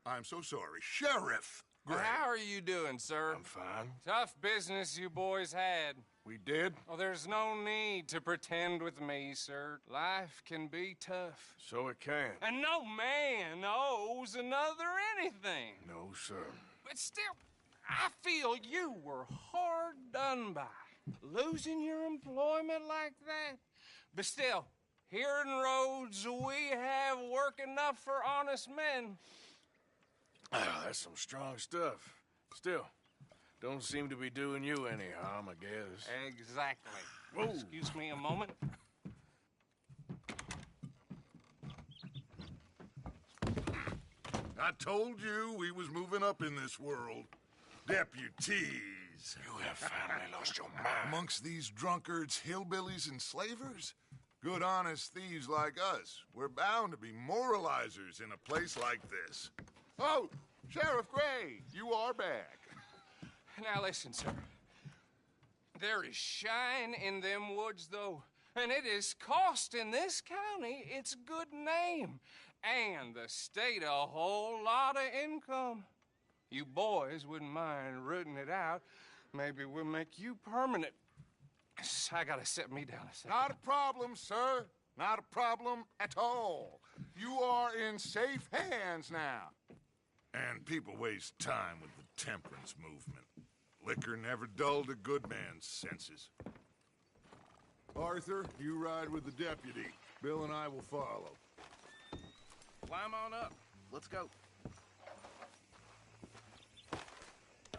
I'm so sorry, Sheriff Gray. How are you doing, sir? I'm fine. Tough business you boys had. We did? Oh, there's no need to pretend with me, sir. Life can be tough. So it can. And no man owes another anything. No, sir. But still, I feel you were hard done by. Losing your employment like that. But still, Here in Rhodes, we have work enough for honest men. Ah, that's some strong stuff. Still, don't seem to be doing you any harm, I guess. Exactly. Whoa. Excuse me a moment. I told you we was moving up in this world. Deputies. You have finally lost your mind. Amongst these drunkards, hillbillies, and slavers? Good, honest thieves like us. We're bound to be moralizers in a place like this. Oh, Sheriff Gray, you are back. Now listen, sir. There is shine in them woods, though, and it is costing this county its good name and the state a whole lot of income. You boys wouldn't mind rooting it out. Maybe we'll make you permanent. I gotta sit me down a second. Not a problem, sir. Not a problem at all. You are in safe hands now. And people waste time with the temperance movement. Liquor never dulled a good man's senses. Arthur, you ride with the deputy. Bill and I will follow. Climb on up. Let's go.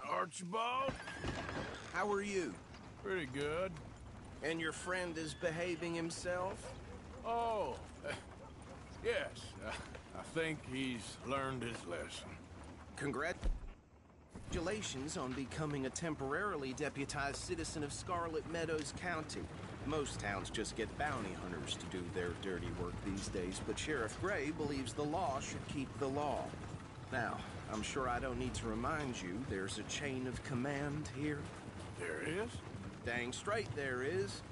Archibald? How are you? Pretty good. And your friend is behaving himself? Oh, yes. I think he's learned his lesson. Congratulations on becoming a temporarily deputized citizen of Scarlet Meadows County. Most towns just get bounty hunters to do their dirty work these days, but Sheriff Gray believes the law should keep the law. Now, I'm sure I don't need to remind you there's a chain of command here. There is? Dang straight there is.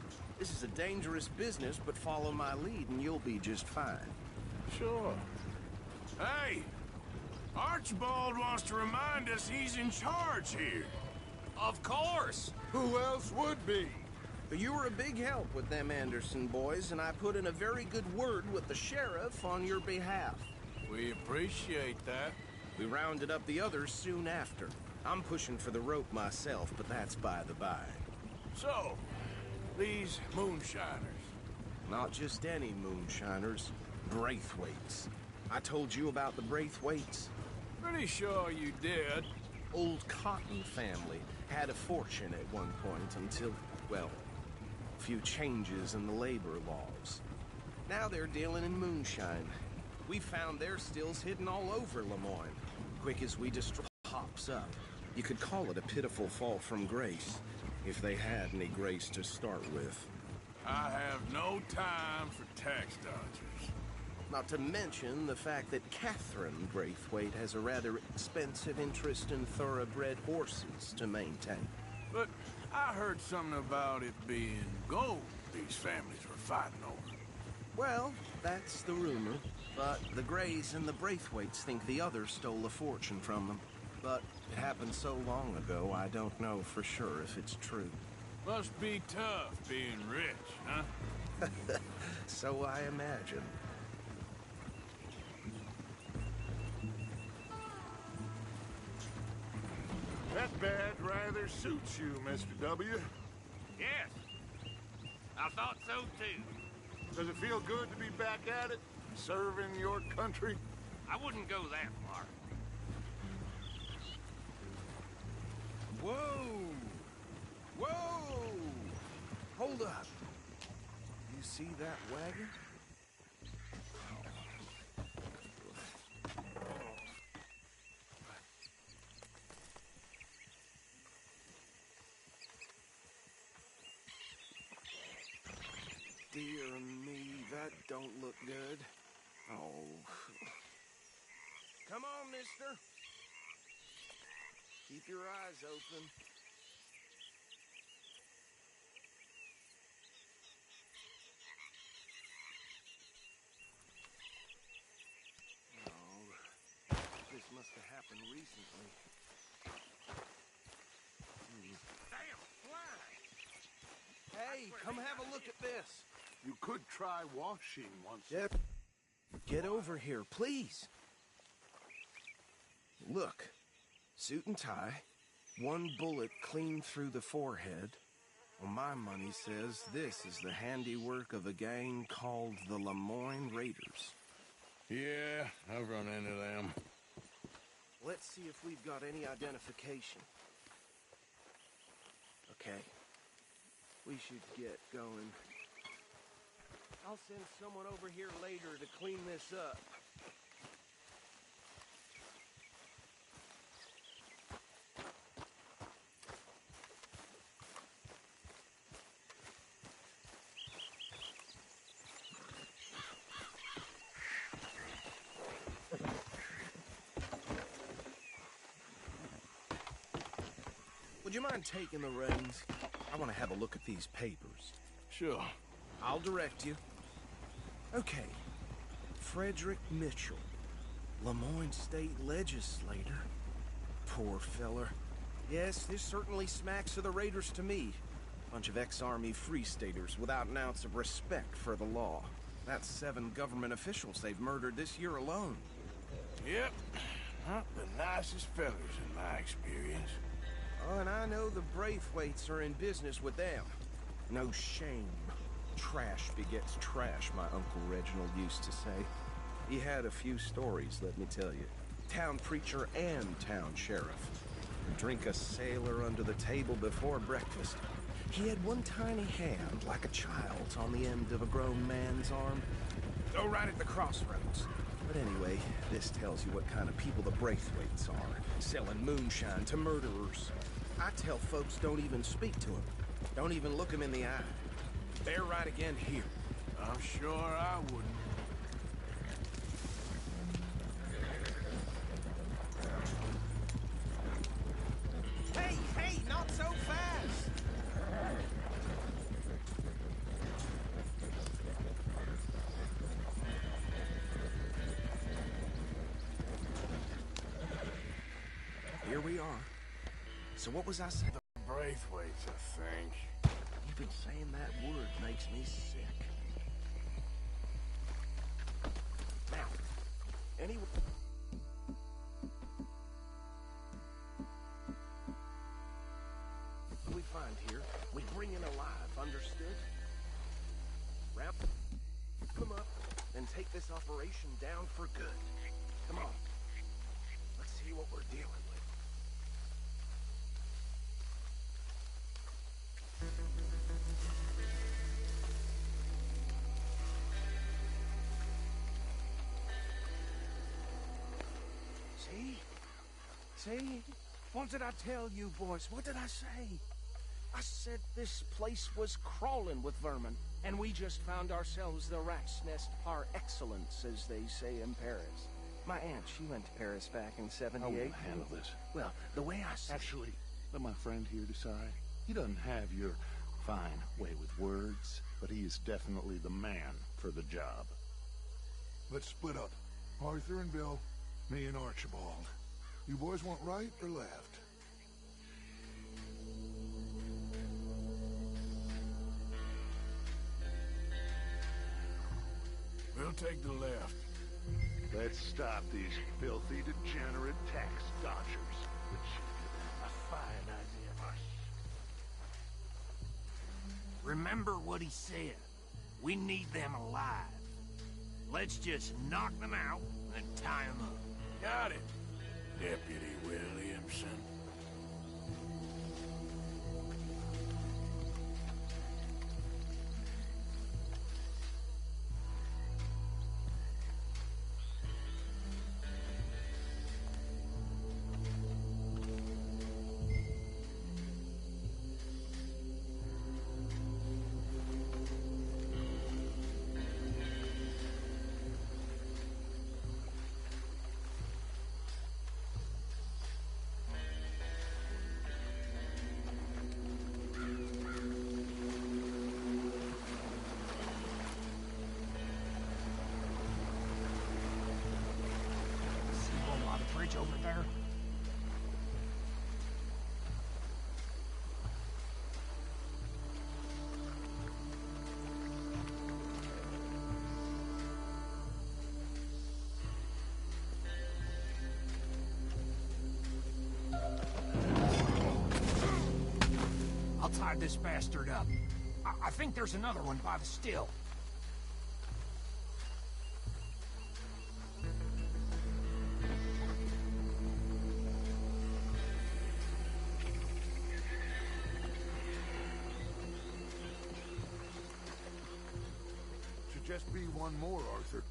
This is a dangerous business, but follow my lead and you'll be just fine. Sure. Hey! Archibald wants to remind us he's in charge here. Of course! Who else would be? You were a big help with them Anderson boys, and I put in a very good word with the sheriff on your behalf. We appreciate that. We rounded up the others soon after. I'm pushing for the rope myself, but that's by the by. So, these moonshiners. Not just any moonshiners, Braithwaites. I told you about the Braithwaites? Pretty sure you did. Old Cotton family had a fortune at one point until, well, a few changes in the labor laws. Now they're dealing in moonshine. We found their stills hidden all over Lemoyne. Quick as we destroy pops up. You could call it a pitiful fall from grace, if they had any grace to start with. I have no time for tax dodgers. Not to mention the fact that Catherine Braithwaite has a rather expensive interest in thoroughbred horses to maintain. But I heard something about it being gold these families were fighting over. Well, that's the rumor. But the Grays and the Braithwaites think the others stole a fortune from them. But it happened so long ago, I don't know for sure if it's true. Must be tough being rich, huh? So I imagine. That badge rather suits you, Mr. W. Yes. I thought so, too. Does it feel good to be back at it? Serving your country? I wouldn't go that far. Whoa! Whoa! Hold up. You see that wagon? Dear me, that don't look good. Oh. Come on, mister. Keep your eyes open. Oh, this must have happened recently. Damn, fly! Hey, come have a look at this. You could try washing once. Yep. Get over here, please. Look. Suit and tie. One bullet clean through the forehead. Well, my money says this is the handiwork of a gang called the Lemoyne Raiders. Yeah, I've run into them. Let's see if we've got any identification. Okay. We should get going. I'll send someone over here later to clean this up. Would you mind taking the reins? I want to have a look at these papers. Sure. I'll direct you. Okay. Frederick Mitchell, Lemoyne State Legislator. Poor feller. Yes, this certainly smacks of the Raiders to me. Bunch of ex-Army Free Staters without an ounce of respect for the law. That's 7 government officials they've murdered this year alone. Yep. Not the nicest fellas in my experience. Oh, and I know the Braithwaites are in business with them. No shame. Trash begets trash, my Uncle Reginald used to say. He had a few stories, let me tell you. Town preacher and town sheriff. Drink a sailor under the table before breakfast. He had one tiny hand, like a child's, on the end of a grown man's arm. Oh, right at the crossroads. But anyway, this tells you what kind of people the Braithwaites are. Selling moonshine to murderers. I tell folks don't even speak to them. Don't even look them in the eye. They're right again here. I'm sure I wouldn't. Hey, hey, not so fast! Here we are. So what was I saying? The Braithwaites, I think. Even saying that word makes me sick. Now, anyway... What we find here, we bring in alive, understood? Wrap them up, and take this operation down for good. Come on. Let's see what we're dealing with. See? What did I tell you, boys? What did I say? I said this place was crawling with vermin, and we just found ourselves the rat's nest par excellence, as they say in Paris. My aunt, she went to Paris back in '78. I won't handle this. Well, the way I see... Actually, let my friend here decide. He doesn't have your fine way with words, but he is definitely the man for the job. Let's split up. Arthur and Bill, me and Archibald. You boys want right or left? We'll take the left. Let's stop these filthy, degenerate tax dodgers. Which a fine idea, boss. Remember what he said. We need them alive. Let's just knock them out and tie them up. Got it, Deputy Williamson. divide this bastard up. I think there's another one by the still. Should just be one more, Arthur.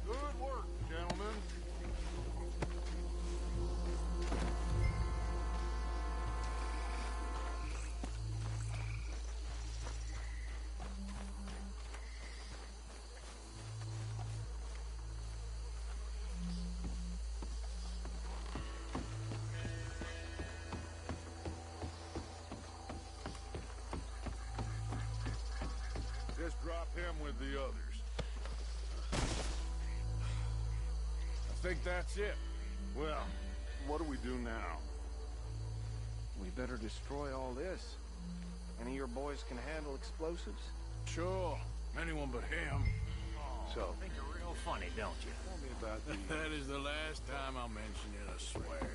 Good work, gentlemen. Just drop him with the others. I think that's it. Well, what do we do now? We better destroy all this. Any of your boys can handle explosives? Sure. Anyone but him. So, Think you're real funny, don't you? tell me about the... That is the last time I'll mention it, I swear.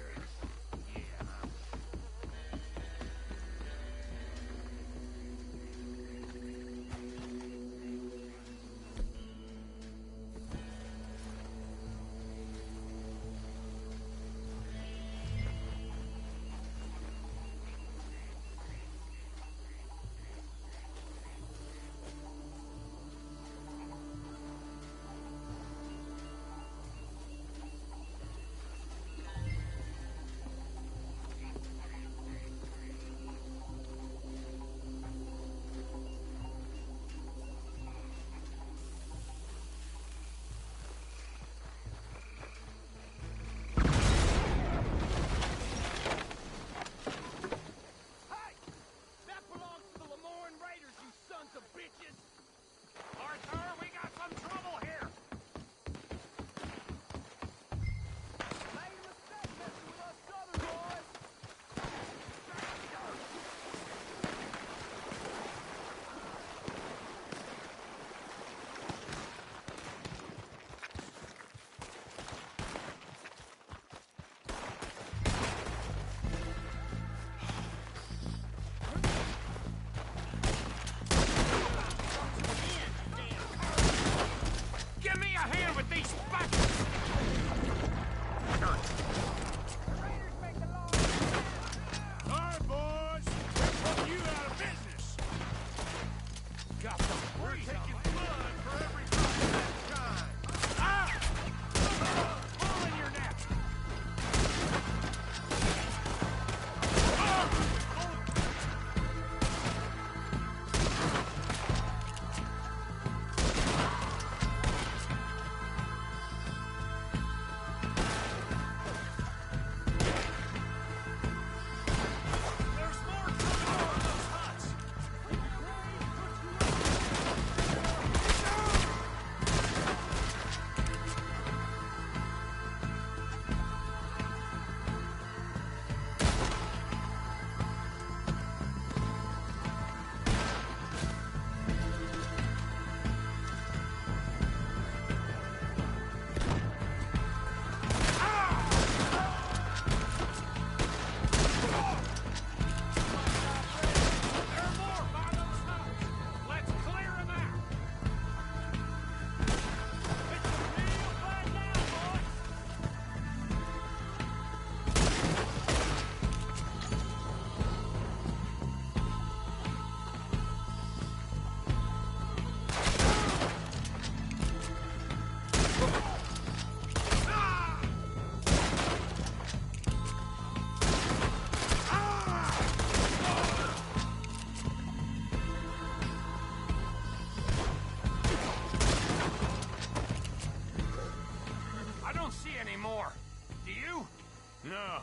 No.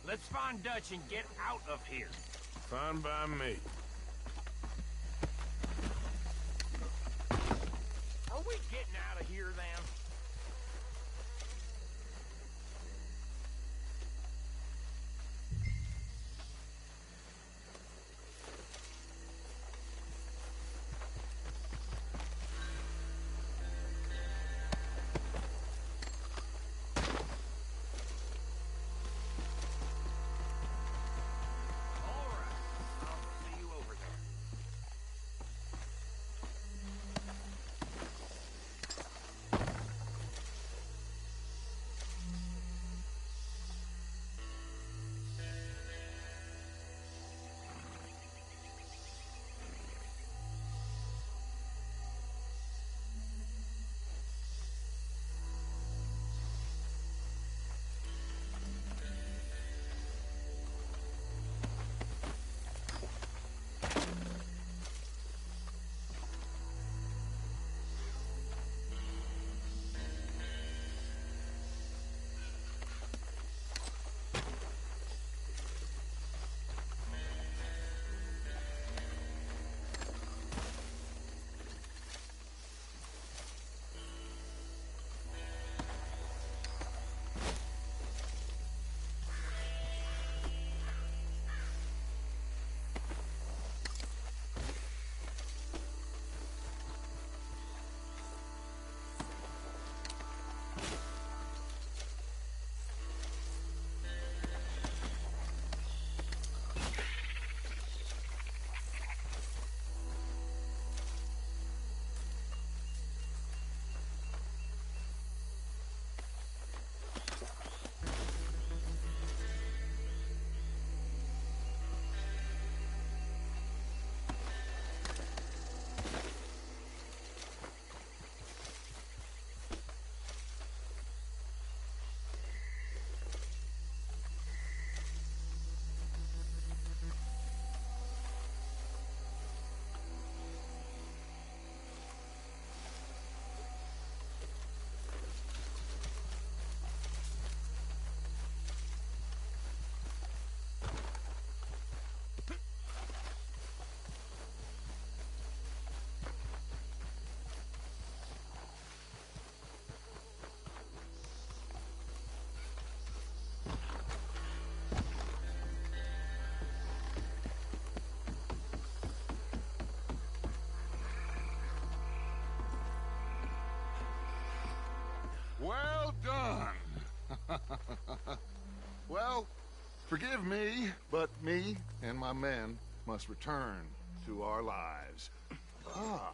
Let's find Dutch and get out of here. Fine by me. Are we getting out of here, then? Well done. Well, forgive me, but me and my men must return to our lives. Ah,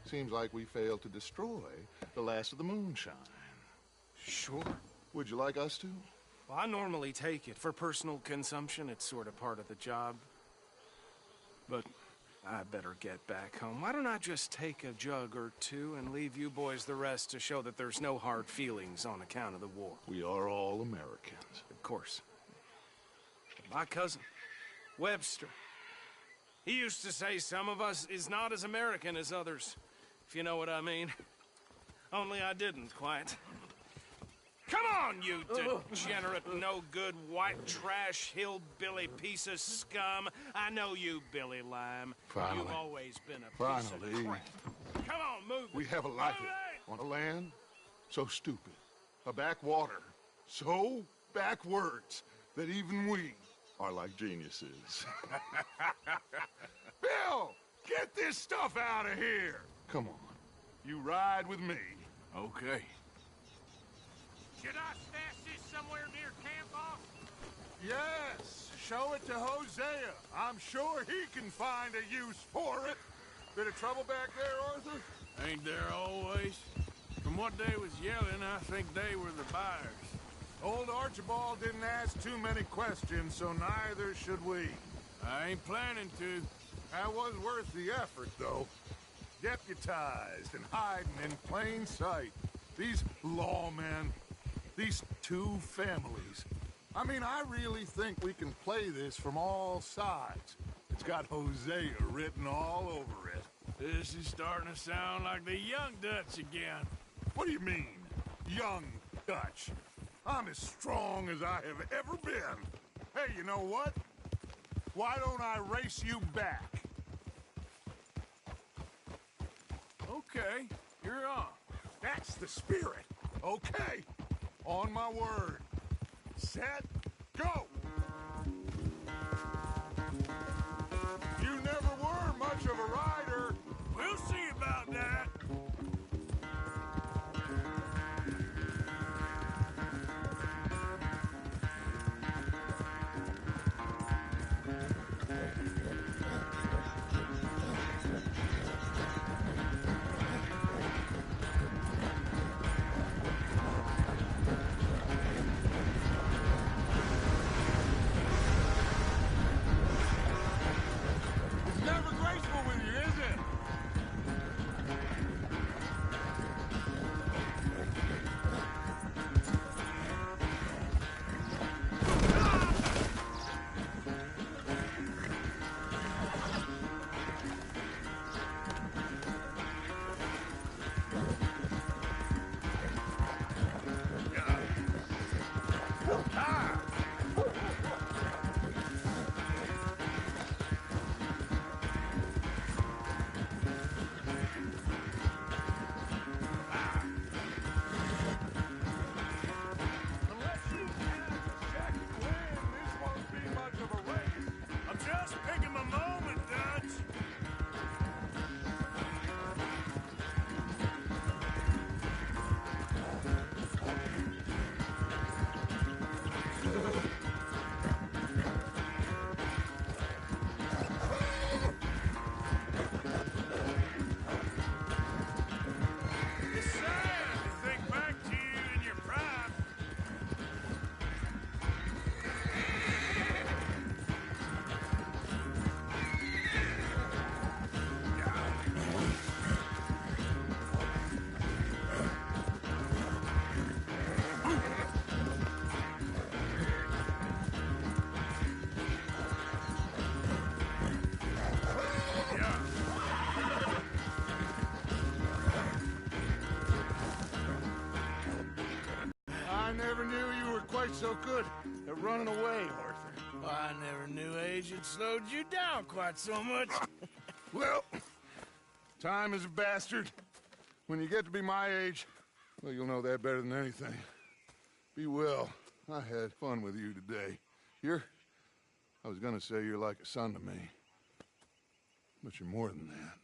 seems like we failed to destroy the last of the moonshine. Sure. Would you like us to? Well, I normally take it. For personal consumption, it's sort of part of the job. But I better get back home. Why don't I just take a jug or two and leave you boys the rest to show that there's no hard feelings on account of the war? We are all Americans. Of course. My cousin, Webster, he used to say some of us is not as American as others, if you know what I mean. Only I didn't quite. Come on, you degenerate, no-good, white trash, hillbilly piece of scum. I know you, Billy Lime. Finally. You've always been a piece of crap. Come on, move it. We haven't liked it. On a land so stupid. A backwater so backwards that even we are like geniuses. Bill, get this stuff out of here. Come on. You ride with me. Okay. Should I stash this somewhere near camp, boss? Yes, show it to Hosea. I'm sure he can find a use for it. Bit of trouble back there, Arthur? Ain't there always? From what they was yelling, I think they were the buyers. Old Archibald didn't ask too many questions, so neither should we. I ain't planning to. That was worth the effort, though. Deputized and hiding in plain sight. These lawmen, these two families. I mean, I really think we can play this from all sides. It's got Hosea written all over it. This is starting to sound like the young Dutch again. What do you mean, young Dutch? I'm as strong as I have ever been. Hey, you know what? Why don't I race you back? Okay, you're on. That's the spirit. Okay, on my word. Set, go! You never were much of a rider. We'll see about that. It's never graceful with you, is it? Unless you have a second win, this won't be much of a race. I'm just picking my moment, Dutch. It's sad to think back to you in your prime. I never knew you were quite so good at running away, Arthur. I never knew age had slowed you down quite so much. Well, time is a bastard. When you get to be my age, well, you'll know that better than anything. Be well. I had fun with you today. I was gonna say you're like a son to me. But you're more than that.